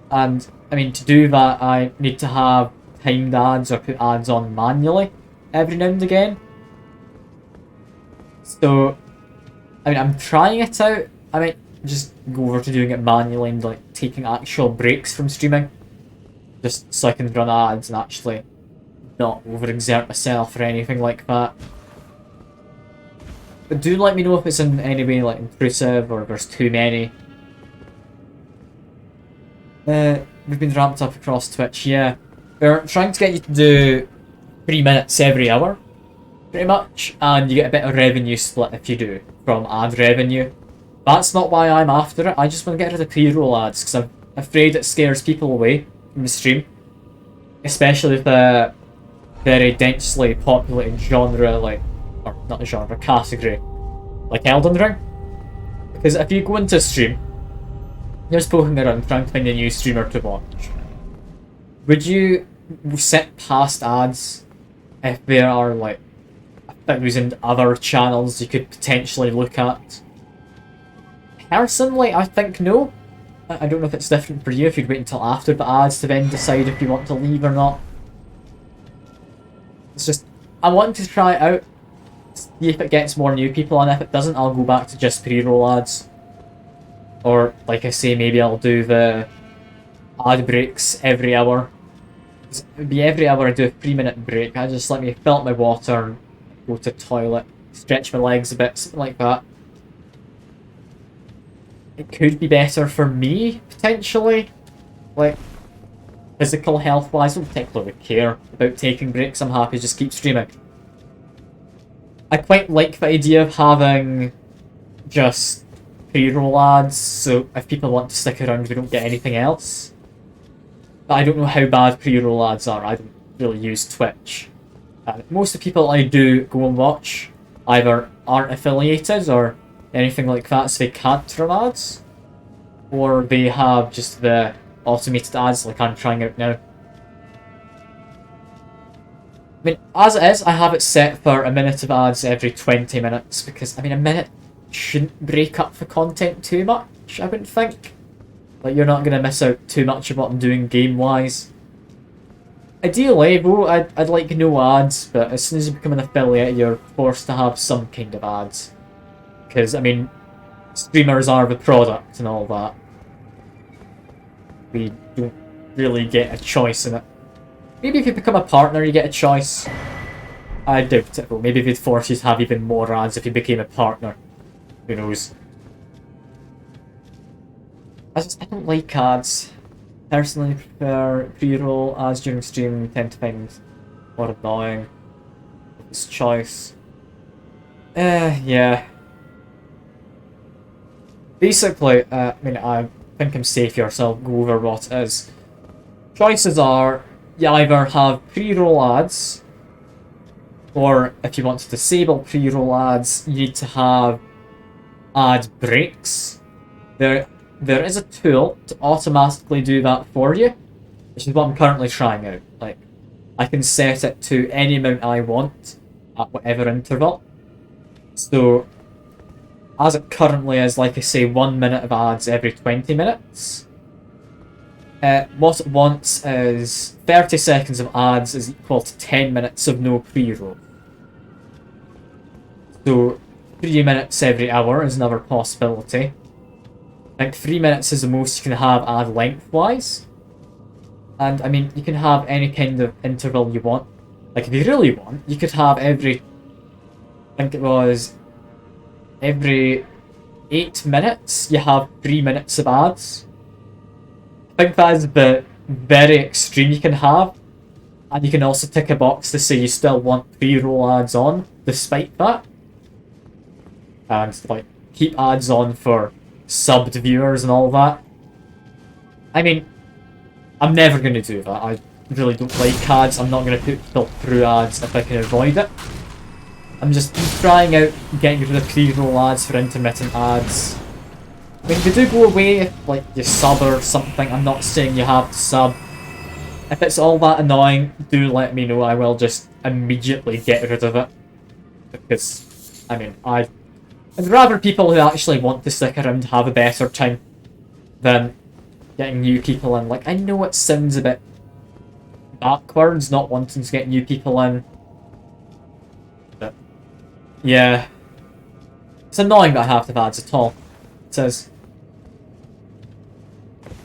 And, I mean, to do that, I need to have timed ads or put ads on manually every now and again. So, I mean, I'm trying it out. I might just go over to doing it manually and, like, taking actual breaks from streaming. Just so I can run ads and actually not overexert myself or anything like that. But do let me know if it's in any way, like, intrusive or if there's too many. We've been ramped up across Twitch, yeah. We're trying to get you to do 3 minutes every hour, pretty much, and you get a bit of revenue split if you do, from ad revenue. That's not why I'm after it, I just want to get rid of the pre-roll ads, because I'm afraid it scares people away from the stream. Especially with a very densely populated genre, like, or not a genre, category, like Elden Ring. Because if you go into a stream, you're just poking around trying to find a new streamer to watch. Would you sit past ads if there are like 1,000 other channels you could potentially look at? Personally, I think no. I don't know if it's different for you, if you'd wait until after the ads to then decide if you want to leave or not. It's just, I want to try it out, see if it gets more new people, and if it doesn't, I'll go back to just pre-roll ads. Or, like I say, maybe I'll do the ad breaks every hour. It'd be every hour I do a 3-minute break. I just let me fill up my water, go to the toilet, stretch my legs a bit, something like that. It could be better for me, potentially. Like, physical health-wise, I don't particularly care about taking breaks. I'm happy to just keep streaming. I quite like the idea of having just pre-roll ads, so if people want to stick around, we don't get anything else. But I don't know how bad pre-roll ads are. I don't really use Twitch. Most of the people I do go and watch either aren't affiliated or anything like that, so they can't run ads, or they have just the automated ads like I'm trying out now. I mean, as it is, I have it set for a minute of ads every 20 minutes, because, I mean, a minute shouldn't break up the content too much, I wouldn't think. Like, you're not going to miss out too much of what I'm doing game-wise. Ideally, though, I'd like no ads, but as soon as you become an affiliate, you're forced to have some kind of ads. Because, I mean, streamers are the product and all that. We don't really get a choice in it. Maybe if you become a partner, you get a choice. I doubt it, though. Maybe they'd force you to have even more ads if you became a partner. Who knows? I don't like ads. Personally, prefer pre-roll ads during stream. Tend to find more annoying. It's choice. Yeah. Basically, I mean, I think I'm safe here, so I'll go over what it is. Choices are, you either have pre-roll ads, or if you want to disable pre-roll ads, you need to have ad breaks. There is a tool to automatically do that for you, which is what I'm currently trying out. Like, I can set it to any amount I want at whatever interval. So, as it currently is, like I say, 1 minute of ads every 20 minutes. What it wants is 30 seconds of ads is equal to 10 minutes of no pre-roll. So 3 minutes every hour is another possibility. I think 3 minutes is the most you can have ad length-wise. And I mean, you can have any kind of interval you want. Like, if you really want, you could have every... I think it was... every 8 minutes, you have 3 minutes of ads. I think that is the very extreme you can have. And you can also tick a box to say you still want pre-roll ads on, despite that. And, like, keep ads on for subbed viewers and all that. I mean, I'm never going to do that. I really don't like ads. I'm not going to put people through ads if I can avoid it. I'm just trying out getting rid of pre-roll ads for intermittent ads. I mean, they do go away if, like, you sub or something. I'm not saying you have to sub. If it's all that annoying, do let me know. I will just immediately get rid of it. Because, I mean, I'd rather people who actually want to stick around have a better time than getting new people in. Like, I know it sounds a bit backwards not wanting to get new people in. But, yeah. It's annoying that I have to have ads at all. It says...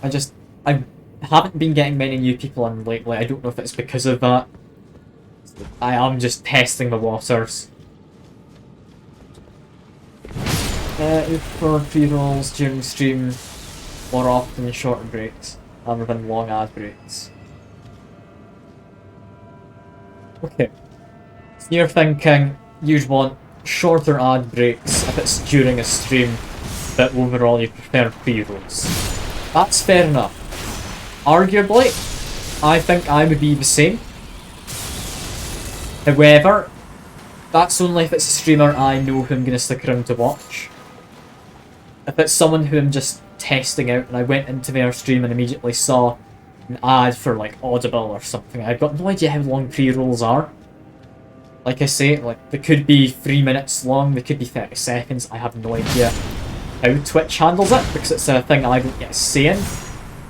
I haven't been getting many new people in lately. I don't know if it's because of that. I am just testing the waters. For pre-rolls during stream, more often shorter breaks, rather than long ad breaks. Okay. So you're thinking you'd want shorter ad breaks if it's during a stream, but overall you prefer pre-rolls. That's fair enough. Arguably, I think I would be the same. However, that's only if it's a streamer I know who I'm going to stick around to watch. if it's someone who I'm just testing out and I went into their stream and immediately saw an ad for like Audible or something, I've got no idea how long pre-rolls are. Like I say, like they could be 3 minutes long, they could be 30 seconds, I have no idea how Twitch handles it, because it's a thing I don't get a say in.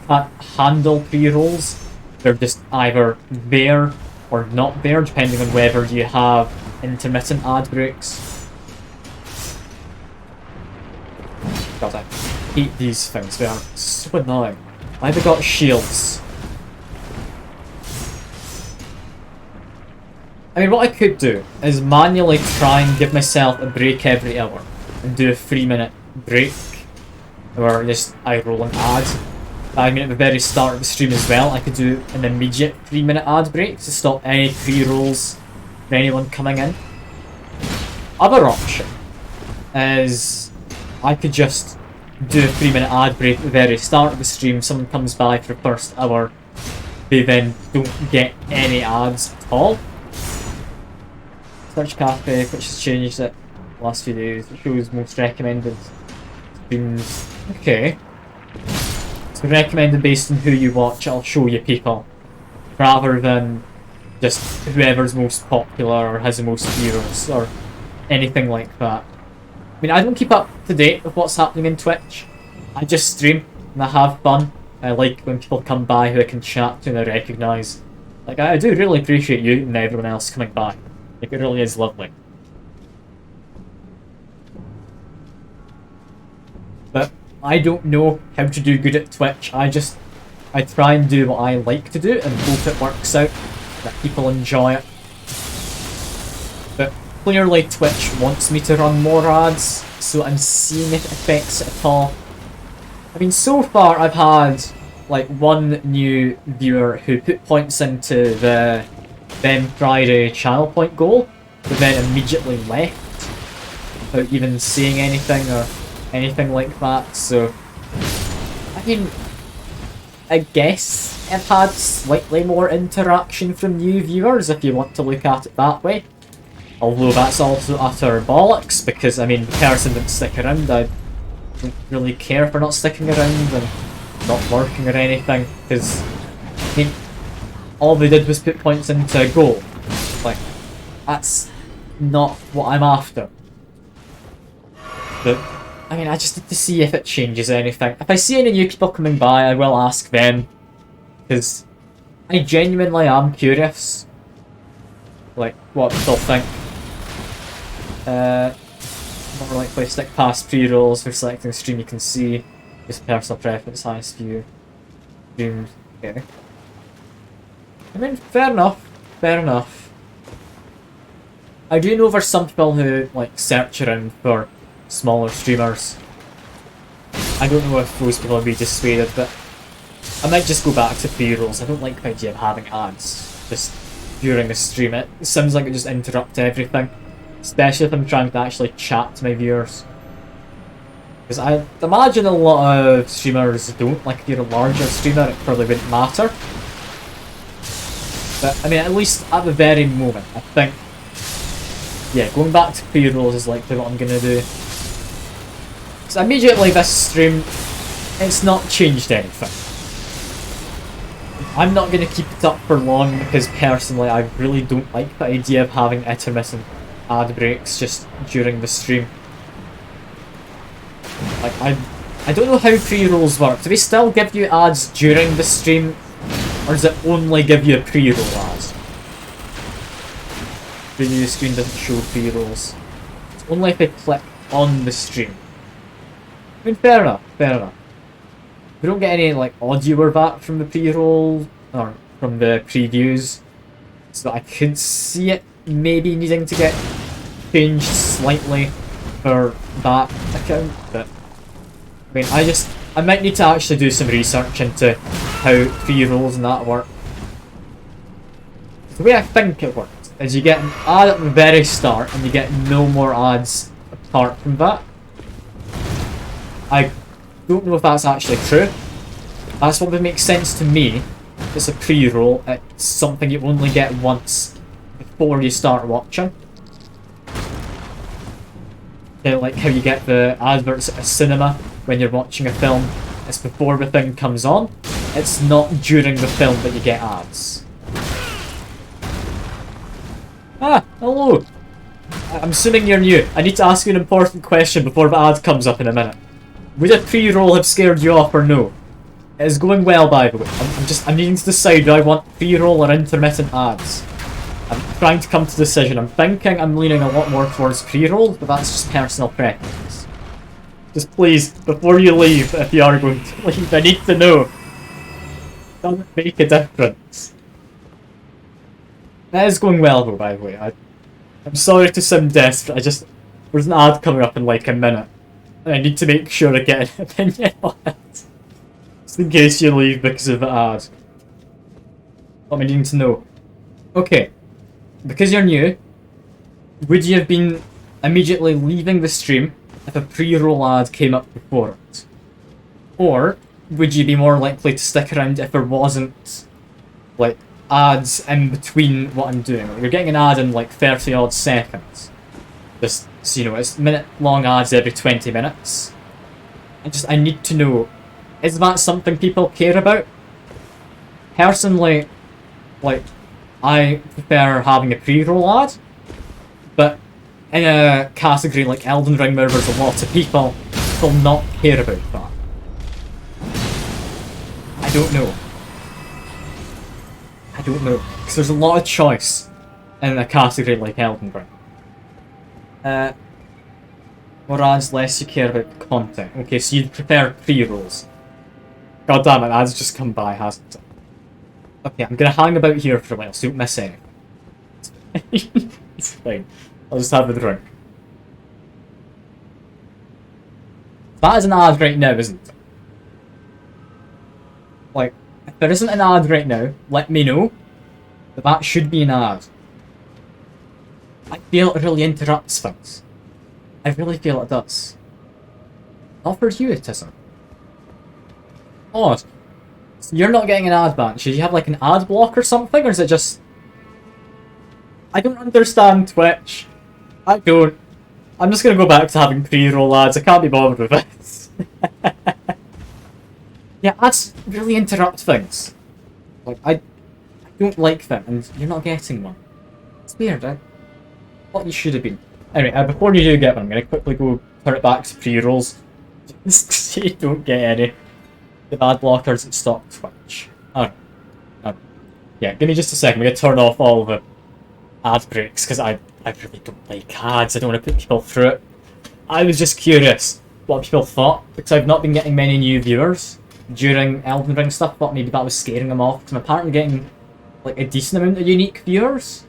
Can't handle pre-rolls. They're just either there or not there, depending on whether you have intermittent ad breaks. God, I hate these things, they are so annoying. Why have they got shields? I mean, what I could do is manually try and give myself a break every hour and do a 3-minute break, or just eye-roll an ad. I mean, at the very start of the stream as well, I could do an immediate 3-minute ad break to stop any pre-rolls for anyone coming in. Other option is I could just do a 3-minute ad break at the very start of the stream, someone comes by for the first hour, they then don't get any ads at all. Search Cafe, which has changed it the last few days, it shows most recommended streams. Okay. So recommended based on who you watch, I'll show you people. Rather than just whoever's most popular or has the most viewers or anything like that. I mean, I don't keep up to date with what's happening in Twitch. I just stream and I have fun. I like when people come by who I can chat to and I recognise. Like, I do really appreciate you and everyone else coming by. Like, it really is lovely. But I don't know how to do good at Twitch. I try and do what I like to do and hope it works out, that people enjoy it. But clearly Twitch wants me to run more ads, so I'm seeing if it affects it at all. I mean, so far I've had like one new viewer who put points into the Them Friday channel point goal, but then immediately left without even saying anything or anything like that. So, I mean, I guess I've had slightly more interaction from new viewers if you want to look at it that way. Although that's also utter bollocks, because I mean, the person didn't stick around. I don't really care for not sticking around and not working or anything, because I mean, all they did was put points into a goal. Like, that's not what I'm after. But I mean, I just need to see if it changes anything. If I see any new people coming by, I will ask them, because I genuinely am curious, like, what people think. More likely stick past pre-rolls for selecting the stream you can see. Just personal preference, highest view. Streams. Okay. I mean, fair enough. Fair enough. I do know there's some people who, like, search around for smaller streamers. I don't know if those people will be dissuaded, but I might just go back to pre-rolls. I don't like the idea of having ads just during the stream. It sounds like it just interrupts everything, especially if I'm trying to actually chat to my viewers. Because I imagine a lot of streamers don't. Like, if you're a larger streamer, it probably wouldn't matter. But, I mean, at least at the very moment, I think, yeah, going back to pre-rolls is likely what I'm going to do. So immediately this stream, it's not changed anything. I'm not going to keep it up for long because personally I really don't like the idea of having intermittent ad breaks just during the stream. Like, I don't know how pre-rolls work. Do they still give you ads during the stream? Or does it only give you a pre-roll ad? The new screen doesn't show pre-rolls. It's only if I click on the stream. I mean, fair enough, fair enough. We don't get any, like, audio or that from the pre-roll, or from the previews. So I could see it maybe needing to get changed slightly for that account, but I mean, I might need to actually do some research into how pre-rolls and that work. The way I think it works is you get an ad at the very start and you get no more ads apart from that. I don't know if that's actually true. That's what would make sense to me. It's a pre-roll, it's something you only get once before you start watching. Like how you get the adverts at a cinema when you're watching a film. It's before the thing comes on. It's not during the film that you get ads. Ah, hello. I'm assuming you're new. I need to ask you an important question before the ad comes up in a minute. Would a pre-roll have scared you off or no? It is going well, by the way. I'm needing to decide, do I want pre-roll or intermittent ads? I'm trying to come to a decision. I'm thinking I'm leaning a lot more towards pre-roll, but that's just personal preference. Just please, before you leave, if you are going to leave, I need to know. Doesn't make a difference. That is going well though, by the way. I'm sorry to sound desperate, there's an ad coming up in like a minute. And I need to make sure I get an opinion on it. Just in case you leave because of the ad. What am I needing to know? Okay. Because you're new, would you have been immediately leaving the stream if a pre-roll ad came up before it? Or would you be more likely to stick around if there wasn't, like, ads in between what I'm doing? Like, you're getting an ad in like 30 odd seconds. Just so you know, it's minute-long ads every 20 minutes. I need to know, is that something people care about? Personally, like, I prefer having a pre-roll ad, but in a category like Elden Ring where there's a lot of people will not care about that. I don't know. Because there's a lot of choice in a category like Elden Ring. More ads, less you care about the content. Okay, so you'd prefer pre-rolls. God damn it, ads just come by, hasn't it? Okay, I'm gonna hang about here for a while, so don't miss anything. It's fine. I'll just have a drink. That is an ad right now, isn't it? Like, if there isn't an ad right now, let me know. But that should be an ad. I feel it really interrupts things. I really feel it does. Not for you, it isn't. Odd. So you're not getting an ad ban. Should you have like an ad block or something, or is it just... I don't understand Twitch. I don't. I'm just gonna go back to having pre-roll ads. I can't be bothered with this. Yeah, ads really interrupt things. Like, I don't like them, and you're not getting one. It's weird, I thought you should have been. Anyway, before you do get one, I'm gonna quickly go turn it back to pre-rolls. Just so you don't get any. The ad blockers that stop Twitch. Alright. Yeah, give me just a second. I'm gonna turn off all the ad breaks, because I really don't like ads. I don't want to put people through it. I was just curious what people thought, because I've not been getting many new viewers during Elden Ring stuff. Thought maybe that was scaring them off, because I'm apparently getting like a decent amount of unique viewers,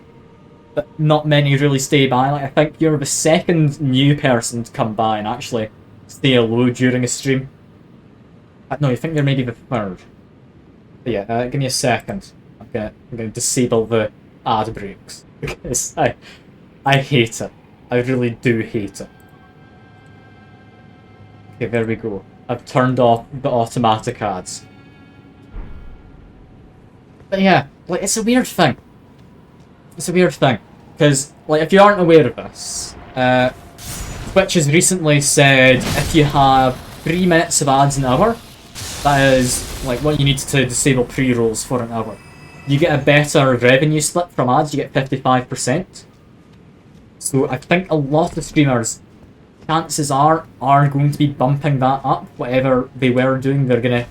but not many really stay by. Like, I think you're the second new person to come by and actually stay low during a stream. No, I think you're maybe the third. But yeah, give me a second. I'm gonna disable the ad breaks because I hate it. I really do hate it. Okay, there we go. I've turned off the automatic ads. But yeah, like, it's a weird thing. It's a weird thing. Because, like, if you aren't aware of this, Twitch has recently said if you have 3 minutes of ads an hour, that is, like, what you need to disable pre-rolls for an hour. You get a better revenue split from ads, you get 55%. So I think a lot of streamers, chances are going to be bumping that up. Whatever they were doing, they're going to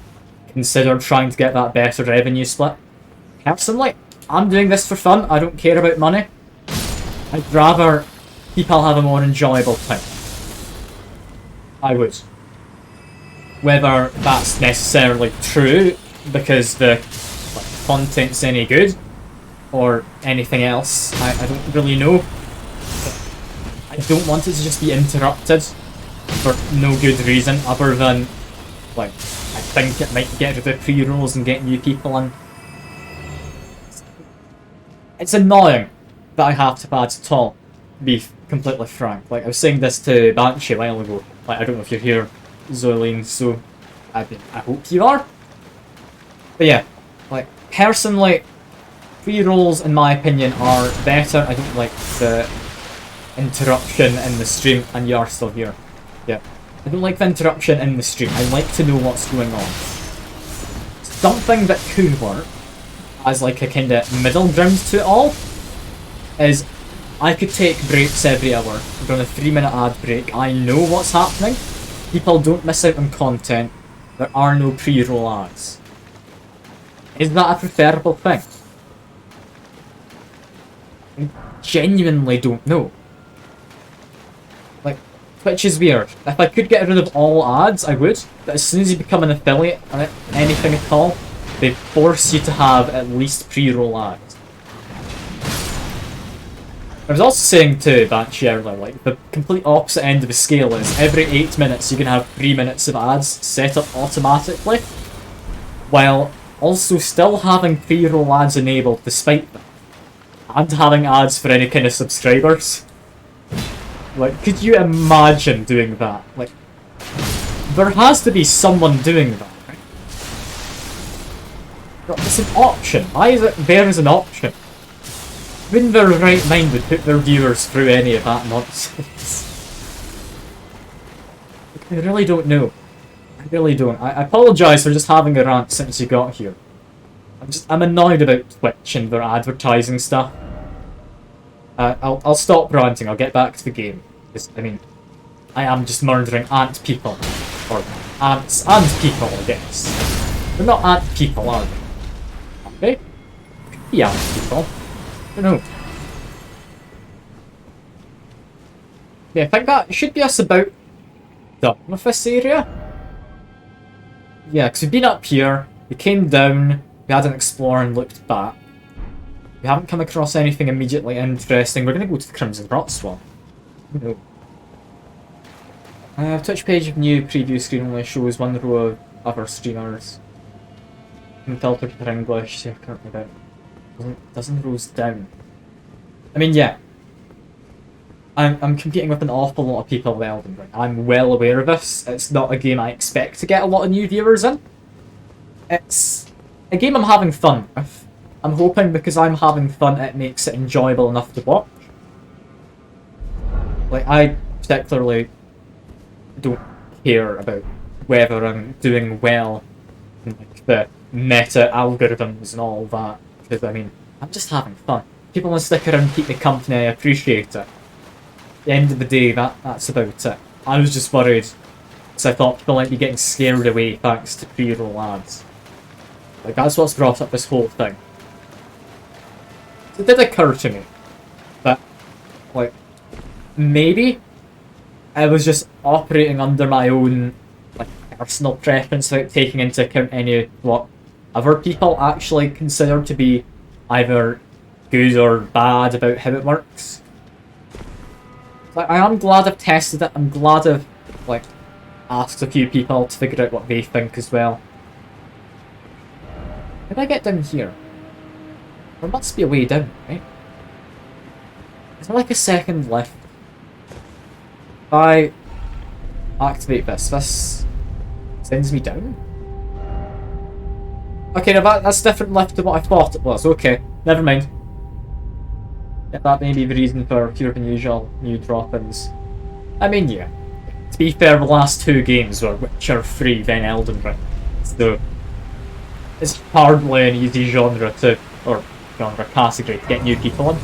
consider trying to get that better revenue split. Personally, I'm doing this for fun, I don't care about money. I'd rather people have a more enjoyable time. I would. Whether that's necessarily true because the content's any good or anything else, I don't really know. But I don't want it to just be interrupted for no good reason other than, like, I think it might get rid of pre-rolls and get new people in. It's annoying that I have to ads at all, to be completely frank. Like, I was saying this to Banshee a while ago. Like, I don't know if you're here, Zoline, so I hope you are. But yeah, like, personally, pre-rolls, in my opinion, are better. I don't like the interruption in the stream, and you are still here. Yeah. I don't like the interruption in the stream. I like to know what's going on. Something that could work as like a kind of middle ground to it all is I could take breaks every hour. We're on a 3-minute ad break. I know what's happening. People don't miss out on content. There are no pre-roll ads. Is that a preferable thing? I genuinely don't know. Like, Twitch is weird. If I could get rid of all ads, I would. But as soon as you become an affiliate on anything at all, they force you to have at least pre-roll ads. I was also saying to Banshee earlier, like, the complete opposite end of the scale is every 8 minutes you can have 3 minutes of ads set up automatically, while also still having pre-roll ads enabled despite that, and having ads for any kind of subscribers. Like, could you imagine doing that? Like, there has to be someone doing that, right? It's an option. Why is it there as an option? Who in their right mind would put their viewers through any of that nonsense? I really don't know. I really don't. I apologise for just having a rant since you got here. I'm annoyed about Twitch and their advertising stuff. I'll stop ranting. I'll get back to the game. I mean, I am just murdering ant people, or ants and people, I guess. They're not ant people, are they? Are they? Could be ant people. I don't know. Yeah, I think that should be us about done with this area. Yeah, because we've been up here, we came down, we had an explore and looked back. We haven't come across anything immediately interesting. We're going to go to the Crimson Rot Swamp. No. Twitch page of new preview screen only shows one row of other streamers. Unfiltered for English, yeah, currently about dozen rows down. I mean, yeah. I'm competing with an awful lot of people with Elden Ring. I'm well aware of this. It's not a game I expect to get a lot of new viewers in. It's a game I'm having fun with. I'm hoping because I'm having fun it makes it enjoyable enough to watch. Like, I particularly don't care about whether I'm doing well in like the meta algorithms and all that. Because, I mean, I'm just having fun. People want to stick around and keep me company, I appreciate it. At the end of the day, that's about it. I was just worried, because I thought people might be getting scared away thanks to pre-roll ads. Like, that's what's brought up this whole thing. It did occur to me that, like, maybe I was just operating under my own, like, personal preference without taking into account any of what other people actually consider to be either good or bad about how it works. Like, I am glad I've tested it. I'm glad I've, like, asked a few people to figure out what they think as well. How do I get down here? There must be a way down, right? Is there like a second lift? If I activate this sends me down? Okay, now that's different lift to what I thought it was. Okay, never mind. Yeah, that may be the reason for fewer than usual new drop-ins. I mean, yeah. To be fair, the last two games were Witcher 3, then Elden Ring. So, it's hardly an easy genre category to get new people in.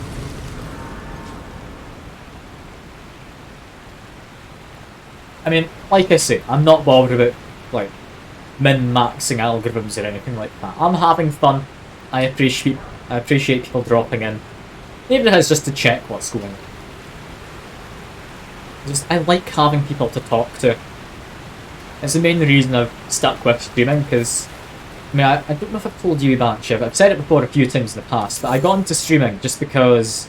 I mean, like I say, I'm not bothered about, like, min-maxing algorithms or anything like that. I'm having fun. I appreciate people dropping in. Even if it's just to check what's going on. I like having people to talk to. It's the main reason I've stuck with streaming, because I mean, I don't know if I've told you that, Shiv. I've said it before a few times in the past, but I got into streaming just because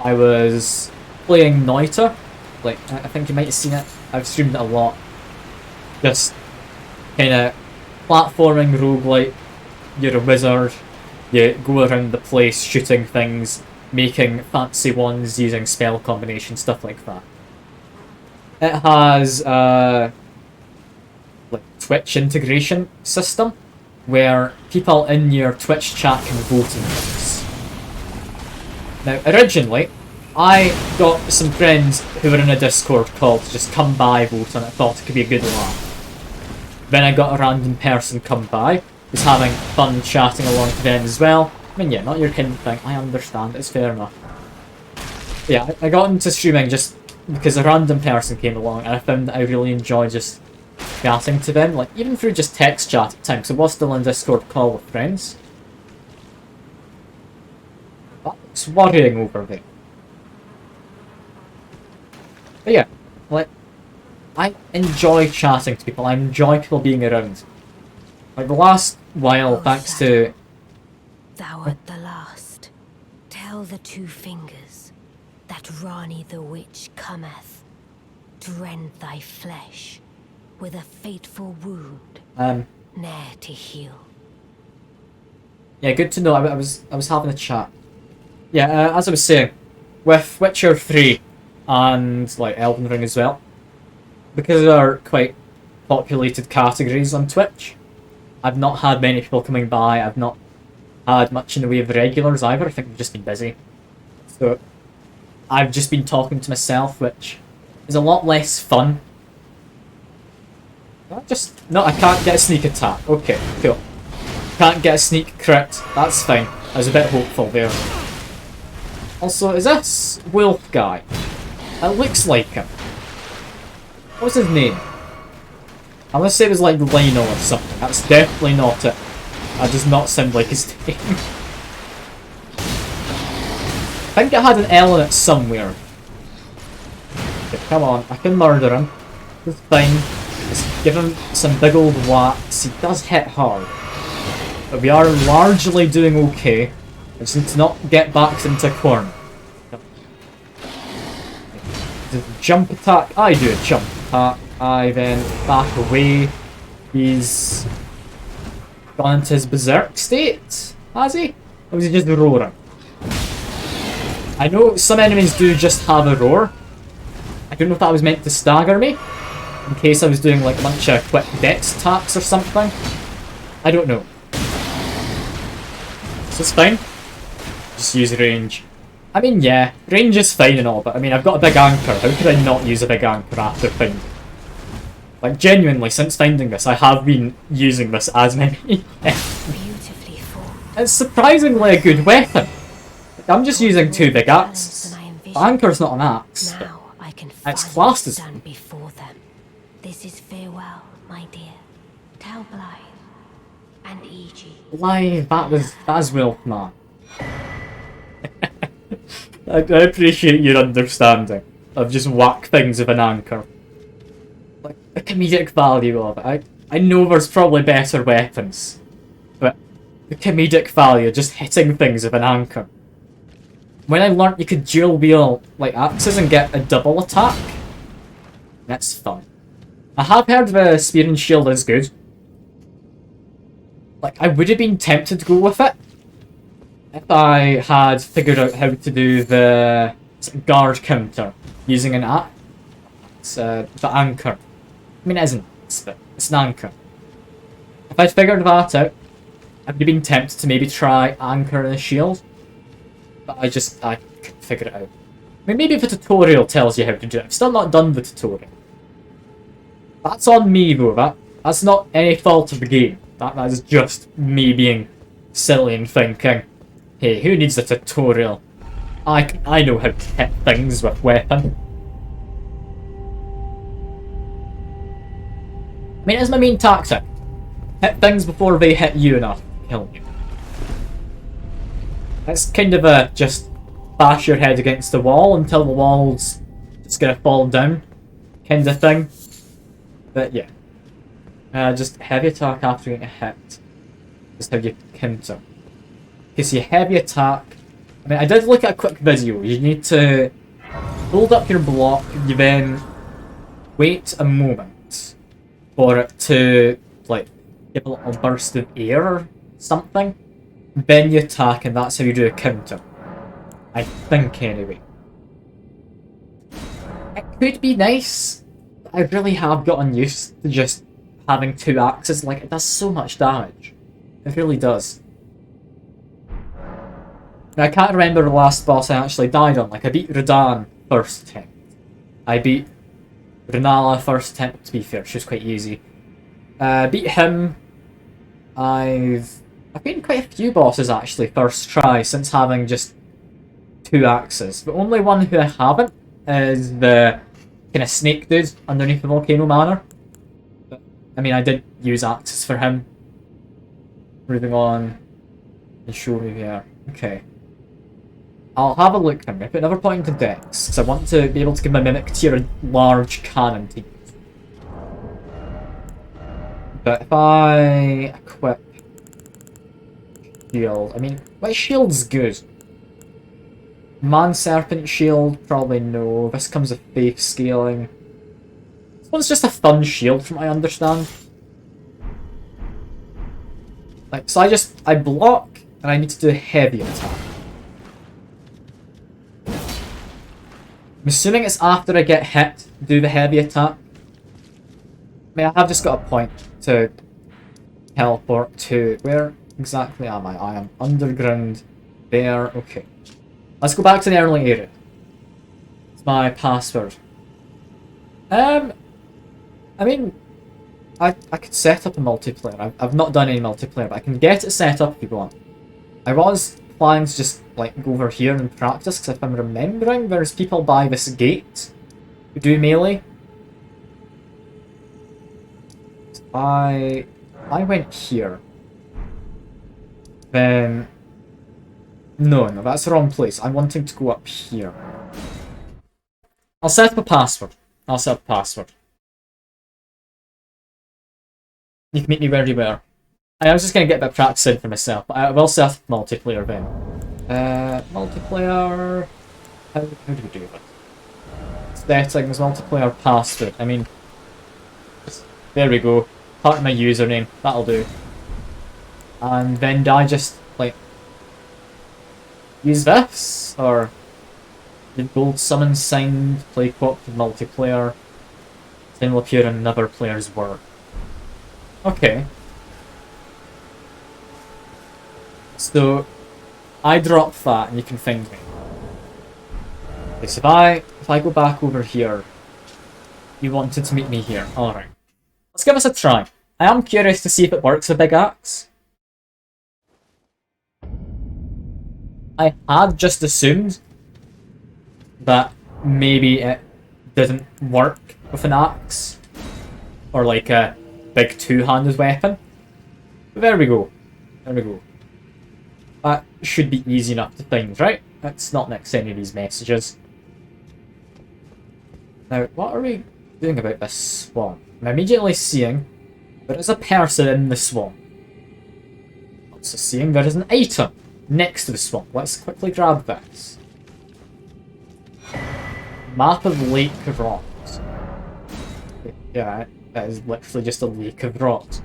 I was playing Noita. Like, I think you might have seen it. I've streamed it a lot. Just kind of platforming roguelite. You're a wizard. You go around the place shooting things, making fancy ones using spell combinations, stuff like that. It has like Twitch integration system where people in your Twitch chat can vote in things. Now, originally, I got some friends who were in a Discord call to just come by vote, and I thought it could be a good laugh. Then I got a random person come by, who's having fun chatting along to them as well. I mean, yeah, not your kind of thing, I understand, it's fair enough. But yeah, I got into streaming just because a random person came along, and I found that I really enjoy just chatting to them, like, even through just text chat at times. I was still in a Discord call with friends. That's worrying over there. But yeah, like, I enjoy chatting to people, I enjoy people being around. Like, the last while, thanks to... Thou art the last. Tell the two fingers that Rani the Witch cometh to rend thy flesh with a fateful wound, ne'er to heal. Yeah, good to know. I was having a chat. Yeah, as I was saying, with Witcher 3 and like Elden Ring as well, because they're quite populated categories on Twitch, I've not had many people coming by. I've not had much in the way of regulars either. I think we've just been busy. So I've just been talking to myself, which is a lot less fun. I can't get a sneak attack. Okay, cool. Can't get a sneak crit. That's fine. I was a bit hopeful there. Also, is this wolf guy? It looks like him. What's his name? I want to say it was like Lionel or something. That's definitely not it. That does not sound like his name. I think it had an L in it somewhere. Okay, come on, I can murder him. It's fine. Just give him some big old whacks. He does hit hard. But we are largely doing okay. I just need to not get backed into a corner. Does a jump attack? I do a jump attack. I then back away. He's gone into his berserk state, has he? Or was he just roaring? I know some enemies do just have a roar. I don't know if that was meant to stagger me, in case I was doing like a bunch of quick dex attacks or something. I don't know. Is this fine? Just use range. I mean, yeah, range is fine and all, but I mean, I've got a big anchor. How could I not use a big anchor after finding? Like, genuinely, since finding this, I have been using this as my main. Beautifully formed. It's surprisingly a good weapon. Like, I'm just using two big axes. The anchor's not an axe. Now I can It's classed as stand before them. This is farewell, my dear. Tell Blythe and Eg. Blythe, that is Wolfman. I appreciate your understanding of just whack things with an anchor. Like, the comedic value of it. I know there's probably better weapons, but the comedic value of just hitting things with an anchor. When I learnt you could dual wield like axes and get a double attack, that's fun. I have heard the spear and shield is good. Like, I would have been tempted to go with it if I had figured out how to do the guard counter using an axe. It's the anchor. I mean, it isn't, but it's an anchor. If I'd figured that out, I would have been tempted to maybe try anchor and a shield. But I couldn't figure it out. I mean, maybe the tutorial tells you how to do it. I've still not done the tutorial. That's on me though, that's not any fault of the game. That is just me being silly and thinking, hey, who needs a tutorial? I know how to hit things with weapon. I mean, it's my main tactic. Hit things before they hit you enough to kill you. It's kind of a just bash your head against the wall until the wall's just gonna fall down kind of thing. But yeah. Just heavy attack after getting a hit. Just how you counter. Okay, so you heavy attack. I mean, I did look at a quick video. You need to hold up your block, you then wait a moment for it to, like, give a little burst of air or something. Then you attack, and that's how you do a counter. I think, anyway. It could be nice, but I really have gotten used to just having two axes. Like, it does so much damage. It really does. I can't remember the last boss I actually died on. Like, I beat Radahn first attempt. I beat Renala first attempt, to be fair. She was quite easy. Beat him. I've beaten quite a few bosses, actually, first try, since having just 2 axes. The only one who I haven't is the kind of snake dude underneath the Volcano Manor. But, I mean, I did use axes for him. Moving on. And show me there. Okay. I'll have a look. I'm going to put another point into Dex, because I want to be able to give my Mimic Tier a large cannon to use. But if I equip shield, I mean, my shield's good. Man Serpent Shield, probably no. This comes with faith scaling. This one's just a fun shield from what I understand. Like, so I block, and I need to do a heavy attack. I'm assuming it's after I get hit, do the heavy attack. I mean, I have just got a point to teleport to. Where exactly am I? I am underground there. Okay. Let's go back to the early area. It's my password. I mean, I could set up a multiplayer. I've not done any multiplayer, but I can get it set up if you want. I was planning to just like go over here and practice, because if I'm remembering, there's people by this gate who do melee. So I went here. Then no, that's the wrong place. I'm wanting to go up here. I'll set up a password. I'll set up a password. You can meet me where you were. I was just going to get a bit of practice in for myself, but I will set up multiplayer then. Multiplayer... How do we do it? Settings, multiplayer password. I mean... There we go. Part of my username. That'll do. And then do I just, like... use this? Or... the gold summon sign, play cooperative multiplayer. Then will appear in another player's work. Okay. So, I drop that and you can find me. Okay, so if I go back over here, you wanted to meet me here. Alright. Let's give this a try. I am curious to see if it works with Big Axe. I had just assumed that maybe it didn't work with an axe. Or like a big two-handed weapon. But there we go. There we go. That should be easy enough to find, right? Let's not mix any of these messages. Now, what are we doing about this swamp? I'm immediately seeing there is a person in the swamp. Also seeing there is an item next to the swamp. Let's quickly grab this. Map of Lake Rocks. Yeah, that is literally just a lake of rocks.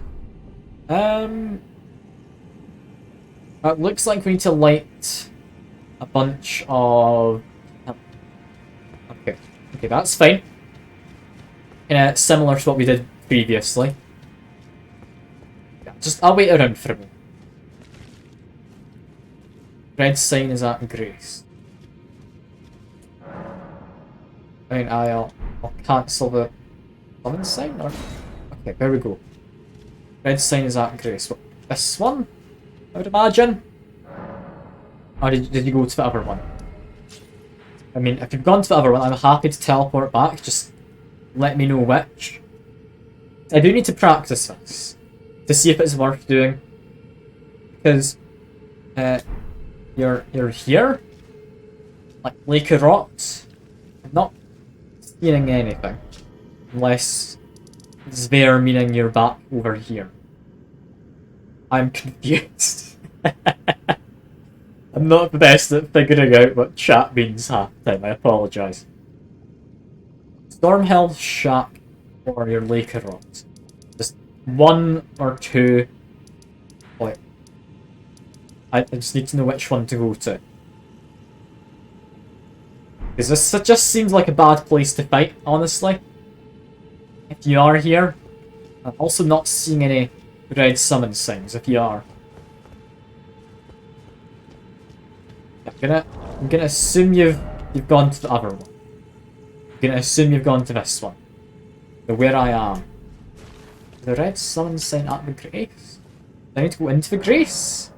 It looks like we need to light a bunch of... Okay, that's fine. Similar to what we did previously. Yeah, I'll wait around for a minute. Red sign is at Grace. I mean, I'll cancel the summon sign, or... Okay, there we go. Red sign is at Grace. What, this one? I would imagine? Or did you go to the other one? I mean, if you've gone to the other one, I'm happy to teleport back, just let me know which. I do need to practice this, to see if it's worth doing. Because, you're here? Like, Lake of Rocks? I'm not seeing anything. Unless it's there meaning you're back over here. I'm confused. I'm not the best at figuring out what chat means half the time, I apologise. Stormhill, Shack, or your Lake of Rocks. Just one or two. Like, I just need to know which one to go to. Because this just seems like a bad place to fight, honestly. If you are here. I'm also not seeing any red summon signs if you are. I'm gonna assume you've gone to the other one. I'm gonna assume you've gone to this one. The where I am. The red sun sign at the Grace? Do I need to go into the Grace?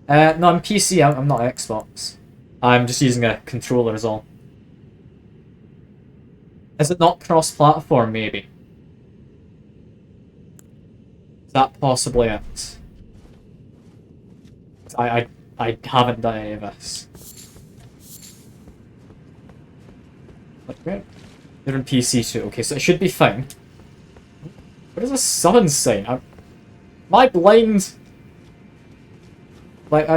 No, I'm PC, I'm not Xbox. I'm just using a controller as all. Is it not cross-platform, maybe? Is that possibly it? I haven't done any of this. Okay. You're in PC too. Okay, so it should be fine. What is a summon sign? Am I blind? Like,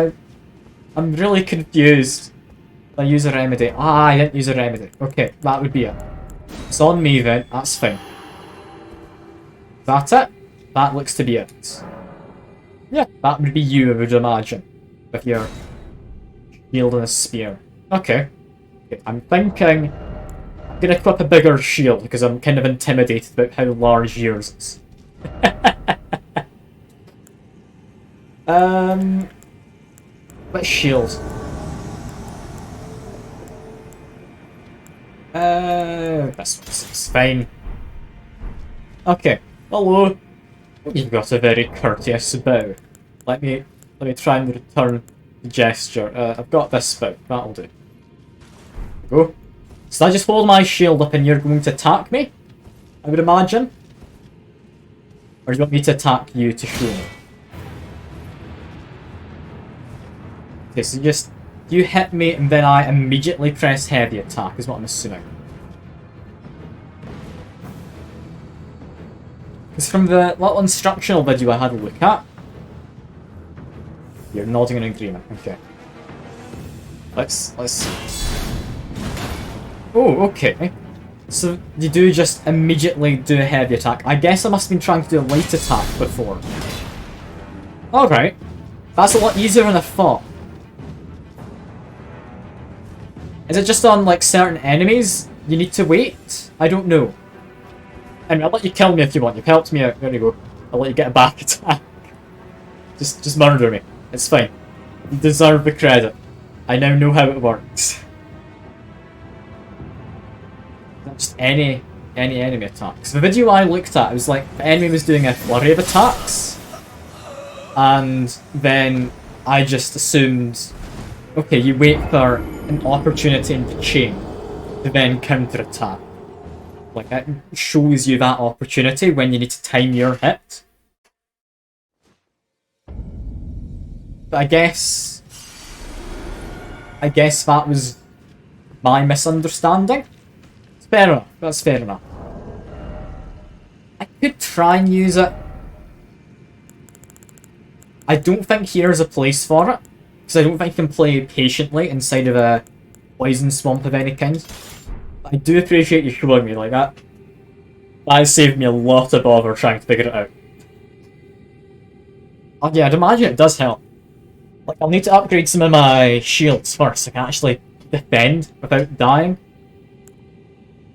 I'm really confused. I use a remedy. Ah, I didn't use a remedy. Okay, that would be it. It's on me then, that's fine. Is that it? That looks to be it. Yeah, that would be you, I would imagine. With your shield and a spear. Okay. Okay, I'm thinking I'm gonna equip a bigger shield because I'm kind of intimidated about how large yours is. What shield? This one's fine. Okay. Hello. You've got a very courteous bow. Let me try and return the gesture. I've got this bow. That'll do. Go. So I just hold my shield up and you're going to attack me? I would imagine? Or do you want me to attack you to show me? Okay, so you hit me and then I immediately press heavy attack is what I'm assuming. Because from the little instructional video I had a look at, you're nodding in agreement. Okay. Let's see. Oh, okay. So you do just immediately do a heavy attack. I guess I must have been trying to do a light attack before. Alright. That's a lot easier than I thought. Is it just on, like, certain enemies you need to wait? I don't know. I mean, I'll let you kill me if you want. You've helped me out. There you go. I'll let you get a back attack. Just murder me. It's fine. You deserve the credit. I now know how it works. Not just any enemy attacks. The video I looked at, it was like the enemy was doing a flurry of attacks. And then I just assumed, okay, you wait for an opportunity in the chain to then counter-attack. Like, it shows you that opportunity when you need to time your hit. But I guess that was my misunderstanding. It's fair enough. That's fair enough. I could try and use it. I don't think here's a place for it. Because I don't think you can play patiently inside of a poison swamp of any kind. But I do appreciate you showing me like that. That saved me a lot of bother trying to figure it out. Oh yeah, I'd imagine it does help. Like, I'll need to upgrade some of my shields first so I can actually defend without dying.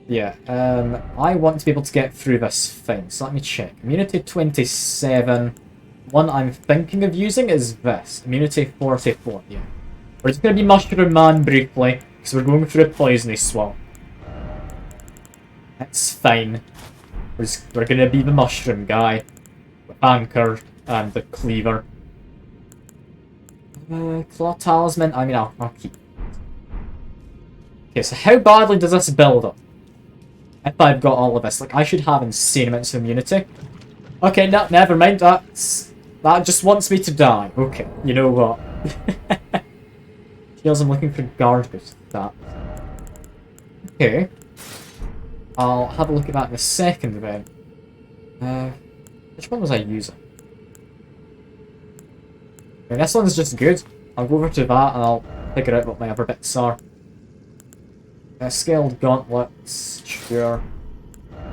Yeah, I want to be able to get through this thing, so let me check. Immunity 27. One I'm thinking of using is this. Immunity 44, yeah. We're just going to be Mushroom Man briefly, because we're going through a poisonous swamp. That's fine. We're going to be the Mushroom guy. With Anchor and the Cleaver. Claw Talisman, I mean, I'll keep it. Okay, so how badly does this build up? If I've got all of this, like, I should have insane amounts of immunity. Okay, no, never mind, that just wants me to die. Okay, you know what? Feels I'm looking for garbage. That. Okay. I'll have a look at that in a second then. Which one was I using? Okay, this one's just good. I'll go over to that and I'll figure out what my other bits are. Scaled gauntlets, sure.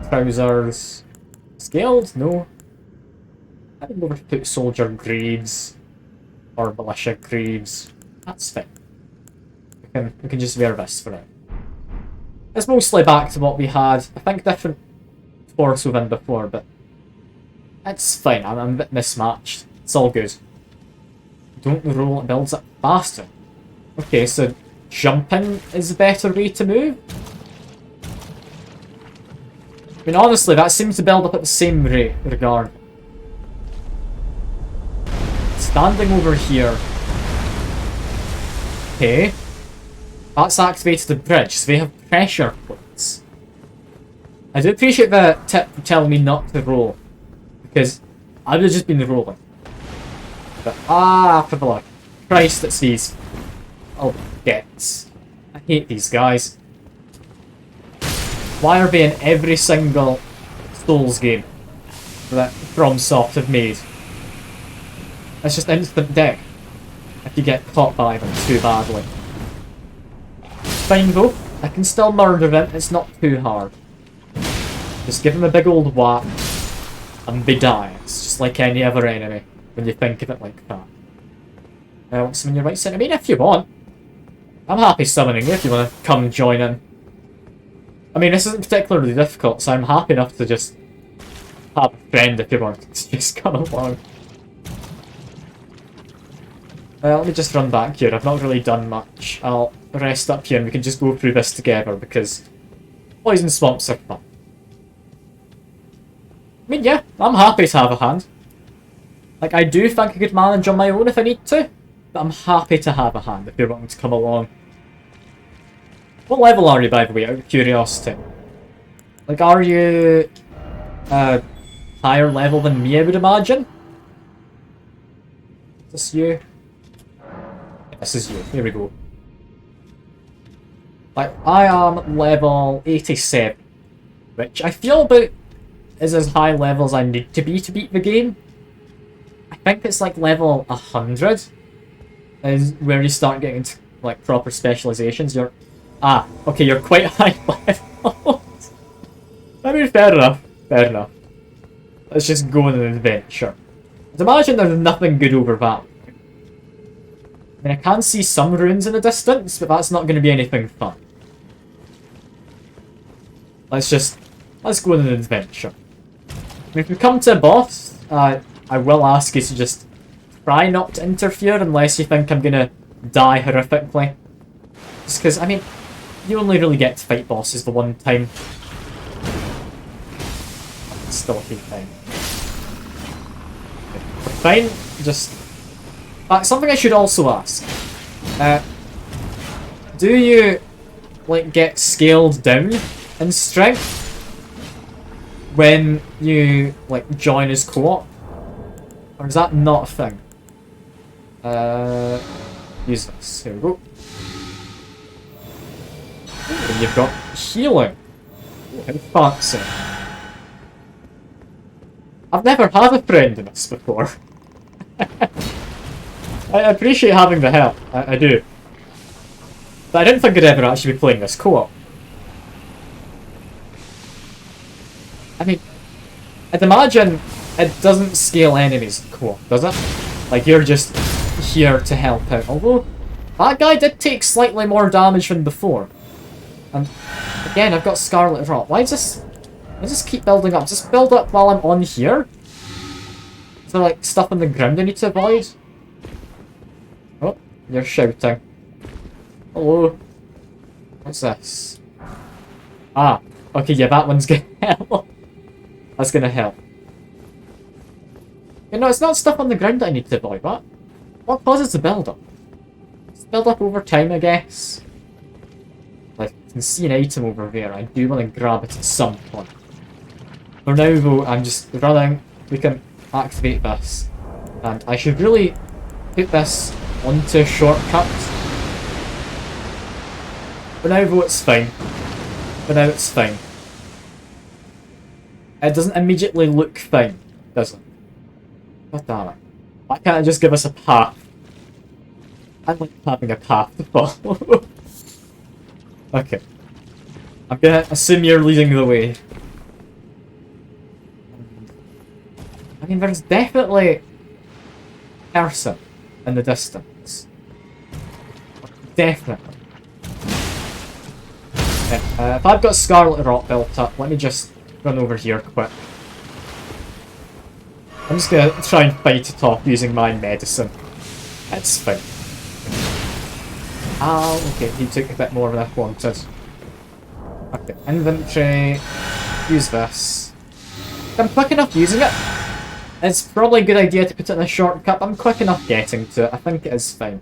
Trousers. Scaled? No. I can go over to put soldier greaves. Or militia greaves. That's fine. We can just wear this for now. It's mostly back to what we had. I think different force within before, but it's fine. I'm a bit mismatched. It's all good. Don't roll, it builds up faster. Okay, so jumping is the better way to move? I mean, honestly, that seems to build up at the same rate, regard. Standing over here. Okay. That's activated the bridge, so they have pressure plates. I do appreciate the tip for telling me not to roll, because I would have just been rolling. But, for the luck. Christ, it's these. Oh, gets. I hate these guys. Why are they in every single Souls game that FromSoft have made? It's just instant death if you get caught by them too badly. It's fine though, I can still murder him, it's not too hard. Just give him a big old whack and they die. It's just like any other enemy when you think of it like that. I want summon your right center. I mean, if you want. I'm happy summoning you if you want to come join in. I mean, this isn't particularly difficult, so I'm happy enough to just have a friend if you want to just come along. Let me just run back here. I've not really done much. I'll rest up here and we can just go through this together because poison swamps are fun. I mean, yeah, I'm happy to have a hand. Like, I do think I could manage on my own if I need to, but I'm happy to have a hand if you're wanting to come along. What level are you, by the way, out of curiosity? Like, are you higher level than me, I would imagine? Is this you? This is you. Here we go. Like, I am level 87, which I feel about is as high level as I need to beat the game. I think it's like level 100 is where you start getting into like proper specializations. You're okay, you're quite high level. I mean, fair enough. Fair enough. Let's just go on an adventure. I'd imagine there's nothing good over that. I mean, I can see some ruins in the distance, but that's not going to be anything fun. Let's go on an adventure. I mean, if we come to a boss, I will ask you to just try not to interfere unless you think I'm gonna die horrifically. Just because, I mean, you only really get to fight bosses the one time. It's still a good time. Fine, just... something I should also ask. Do you, like, get scaled down in strength when you, like, join as co-op? Or is that not a thing? Use this. Here we go. And you've got healing. How fancy. I've never had a friend in this before. I appreciate having the help. I do. But I didn't think I'd ever actually be playing this co-op. I mean, I'd imagine it doesn't scale enemies co-op, does it? Like, you're just here to help out. Although, that guy did take slightly more damage than before. And, again, I've got Scarlet Rot. Why does this keep building up? Just build up while I'm on here? Is there, like, stuff on the ground I need to avoid? Oh, you're shouting. Hello? What's this? Okay, yeah, that one's gonna help. That's gonna help. You know, it's not stuff on the ground that I need to avoid. What causes the build-up? It's build up over time, I guess. Like, I can see an item over there. I do want to grab it at some point. For now, though, I'm just running. We can activate this. And I should really put this onto a shortcut. For now, though, it's fine. For now, it's fine. It doesn't immediately look fine, does it? God damn it. Why can't it just give us a path? I like having a path to follow. Okay. I'm gonna assume you're leading the way. I mean, there's definitely a person in the distance. Definitely. Yeah, if I've got Scarlet Rot built up, let me just run over here quick. I'm just gonna try and fight it off using my medicine. It's fine. Ah, okay, he took a bit more than I wanted. Okay, inventory. Use this. I'm quick enough using it. It's probably a good idea to put it in a shortcut, but I'm quick enough getting to it. I think it is fine.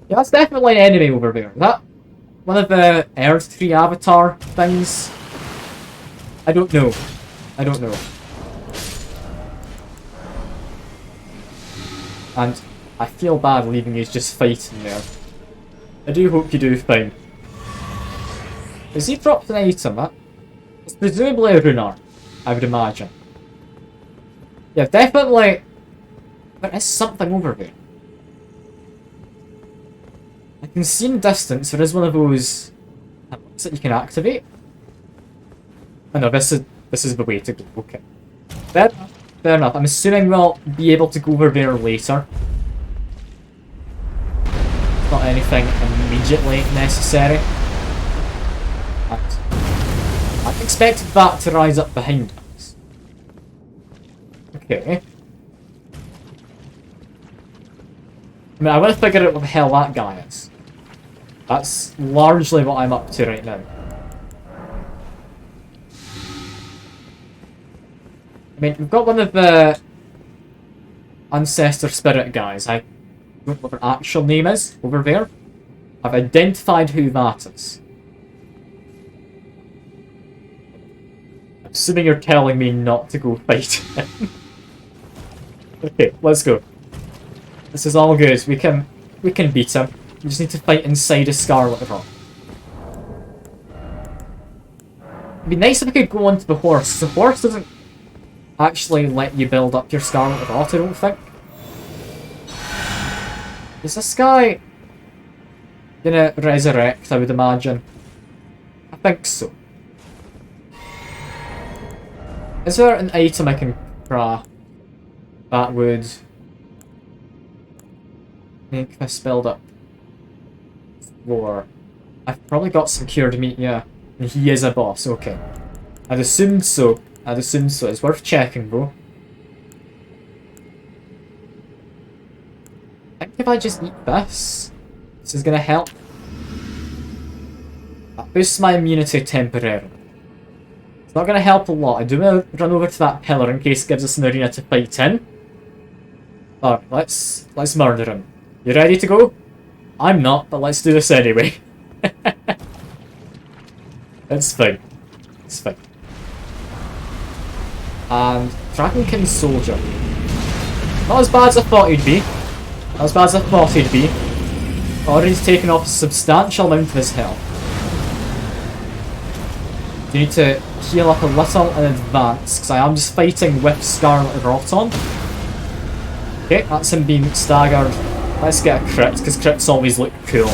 Yeah, that's definitely an enemy over there. Is that one of the Earth Tree Avatar things? I don't know. I don't know. And I feel bad leaving you just fighting there. I do hope you do fine. Has he dropped an item? That? It's presumably a runar, I would imagine. Yeah, definitely. There is something over there. I can see in distance there is one of those that you can activate. Oh no, this is the way to go. Okay. Fair enough. I'm assuming we'll be able to go over there later. Not anything immediately necessary. I expected that to rise up behind us. Okay. I mean, I want to figure out what the hell that guy is. That's largely what I'm up to right now. I mean, we've got one of the Ancestor Spirit guys. I don't know what their actual name is over there. I've identified who that is. I'm assuming you're telling me not to go fight him. Okay, let's go. This is all good. We can beat him. We just need to fight inside a Scarlet Rock. It'd be nice if I could go onto the horse. The horse doesn't actually let you build up your Scarlet Rot, I don't think. Is this guy gonna resurrect, I would imagine? I think so. Is there an item I can craft that would make this build up floor? I've probably got some cured meat, yeah. And he is a boss, okay. I'd assumed so. I'd assume so. It's worth checking, though. I think if I just eat this is gonna help. That boosts my immunity temporarily. It's not gonna help a lot. I do want to run over to that pillar in case it gives us an arena to fight in. Alright, let's murder him. You ready to go? I'm not, but let's do this anyway. It's fine. It's fine. And Dragonkin Soldier. Not as bad as I thought he'd be. Not as bad as I thought he'd be. Already taken off a substantial amount of his health. You need to heal up a little in advance, because I am just fighting with Scarlet Rot on. Okay, that's him being staggered. Let's get a crit, because crits always look cool.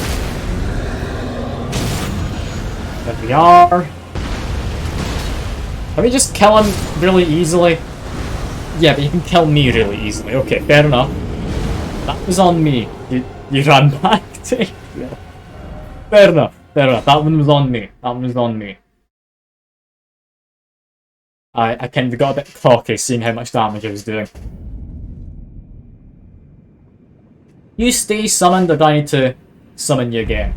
There we are. Can we just kill him really easily? Yeah, but you can kill me really easily. Okay, fair enough. That was on me. You ran back to me. Yeah. Fair enough. Fair enough. That one was on me. That one was on me. I kind of got a bit cocky seeing how much damage I was doing. You stay summoned, or do I need to summon you again?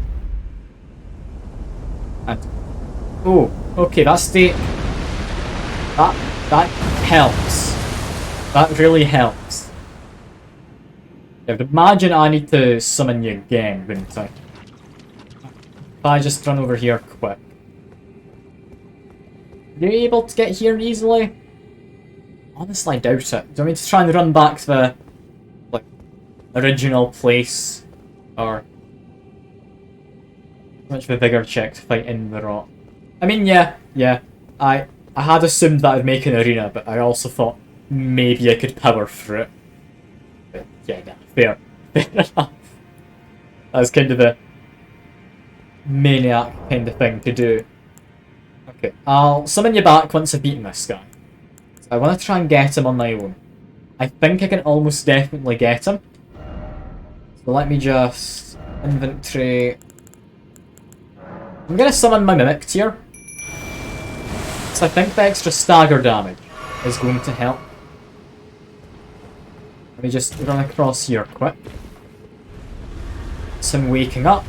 And oh, okay, that's the... That helps. That really helps. I would imagine I need to summon you again, wouldn't I? If I just run over here quick. Are you able to get here easily? Honestly, I doubt it. Do I need to try and run back to the like original place? Or much of a bigger check to fight in the rot? I mean, yeah. I had assumed that would make an arena, but I also thought maybe I could power through it. But yeah, no, fair enough. That's kind of a maniac kind of thing to do. Okay, I'll summon you back once I've beaten this guy. I want to try and get him on my own. I think I can almost definitely get him. So let me just inventory. I'm going to summon my Mimic Tier. So I think the extra stagger damage is going to help. Let me just run across here quick. That's him waking up.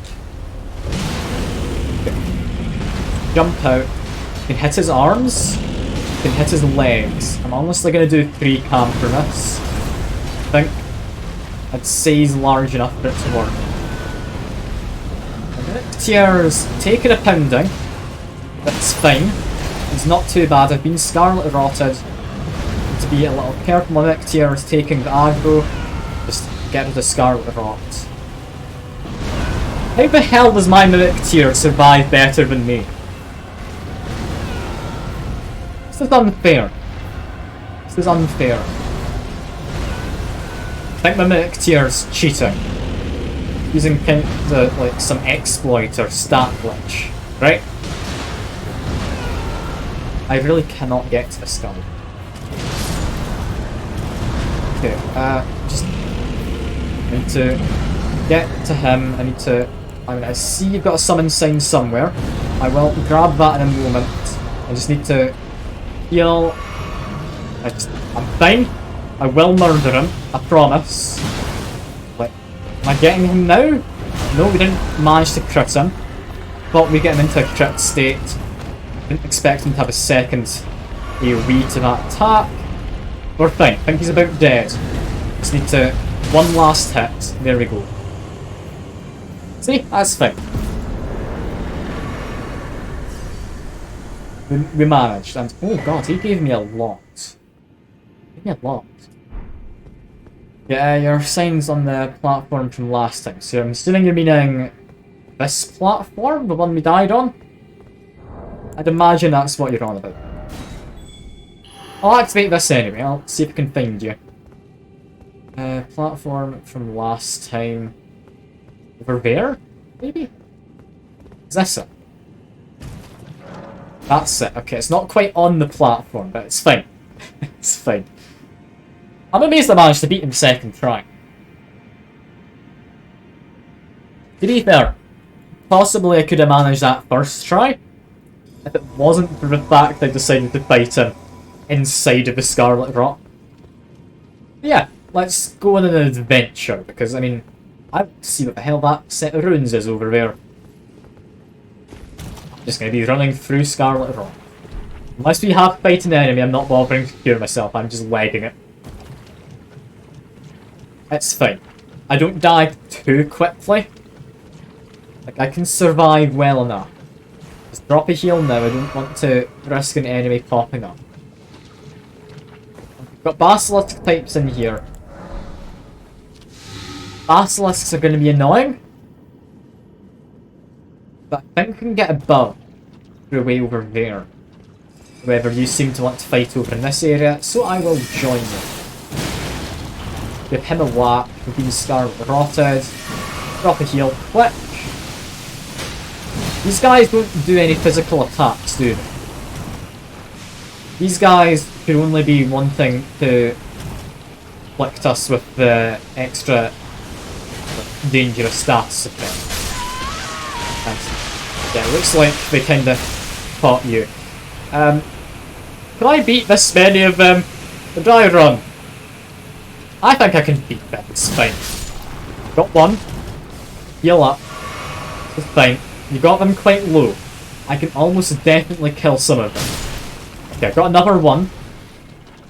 Jump out. You can hit his arms. You can hit his legs. I'm honestly going to do 3 camp for this. I think I'd say he's large enough for it to work. Tier's taking a pounding. That's fine. It's not too bad. I've been Scarlet Rotted. To be a little careful, my Mimic Tier is taking the aggro. Just get rid of the Scarlet Rot. How the hell does my Mimic Tier survive better than me? This is unfair. This is unfair. I think my Mimic Tier's cheating. Using kind of like some exploit or stat glitch, right? I really cannot get to this guy. Okay, just need to get to him. I see you've got a summon sign somewhere. I will grab that in a moment. I just need to heal. I'm fine. I will murder him. I promise. Like, am I getting him now? No, we didn't manage to crit him. Thought we'd get him into a crit state. Didn't expect him to have a second AoE to that attack. We're fine. I think he's about dead. Just need to... one last hit. There we go. See? That's fine. We managed. And oh god, he gave me a lot. He gave me a lot. Yeah, your sign's on the platform from last time. So I'm assuming you're meaning this platform? The one we died on? I'd imagine that's what you're on about. I'll activate this anyway. I'll see if I can find you. Platform from last time. Over there? Maybe? Is this it? That's it. Okay, it's not quite on the platform, but it's fine. It's fine. I'm amazed I managed to beat him second try. To be fair, possibly I could have managed that first try if it wasn't for the fact I decided to fight him inside of the Scarlet Rot. Yeah, let's go on an adventure, because, I mean, I want to see what the hell that set of runes is over there. I'm just going to be running through Scarlet Rot. Unless we have to fight an enemy, I'm not bothering to cure myself, I'm just legging it. It's fine. I don't die too quickly. Like, I can survive well enough. Just drop a heal now, I don't want to risk an enemy popping up. We've got Basilisk types in here. Basilisks are going to be annoying. But I think we can get above through way over there. However, you seem to want to fight over in this area, so I will join you. Give him a whack, we've been Scarlet Rotted. Drop a heal quick. These guys don't do any physical attacks, do they? These guys could only be wanting to afflict us with the extra dangerous status effect. Thanks. Yeah, it looks like they kinda caught you. Can I beat this many of them? The dry run. I think I can beat them, it's fine. Got one. Heal up. It's fine. You got them quite low. I can almost definitely kill some of them. Okay, I've got another one.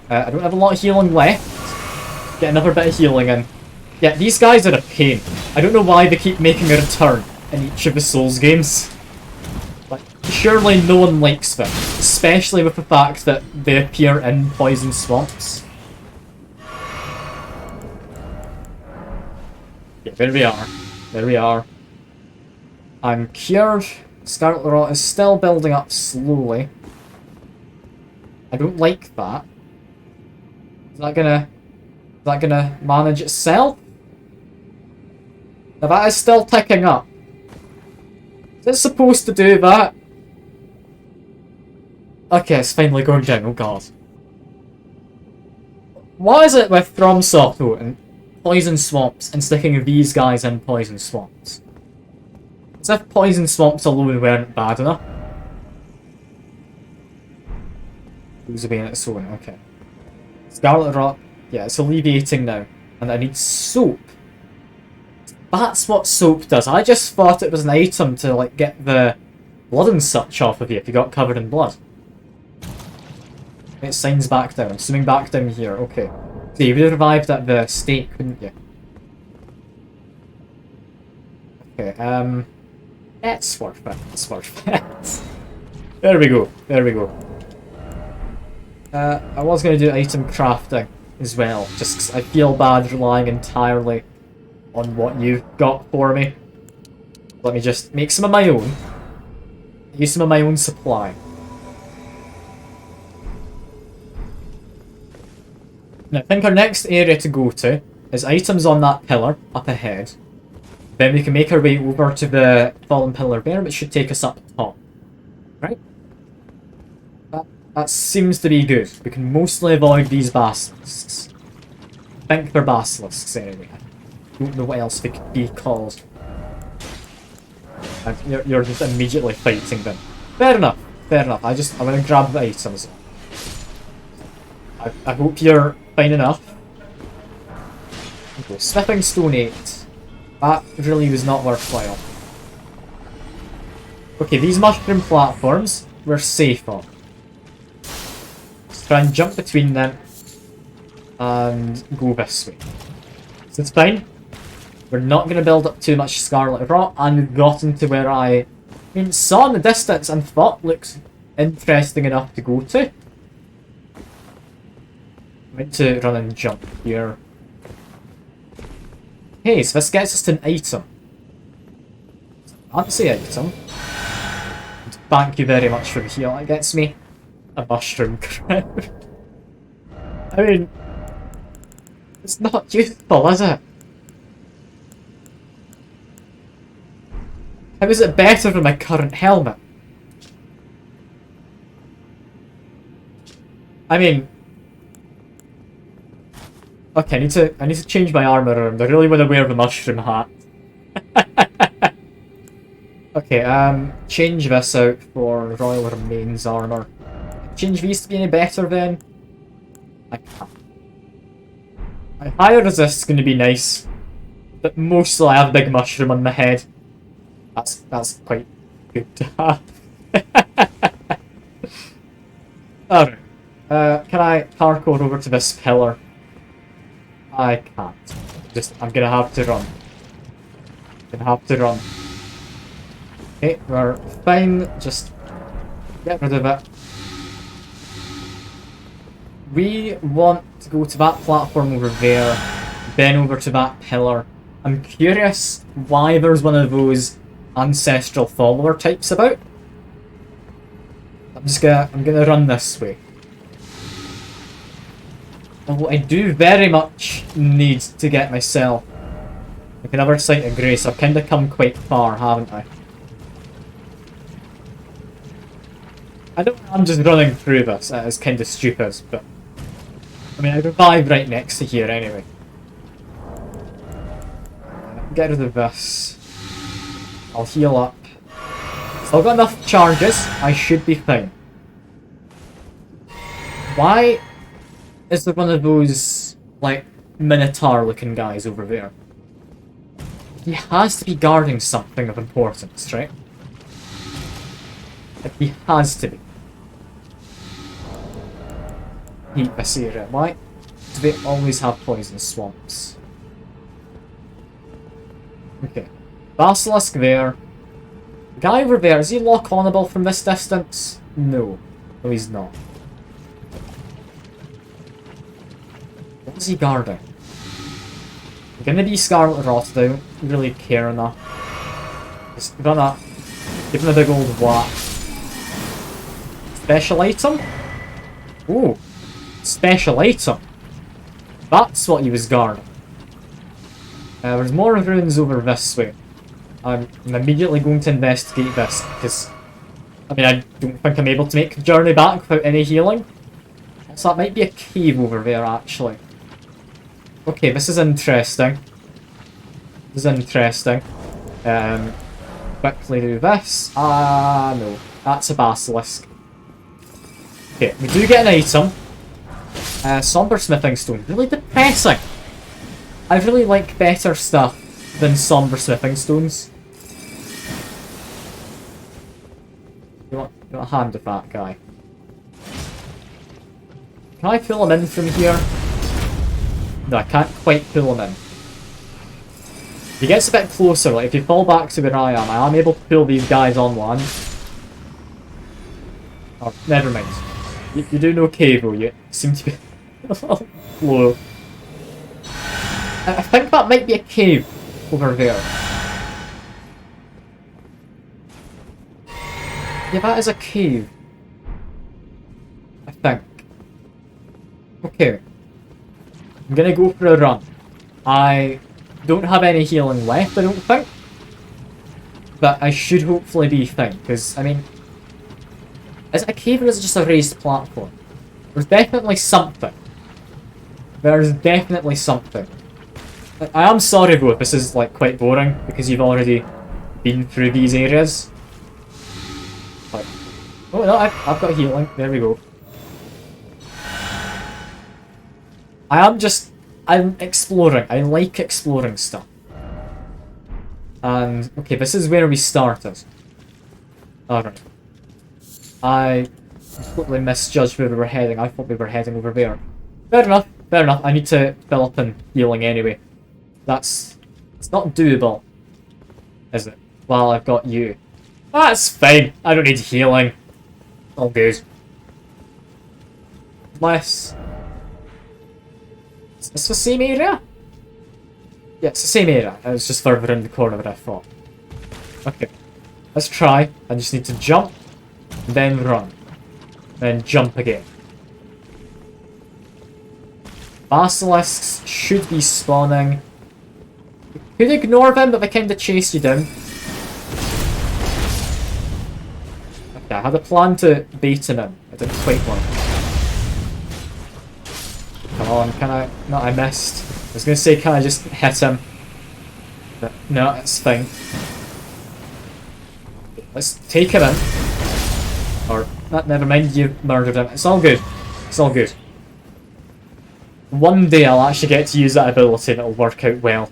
I don't have a lot of healing left. Get another bit of healing in. Yeah, these guys are a pain. I don't know why they keep making a return in each of the Souls games. Like, surely no one likes them. Especially with the fact that they appear in poison swamps. Yeah, there we are. There we are. I'm cured. Scarlet Rot is still building up slowly. I don't like that. Is that gonna manage itself? Now that is still ticking up. Is it supposed to do that? Okay, it's finally going down, oh god. What is it with FromSoft though, and poison swamps, and sticking these guys in poison swamps? As if poison swamps alone weren't bad enough. Who's being its own? Okay. Scarlet Rot. Yeah, it's alleviating now. And I need soap. That's what soap does. I just thought it was an item to, like, get the blood and such off of you if you got covered in blood. It signs back down. Swimming back down here. Okay. So you would have revived at the stake, couldn't you? Okay, it's worth it. It's worth it. There we go. There we go. I was going to do item crafting as well, just 'cause I feel bad relying entirely on what you've got for me. Let me just make some of my own. Use some of my own supply. Now, I think our next area to go to is items on that pillar up ahead. Then we can make our way over to the fallen pillar there, which should take us up top. Right? That seems to be good. We can mostly avoid these basilisks. I think they're basilisks anyway. I don't know what else they could be called. And you're just immediately fighting them. Fair enough. Fair enough. I want to grab the items. I hope you're fine enough. Okay, Smithing Stone 8. That really was not worthwhile. Okay, these mushroom platforms we're safe on. Let's try and jump between them and go this way. So it's fine. We're not going to build up too much Scarlet Rot, and we've gotten to where I saw in the distance and thought looks interesting enough to go to. I'm going to run and jump here. Okay, so this gets us to an item. Fancy item. And thank you very much for the heal. It gets me a mushroom crown. I mean, it's not useful, is it? How is it better than my current helmet? I mean, okay, I need to change my armor around. I really want to wear the mushroom hat. Okay, change this out for Royal Remains armor. Change these to be any better then? I can't. My higher resist is going to be nice, but mostly I have a big mushroom on my head. That's quite good to have. Alright. Can I parkour over to this pillar? I can't. I'm gonna have to run. Okay, we're fine. Just get rid of it. We want to go to that platform over there, then over to that pillar. I'm curious why there's one of those ancestral follower types about. I'm gonna run this way. Although I do very much need to get myself like another Sight of Grace. I've kinda come quite far, haven't I? I don't I'm just running through this, it's kinda stupid, but I mean I revive right next to here anyway. Get rid of this. I'll heal up. Still got enough charges, I should be fine. Why is there one of those, like, Minotaur looking guys over there? He has to be guarding something of importance, right? Like, he has to be. Hate this area. Why do they always have poison swamps? Okay. Basilisk there. Guy over there, is he lock-onable from this distance? No. No, he's not. What is he guarding? I'm gonna be Scarlet Rot, I don't really care enough. Just run up. Give him a big old whack. Special item? Ooh. Special item. That's what he was guarding. There's more ruins over this way. I'm immediately going to investigate this, because I mean, I don't think I'm able to make the journey back without any healing. So that might be a cave over there, actually. Okay, this is interesting. Quickly do this. Ah, no. That's a basilisk. Okay, we do get an item. Somber Smithing Stone. Really depressing. I really like better stuff than somber smithing stones. You want a hand with that guy. Can I pull him in from here? No, I can't quite pull him in. He gets a bit closer, like if you fall back to where I am able to pull these guys on land. Oh, never mind. You do know cable, you seem to be a little low. I think that might be a cave over there. Yeah, that is a cave. I think. Okay. I'm gonna go for a run. I don't have any healing left, I don't think. But I should hopefully be fine, because, I mean... Is it a cave or is it just a raised platform? There's definitely something. There's definitely something. I am sorry though if this is like quite boring, because you've already been through these areas. But, oh no, I've got healing, there we go. I'm exploring. I like exploring stuff. And, okay, this is where we started. Alright. I completely misjudged where we were heading. I thought we were heading over there. Fair enough, fair enough. I need to fill up in healing anyway. It's not doable, is it? Well, I've got you. That's fine. I don't need healing. All good. Unless... Is this the same area? Yeah, it's the same area. It was just further in the corner than I thought. Okay. Let's try. I just need to jump, then run. Then jump again. Basilisks should be spawning. You could ignore them, but they kind of chase you down. Okay, I had a plan to bait him in. I didn't quite work. Come on, can I... No, I missed. I was going to say, can I just hit him? But no, it's fine. Let's take him in. Or, never mind, you murdered him. It's all good. It's all good. One day I'll actually get to use that ability and it'll work out well.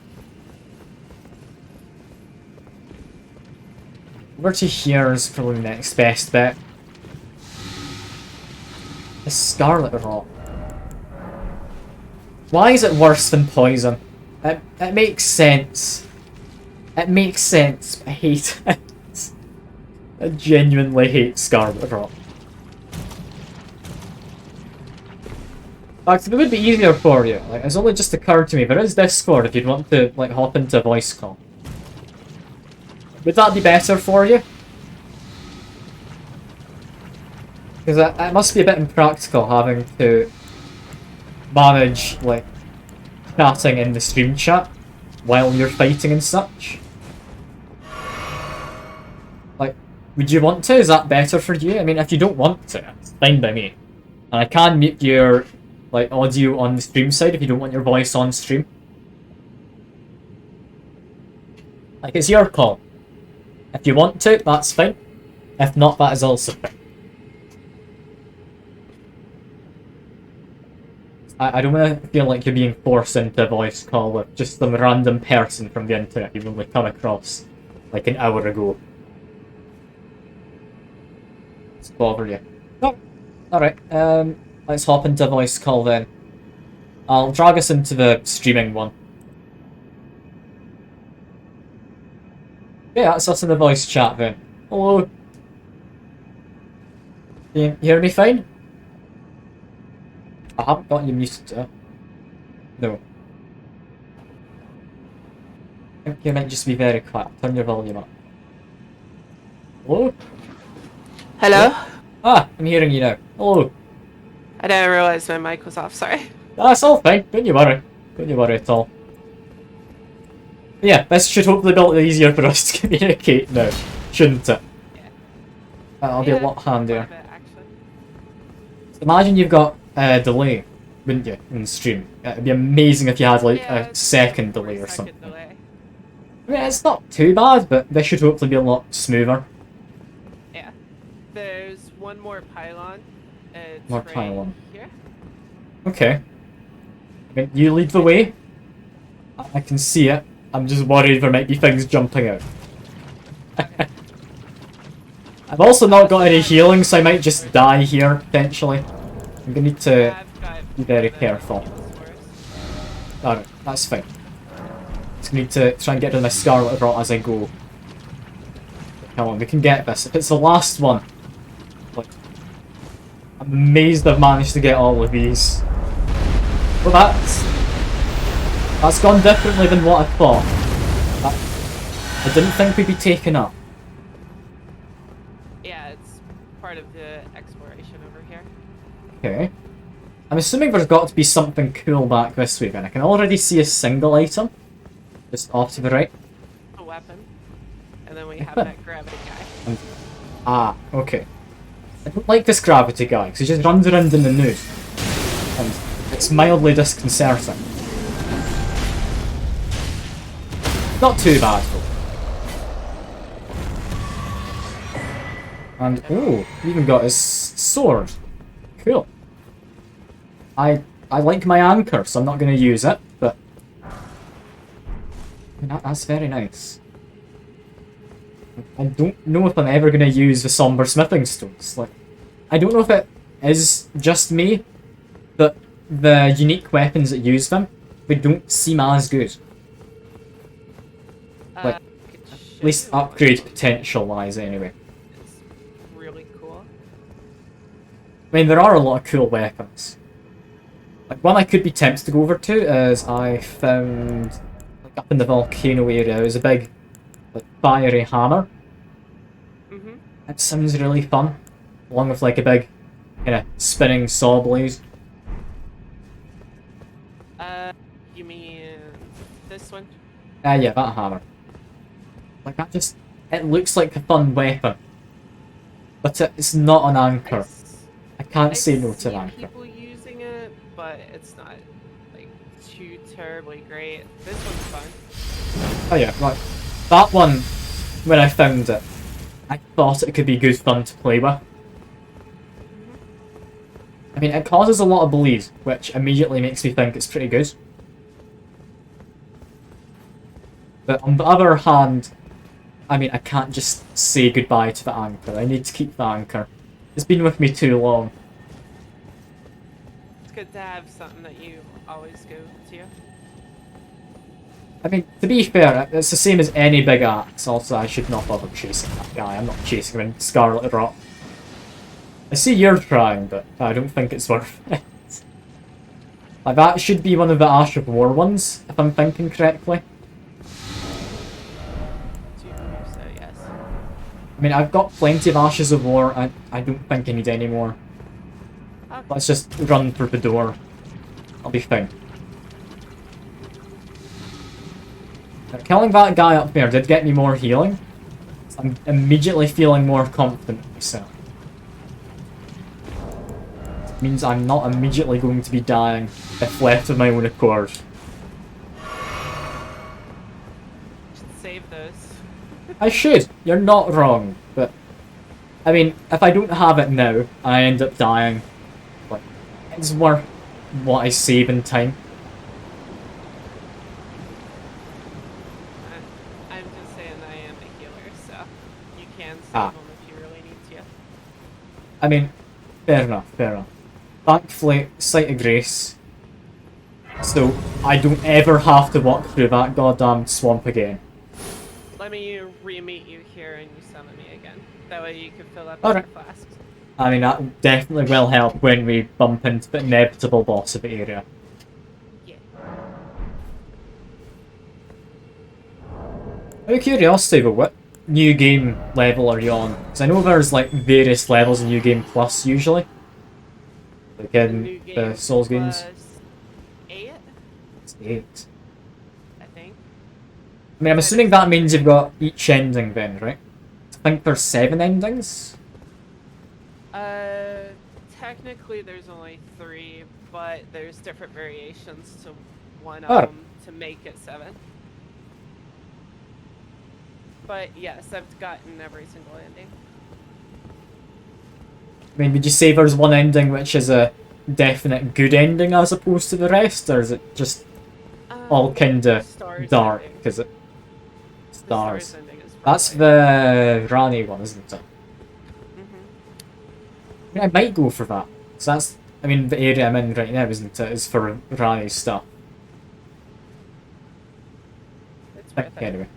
Over to here is probably the next best bet. The Scarlet Rot. Why is it worse than poison? It makes sense. It makes sense, but I hate it. I genuinely hate Scarlet Rot. Actually, it would be easier for you. Like, it's only just occurred to me. There is Discord if you'd want to like hop into a voice call. Would that be better for you? Because it must be a bit impractical having to manage, like, chatting in the stream chat while you're fighting and such. Like, would you want to? Is that better for you? I mean, if you don't want to, it's fine by me. And I can mute your, like, audio on the stream side if you don't want your voice on stream. Like, it's your call. If you want to, that's fine. If not, that is also fine. I don't want to feel like you're being forced into a voice call with just some random person from the internet you've only come across like an hour ago. Let's bother you. Oh, alright, let's hop into a voice call then. I'll drag us into the streaming one. Yeah, that's us in the voice chat then. Hello. Can you hear me fine? I haven't got you muted. No. I think you might just be very quiet. Turn your volume up. Hello? Hello? Ah, I'm hearing you now. Hello. I didn't realize my mic was off, sorry. That's all fine. Don't you worry. Don't you worry at all. Yeah, this should hopefully be a little easier for us to communicate now, shouldn't it? Yeah. That'll be a lot handier. Quite a bit, actually. Imagine you've got a delay, wouldn't you, in the stream? It'd be amazing if you had like Yeah, a second delay or 3-second something. delay. I mean, it's not too bad, but this should hopefully be a lot smoother. Yeah. There's one more pylon. It's More right pylon. here. Okay. I mean, you lead the way. I can see it. I'm just worried there might be things jumping out. I've also not got any healing, so I might just die here, potentially. I'm gonna need to I've got be very the careful. healing source. Alright, that's fine. Just need to try and get rid of my Scarlet Rot as I go. Come on, we can get this. If it's the last one, like, I'm amazed I've managed to get all of these. Well, that's gone differently than what I thought. I didn't think we'd be taken up. Yeah, it's part of the exploration over here. Okay. I'm assuming there's got to be something cool back this way then. I can already see a single item. Just off to the right. A weapon. And then we have that gravity guy. Ah, okay. I don't like this gravity guy, because he just runs around in the news. And it's mildly disconcerting. Not too bad, though. And, oh, he even got his sword. Cool. I like my anchor, so I'm not going to use it, but... I mean, that's very nice. I don't know if I'm ever going to use the somber smithing stones. Like, I don't know if it is just me, but the unique weapons that use them, they don't seem as good. Like, at least upgrade potential-wise, anyway. It's really cool. I mean, there are a lot of cool weapons. Like, one I could be tempted to go over to is I found, like, up in the volcano area, there's a big, like, fiery hammer. Mm-hmm. It sounds really fun, along with, like, a big, kind of, spinning saw blade. You mean this one? Yeah, that hammer. Like, that just, it looks like a fun weapon. But it's not an anchor. I can't say no to an anchor. People using it, but it's not like too terribly great. This one's fun. Oh yeah, right. That one, when I found it, I thought it could be good fun to play with. I mean, it causes a lot of bleed, which immediately makes me think it's pretty good. But on the other hand, I mean, I can't just say goodbye to the anchor. I need to keep the anchor. It's been with me too long. It's good to have something that you always go to. I mean, to be fair, it's the same as any big axe. Also, I should not bother chasing that guy. I'm not chasing him in Scarlet Rot. I see you're trying, but I don't think it's worth it. Like, that should be one of the Ash of War ones, if I'm thinking correctly. So yes. I mean, I've got plenty of Ashes of War. I don't think I need any more. Okay. Let's just run for the door. I'll be fine. Now, killing that guy up there did get me more healing. So I'm immediately feeling more confident in myself. It means I'm not immediately going to be dying if left of my own accord. Should save those. I should. You're not wrong, but I mean, if I don't have it now, I end up dying. Like, it's worth what I save in time. I'm just saying I am a healer, so you can save Ah. them if you really need to. I mean, fair enough, fair enough. Thankfully, Sight of Grace. So, I don't ever have to walk through that goddamn swamp again. Let me re-meet you here and you summon me again. That way you can fill up Alright. your flasks. I mean, that definitely will help when we bump into the inevitable boss of the area. Yeah. Out of curiosity though, what new game level are you on? Because I know there's like various levels in New Game Plus usually. Like in New the game Souls games. plus 8, It's 8. I think. I mean, I'm assuming that means you've got each ending then, right? I think there's 7 endings? Technically there's only 3, but there's different variations to one of Oh. them to make it 7. But yes, I've gotten every single ending. I mean, would you say there's one ending which is a definite good ending as opposed to the rest, or is it just all kinda Stars dark, ending. because it... The Stars. ending is That's probably- the Rani one, isn't it? Mhm. I mean, I might go for that. So that's... I mean, the area I'm in right now, isn't it? Is for Rani's stuff. It's worth it. Anyway.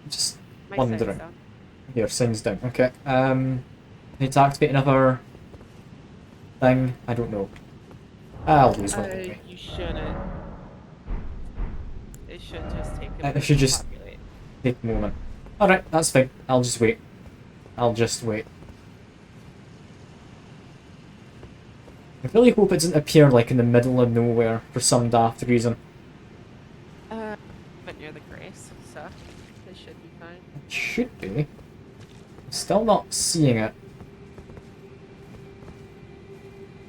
Just My wondering. sound's down. Here, sounds down. Okay. Need to activate another thing. I don't know. I'll use one anyway. You shouldn't. It should just take a It minute should to just- populate. Take a moment. Alright, that's fine. I'll just wait. I'll just wait. I really hope it doesn't appear like in the middle of nowhere for some daft reason. But near the grace, so it should be fine. It should be. I'm still not seeing it.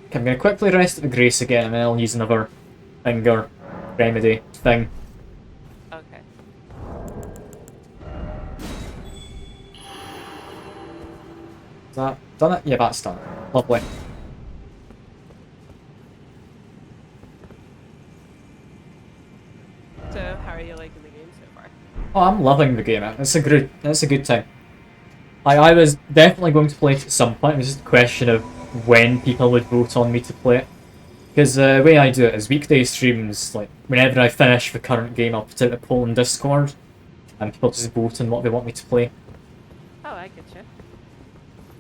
Okay, I'm gonna quickly rest at the grace again and then I'll use another finger remedy thing. Okay. Is that done it? Yeah, that's done. Lovely. So, how are you liking the game so far? Oh, I'm loving the game. It's a good time. I was definitely going to play it at some point. It was just a question of when people would vote on me to play it. Because the way I do it is weekday streams, like, whenever I finish the current game, I'll put out a poll in Discord, and people just vote on what they want me to play. Oh, I get you.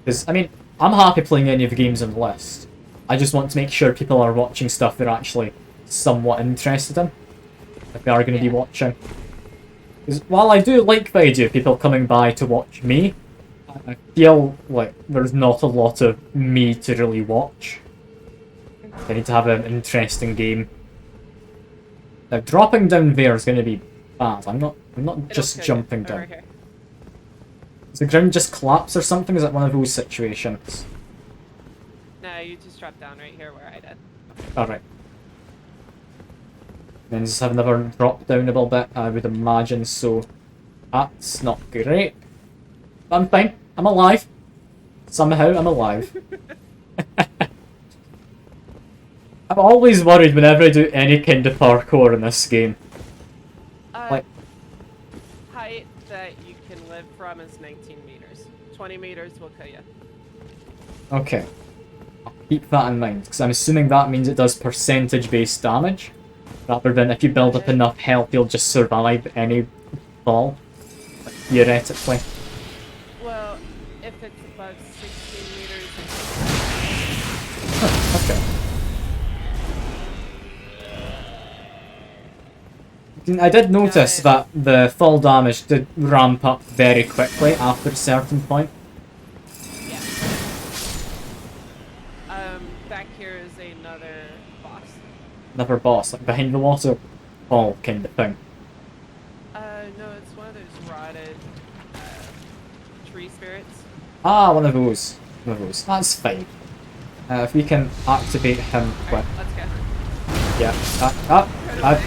Because, I mean, I'm happy playing any of the games on the list. I just want to make sure people are watching stuff they're actually somewhat interested in, if they are going to be Yeah. watching. Because while I do like the idea of people coming by to watch me, I feel like there's not a lot of me to really watch. I need to have an interesting game. Now, dropping down there is going to be bad. I'm not It'll just kill you. jumping Over down. here. Does the ground just collapse or something? Is it one of those situations? No, you just drop down right here where I did. Alright. Then just have another drop down a little bit, I would imagine, so that's not great. But I'm fine. I'm alive. Somehow I'm alive. I'm always worried whenever I do any kind of parkour in this game. Like- Height that you can live from is 19 meters. 20 meters will kill you. Okay. I'll keep that in mind, because I'm assuming that means it does percentage-based damage, rather than if you build up enough health, you'll just survive any fall, theoretically. Well, if it's above 16 meters, Huh, okay. I did notice that the fall damage did ramp up very quickly after a certain point. yeah. Back here is another boss. Another boss, like behind the waterfall kind of thing. No, it's one of those rotted tree spirits. Ah, one of those. One of those. That's fine. If we can activate him quick. Alright, let's go. Yeah.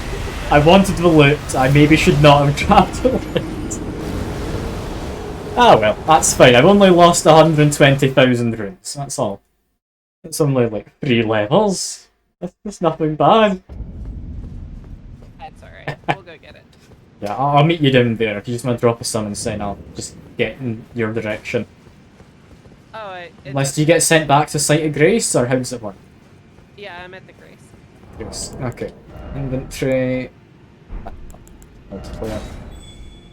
I wanted the loot. I maybe should not have grabbed the loot. Ah well, that's fine. I've only lost 120,000 runes. That's all. It's only like 3 levels. That's nothing bad. That's alright. We'll go get it. Yeah, I'll meet you down there. If you just want to drop a summon sign, I'll just get in your direction. Oh, Unless you get sent back to Site of Grace, or how does it work? Yeah, I'm at the grace. Grace. Okay. Inventory. Multiplayer.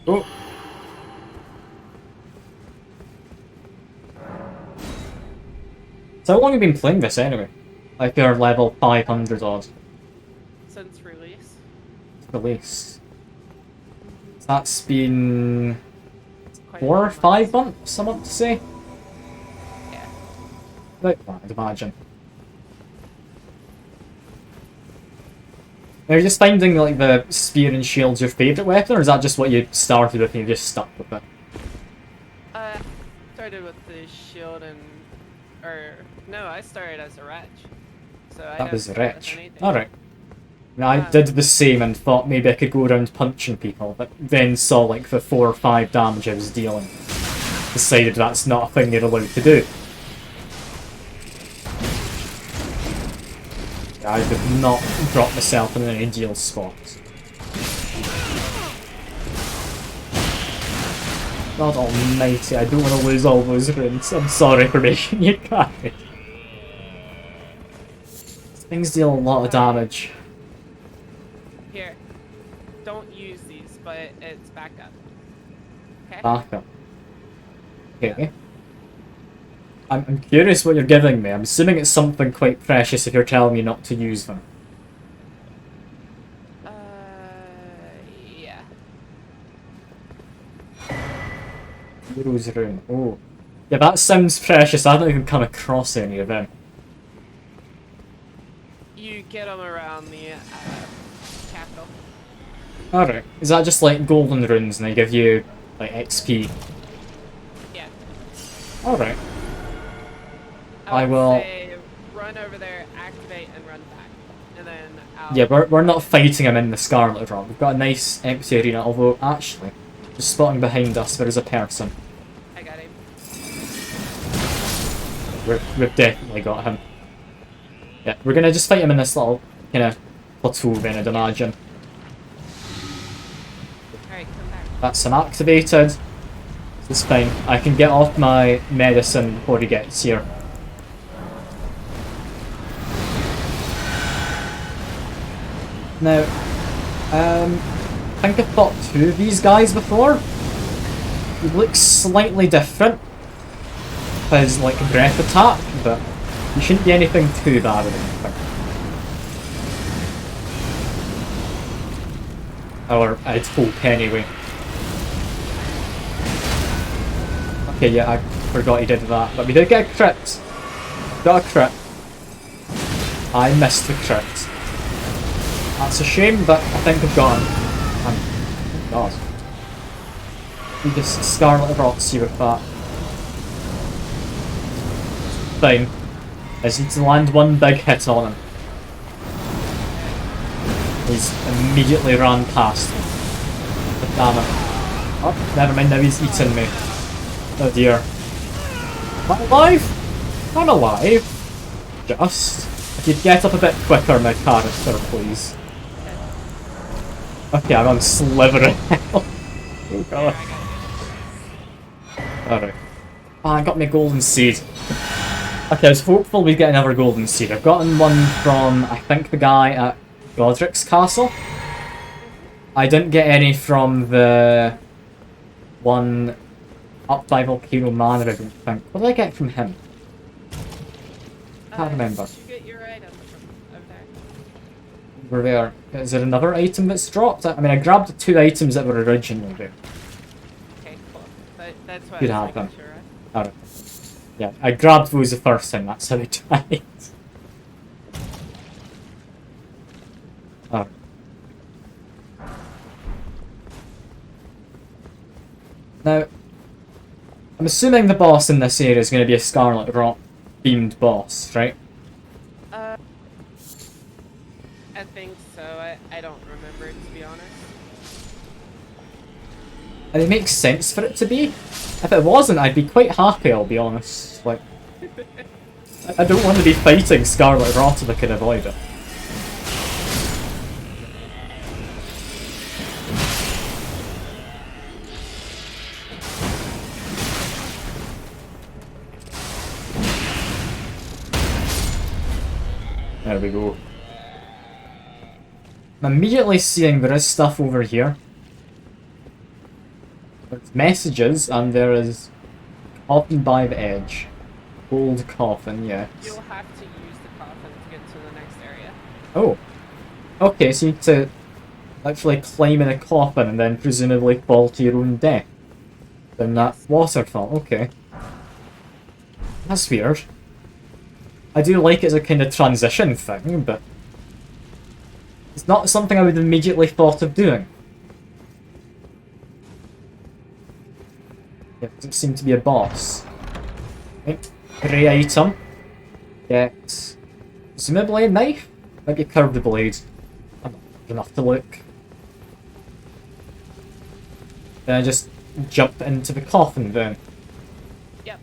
Oh! So how long have you been playing this anyway? Like you're level 500 odd Since release. release. That's been Quite 4 or a few 5 months. months, I want to say. Yeah. About that, I'd imagine. Are you just finding like the spear and shield's your favourite weapon, or is that just what you started with and you just stuck with it? Started with the shield and, no, I started as a wretch. So I That don't was start with rich. anything. Alright. I did the same and thought maybe I could go around punching people, but then saw like the 4 or 5 damage I was dealing. Decided that's not a thing you're allowed to do. I did not drop myself in an ideal spot. God almighty, I don't want to lose all those runes. I'm sorry for making you cry. Things deal a lot of damage. Here. Don't use these, but it's backup. Okay? Backup. Okay. I'm curious what you're giving me. I'm assuming it's something quite precious if you're telling me not to use them. Yeah. Hero's rune. Oh. Yeah, that sounds precious. I don't even come across any of them. You get them around the capital. Alright. Is that just like golden runes and they give you like XP? Yeah. Alright. I I would will... say run over there, activate, and run back. And then I'll... Yeah, we're not fighting him in the Scarlet Rock. We've got a nice empty arena, although actually, just spotting behind us, there is a person. I got him. We've definitely got him. Yeah, we're gonna just fight him in this little kind of plateau then, I'd imagine. Alright, come back. That's him activated. It's fine. I can get off my medicine before he gets here. Now, I think I've fought two of these guys before. He looks slightly different. His, like, breath attack, but he shouldn't be anything too bad, I don't think. Or I'd hope anyway. Okay, yeah, I forgot he did that, but we did get a crit. Got a crit. I missed the crit. That's a shame, but I think I've got him. Oh god. We just Scarlet Rocks you with that. Fine. I just need to land one big hit on him. He's immediately ran past me. But damn it. Oh, never mind, now he's eating me. Oh dear. Am I alive? I'm alive. Just. If you'd get up a bit quicker, my character, please. Okay, I'm on sliver of hell. Oh god. Alright. Ah, I got my golden seed. Okay, I was hopeful we'd get another golden seed. I've gotten one from, I think, the guy at Godric's castle. I didn't get any from the one up by Volcano Manor, I don't think. What did I get from him? Can't remember. Did you get your item from over there? Over there. Is there another item that's dropped? I mean, I grabbed the two items that were originally there. Okay, cool. That's what Could I was happen. making sure of. Alright. Yeah, I grabbed those the first time, that's how I died. Alright. Now, I'm assuming the boss in this area is going to be a Scarlet Rock themed boss, right? I think so. I don't remember, to be honest. And it makes sense for it to be. If it wasn't, I'd be quite happy, I'll be honest. Like, I don't want to be fighting Scarlet Rot if I can avoid it. There we go. I'm immediately seeing there is stuff over here. There's messages, and there is coffin by the edge. Old coffin, yes. You'll have to use the coffin to get to the next area. Oh. Okay, so you need to actually climb in a coffin and then presumably fall to your own death. Then that waterfall, okay. That's weird. I do like it as a kind of transition thing, but it's not something I would have immediately thought of doing. Yeah, it doesn't seem to be a boss. Right, grey item. Get presumably a knife? Maybe a curved blade. I'm not good enough to look. Then I just jump into the coffin then. Yep.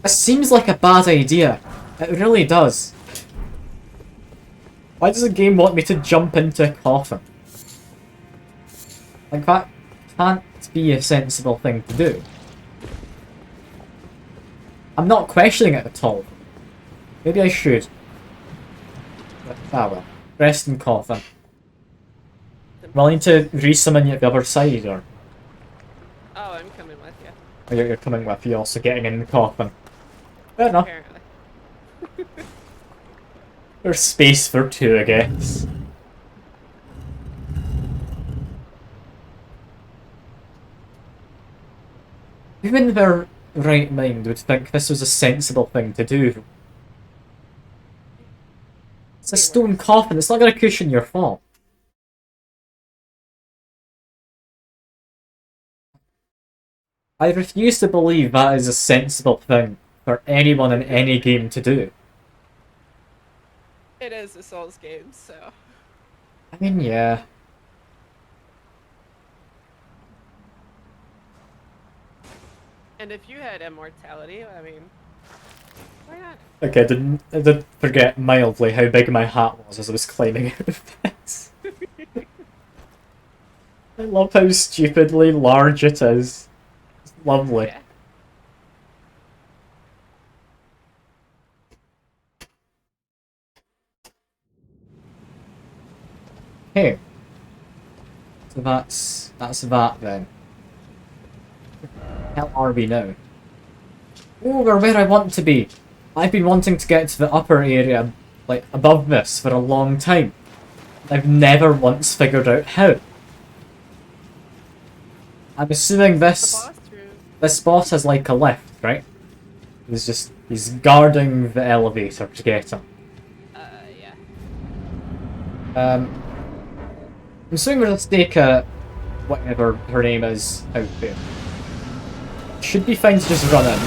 It seems like a bad idea. It really does. Why does the game want me to jump into a coffin? Like, that can't be a sensible thing to do. I'm not questioning it at all. Maybe I should. But, well. Rest in coffin. Well, I need to resummon you at the other side, or... Oh, I'm coming with you. Oh, you're coming with you, also getting in the coffin. Fair enough. Apparently. There's space for two, I guess. Who in their right mind would think this was a sensible thing to do? It's a stone coffin, it's not going to cushion your fall. I refuse to believe that is a sensible thing for anyone in any game to do. It is a Souls game, so. I mean, yeah. And if you had immortality, I mean, why not? Okay, I did forget mildly how big my hat was as I was climbing out of this. I love how stupidly large it is. It's lovely. Yeah. Hey. So that's that then. Where the hell are we now? Oh, we're where I want to be. I've been wanting to get to the upper area, like, above this for a long time. I've never once figured out how. I'm assuming The this boss room. boss has like a lift, right? He's guarding the elevator to get him. Yeah. I'm assuming we'll just take whatever her name is out there. Should be fine to just run in.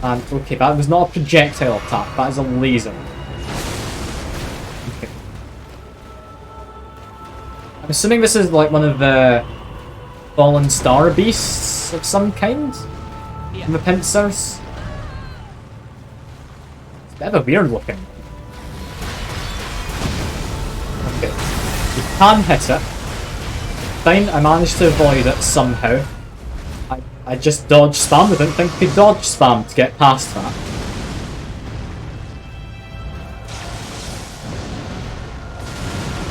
And okay, that was not a projectile attack, that is a laser. Okay. I'm assuming this is like one of the fallen star beasts of some kind? Yeah. From the pincers? It's a bit of a weird looking. Okay. You can hit it. Fine, I managed to avoid it somehow. I just dodge spammed. I didn't think you could dodge spam to get past that.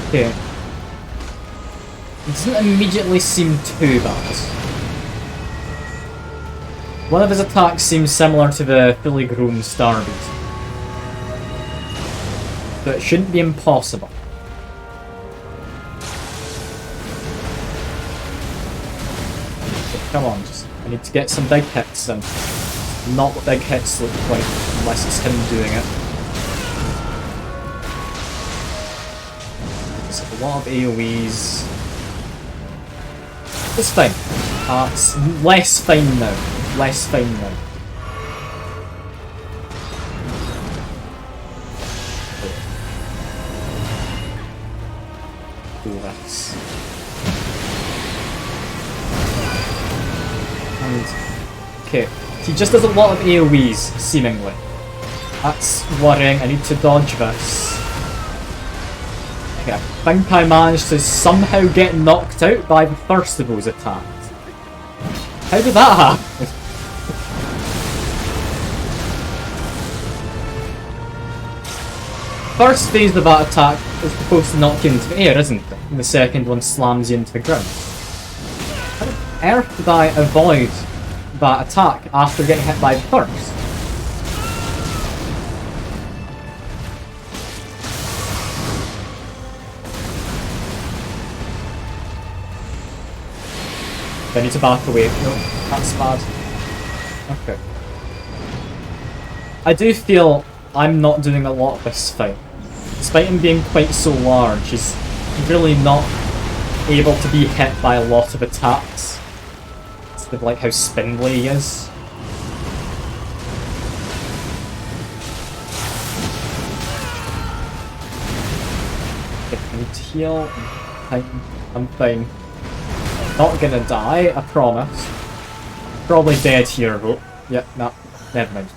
Okay. It doesn't immediately seem too bad. One of his attacks seems similar to the fully grown star beast. So it shouldn't be impossible. Come on, I need to get some big hits in. Not what big hits look like, unless it's him doing it. So a lot of AoEs. It's fine. It's less fine now. Less fine now. Do this. Okay, he just does a lot of AoEs, seemingly. That's worrying, I need to dodge this. Okay, I think I managed to somehow get knocked out by the first of those attacks. How did that happen? First phase of that attack is supposed to knock you into the air, isn't it? And the second one slams you into the ground. How on earth did I avoid that attack after getting hit by the first? I need to back away. No, that's bad. Okay. I do feel I'm not doing a lot of this fight. Despite him being quite so large, he's really not able to be hit by a lot of attacks. It's like how spindly he is. Okay, I need to heal. I'm fine. Not gonna die, I promise. Probably dead here, but yeah, nah, never mind.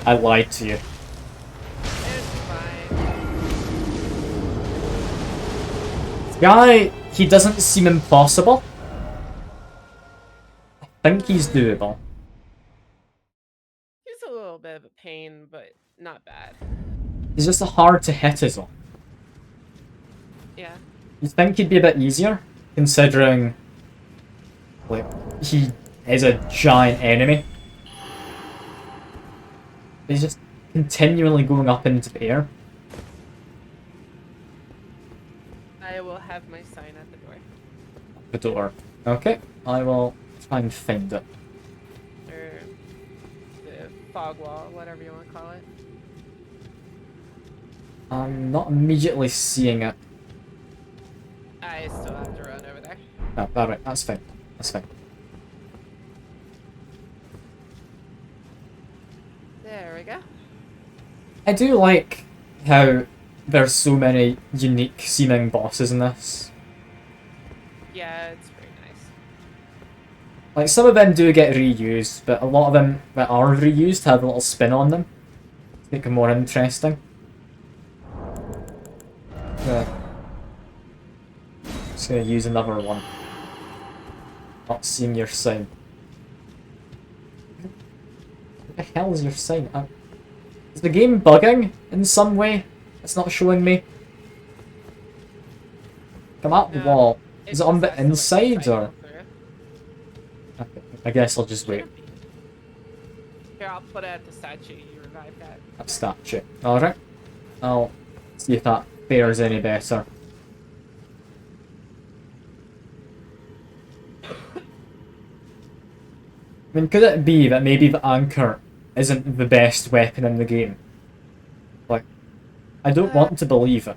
I lied to you. It's fine. Guy, he doesn't seem impossible. I think he's doable. He's a little bit of a pain, but not bad. He's just hard to hit as well. Yeah. You'd think he'd be a bit easier, considering like he is a giant enemy. He's just continually going up into the air. I will have my sign at the door. The door. Okay, I will try and find it. Or the fog wall, whatever you want to call it. I'm not immediately seeing it. I still have to run over there. Oh, alright, that's fine. That's fine. There we go. I do like how there's so many unique seeming bosses in this. Yeah, it's very nice. Like, some of them do get reused, but a lot of them that are reused have a little spin on them to make them more interesting. Just gonna use another one. Not seeing your sign. What the hell is your sign? Is the game bugging in some way? It's not showing me. Come out the No, wall. Is it on the just has to, like, inside or? cycle through. Okay, I guess I'll just wait. Here, I'll put it at the statue. You revived that. That statue. Alright. I'll see if that fares any better. I mean, could it be that maybe the anchor isn't the best weapon in the game? Like, I don't want to believe it.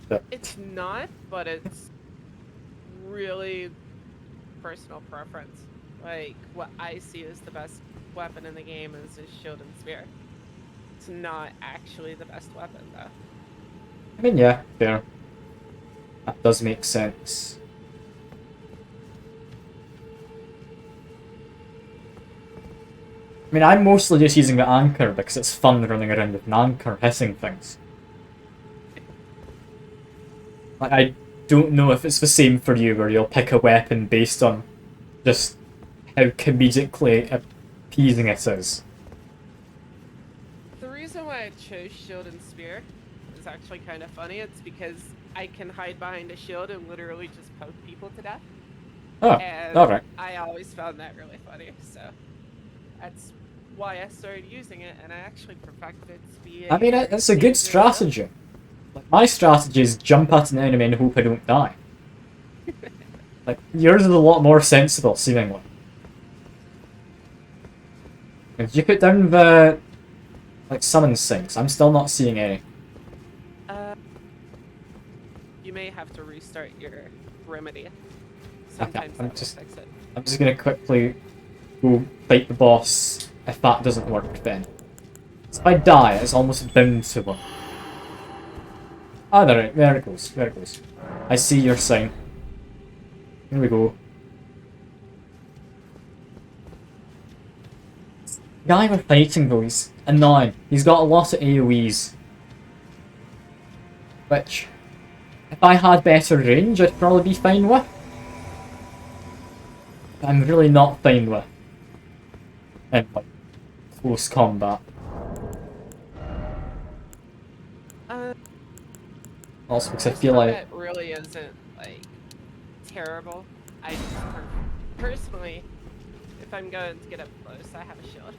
But It's not, but it's really personal preference. Like, what I see as the best weapon in the game is his shield and spear. It's not actually the best weapon, though. I mean, yeah, fair. That does make sense. I mean, I'm mostly just using the anchor because it's fun running around with an anchor hitting things. Like, I don't know if it's the same for you, where you'll pick a weapon based on just how comedically appeasing it is. The reason why I chose shield and spear is actually kind of funny. It's because I can hide behind a shield and literally just poke people to death. Oh, And alright. I always found that really funny, so that's why I started using it, and I actually perfected it to be I mean, it's a good strategy. Like, my strategy is jump at an enemy and hope I don't die. Like, yours is a lot more sensible, seemingly. Did you put down the, like, summon sinks? I'm still not seeing any. You may have to restart your remedy. Okay, Sometimes I'm that just- will fix it. I'm just gonna quickly go fight the boss. If that doesn't work, then. So if I die, it's almost bound to work. Ah, there it goes, there it goes. I see your sign. Here we go. The guy we're fighting though, he's annoying. He's got a lot of AoEs. Which, if I had better range, I'd probably be fine with. But I'm really not fine with. In, like, close combat. Also because I This feel like... combat really isn't like terrible. I just personally, if I'm going to get up close, I have a shield.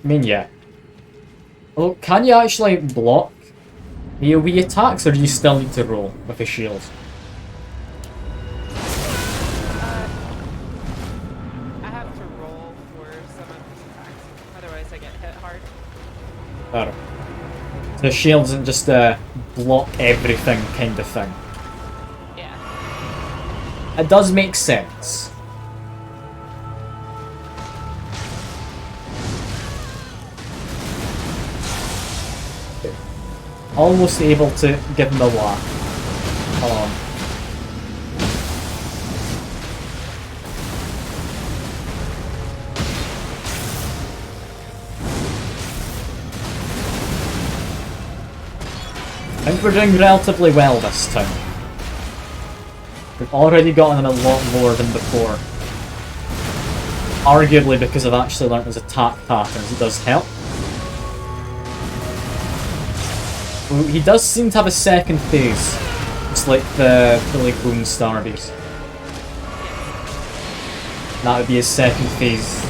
I mean, yeah. Although, can you actually block AoE attacks, or do you still need to roll with a shield? I have to roll for some of these attacks, otherwise I get hit hard. Alright. So the shield isn't just a block everything kind of thing. Yeah. It does make sense. Okay. Almost able to give him a whack. Come on. I think we're doing relatively well this time. We've already gotten him a lot more than before. Arguably because I've actually learnt his attack patterns, it does help. Ooh, he does seem to have a second phase. It's like the Lake Boom Starbase. That would be his second phase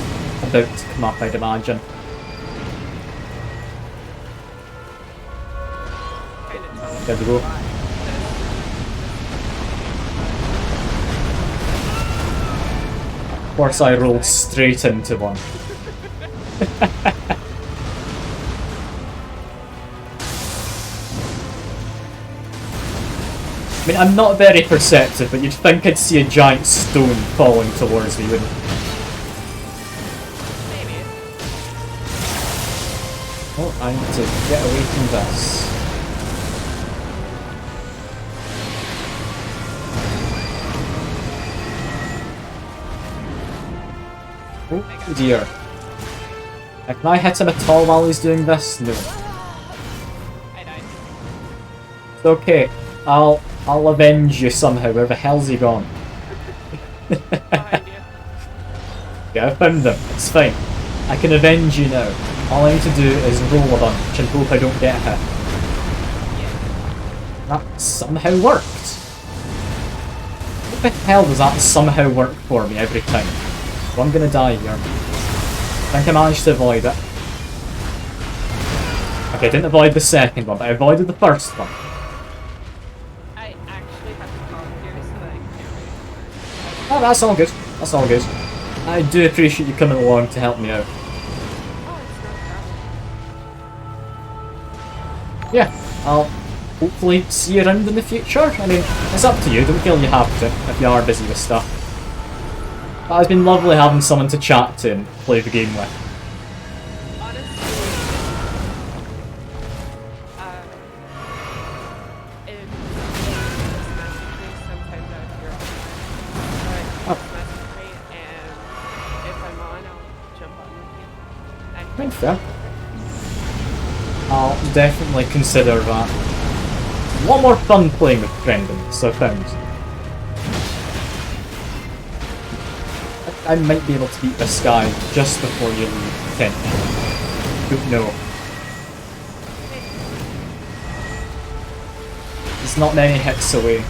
about to come up, I'd imagine. There we go. Of course I rolled straight into one. I mean, I'm not very perceptive, but you'd think I'd see a giant stone falling towards me, wouldn't you? Maybe. Oh, I need to get away from this. Oh dear. Can I hit him at all while he's doing this? No. I died. It's okay. I'll avenge you somehow. Where the hell's he gone? Behind you. Yeah, I found them. It's fine. I can avenge you now. All I need to do is roll a bunch and hope I don't get hit. That somehow worked. What the hell does that somehow work for me every time? Well, I'm gonna die here. I think I managed to avoid it. Okay, I didn't avoid the second one, but I avoided the first one. I actually have to call here so that I can Oh, that's all good. That's all good. I do appreciate you coming along to help me out. Oh, it's no problem. Yeah, I'll hopefully see you around in the future. I mean, it's up to you. Don't feel you have to if you are busy with stuff. But it's been lovely having someone to chat to and play the game with. Honestly, in sometimes I hear but message me, and if I'm on, I'll jump on with you. Right, fair. I'll definitely consider that. A lot more fun playing with Brendan, so I found. I might be able to beat this guy just before you leave, potentially. Don't know. He's not many hits away.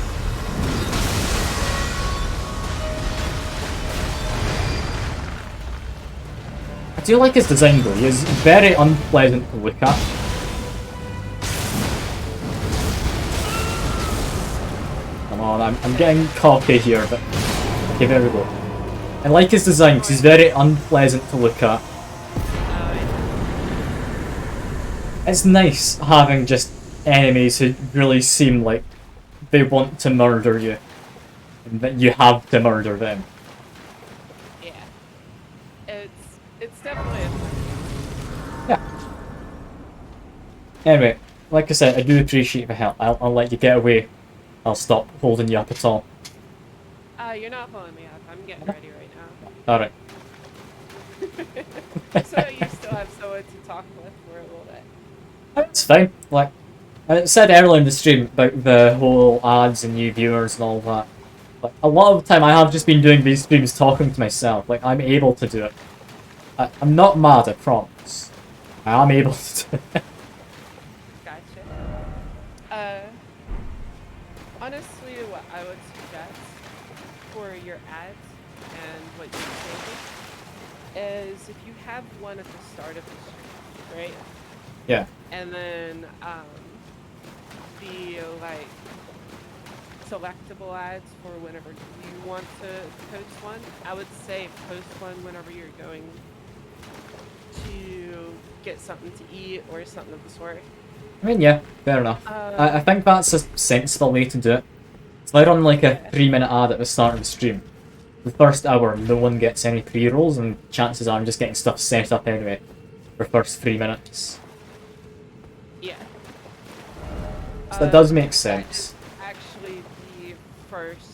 I do like his design though, he is very unpleasant to look at. Come on, I'm getting cocky here, but... Okay, there we go. I like his design because he's very unpleasant to look at. It's nice having just enemies who really seem like they want to murder you. And that you have to murder them. Yeah. It's definitely a Yeah. Anyway, like I said, I do appreciate the help. I'll let you get away. I'll stop holding you up at all. You're not following me up. I'm getting ready right Alright. now. So you still have someone to talk with for a little bit. It's fine. Like, I said earlier in the stream about the whole ads and new viewers and all that. Like, a lot of the time I have just been doing these streams talking to myself. Like, I'm able to do it. I'm not mad, I promise. I am able to do it. Gotcha. Honestly, what I would suggest for your ads and what you say is if you have one at the start of the stream, right? Yeah. And then the like selectable ads for whenever you want to post one. I would say post one whenever you're going to get something to eat or something of the sort. I mean, yeah, fair enough. I think that's a sensible way to do it. If I run like a 3-minute ad at the start of the stream, the first hour no one gets any pre-rolls and chances are I'm just getting stuff set up anyway for the first 3 minutes. Yeah. So that does make sense. Actually, the first...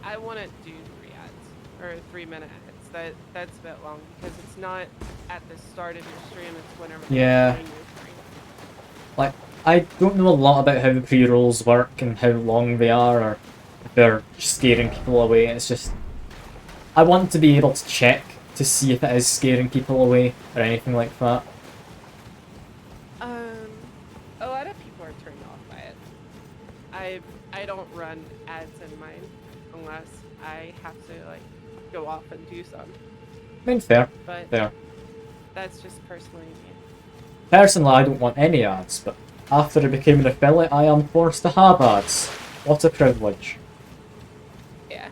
I want to do 3 ads, or 3-minute ads. That's a bit long, because it's not at the start of your stream, it's whenever Yeah. you're doing your stream. Like, I don't know a lot about how the pre-rolls work and how long they are, or if they're scaring people away. It's just I want to be able to check to see if it is scaring people away or anything like that. A lot of people are turned off by it. I don't run ads in mine unless I have to like go off and do some. I mean, fair, But fair. that's just personally me. Personally, I don't want any ads, but after I became an affiliate, I am forced to have ads. What a privilege. Yeah.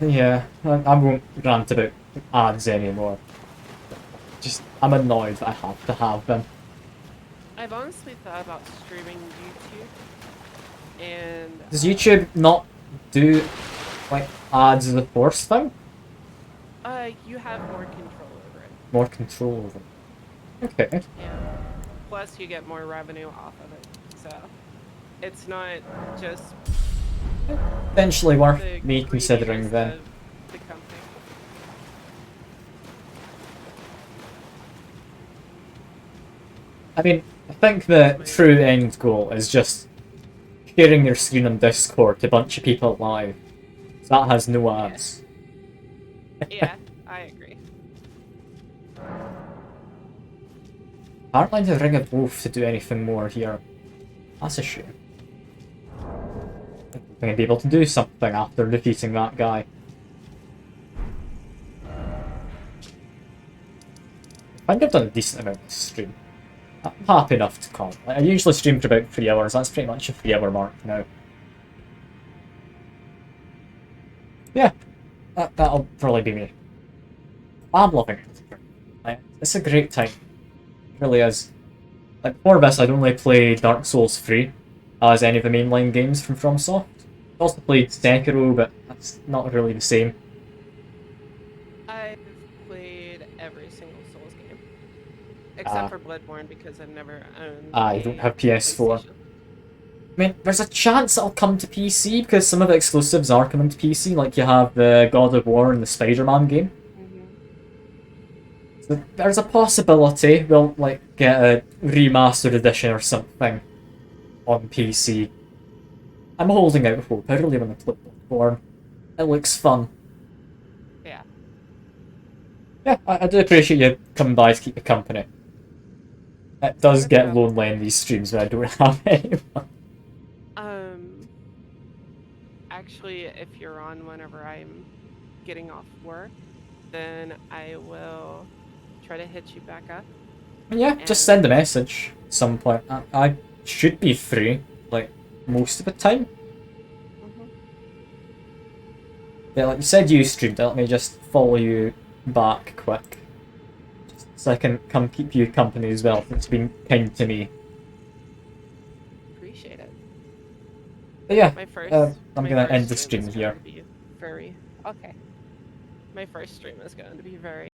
Yeah, I won't rant about ads anymore. Just, I'm annoyed that I have to have them. I've honestly thought about streaming YouTube, and Does YouTube not do, like, ads as a force thing? you have more control over it. More control over it. Okay. Yeah. Plus, you get more revenue off of it. So it's not just Potentially worth the me greediness considering then. of the company. I mean, I think the true end goal is just sharing your screen on Discord to a bunch of people live. So that has no ads. Yeah, I agree. Apparently the Ring of Wolf to do anything more here. That's a shame. I'm gonna be able to do something after defeating that guy. I think I've done a decent amount of stream. I'm happy enough to call. I usually stream for about 3 hours, that's pretty much a 3 hour mark now. Yeah, that'll probably be me. I'm loving it. It's a great time. It really is. Like, before this, I'd only play Dark Souls 3 as any of the mainline games from FromSoft. I also played Sekiro, but that's not really the same. I've played every single Souls game. Except Ah. for Bloodborne because I've never owned I a don't have PS4. PlayStation. I mean, there's a chance it'll come to PC because some of the exclusives are coming to PC, like you have the God of War and the Spider-Man game. So there's a possibility we'll like get a remastered edition or something on PC. I'm holding out hope. I really want to play Bloodborne. It looks fun. Yeah. Yeah, I do appreciate you coming by to keep me company. It does No get problem. lonely in these streams when I don't have anyone. Actually, if you're on whenever I'm getting off work, then I will try to hit you back up. Yeah, just send a message at some point. I should be free, like, most of the time. Yeah, like you said you streamed, let me just follow you back quick. Just so I can come keep you company as well, since you've been kind to me. Appreciate it. But yeah, My first. I'm my gonna first end the stream stream is here. going to be very okay. My first stream is going to be very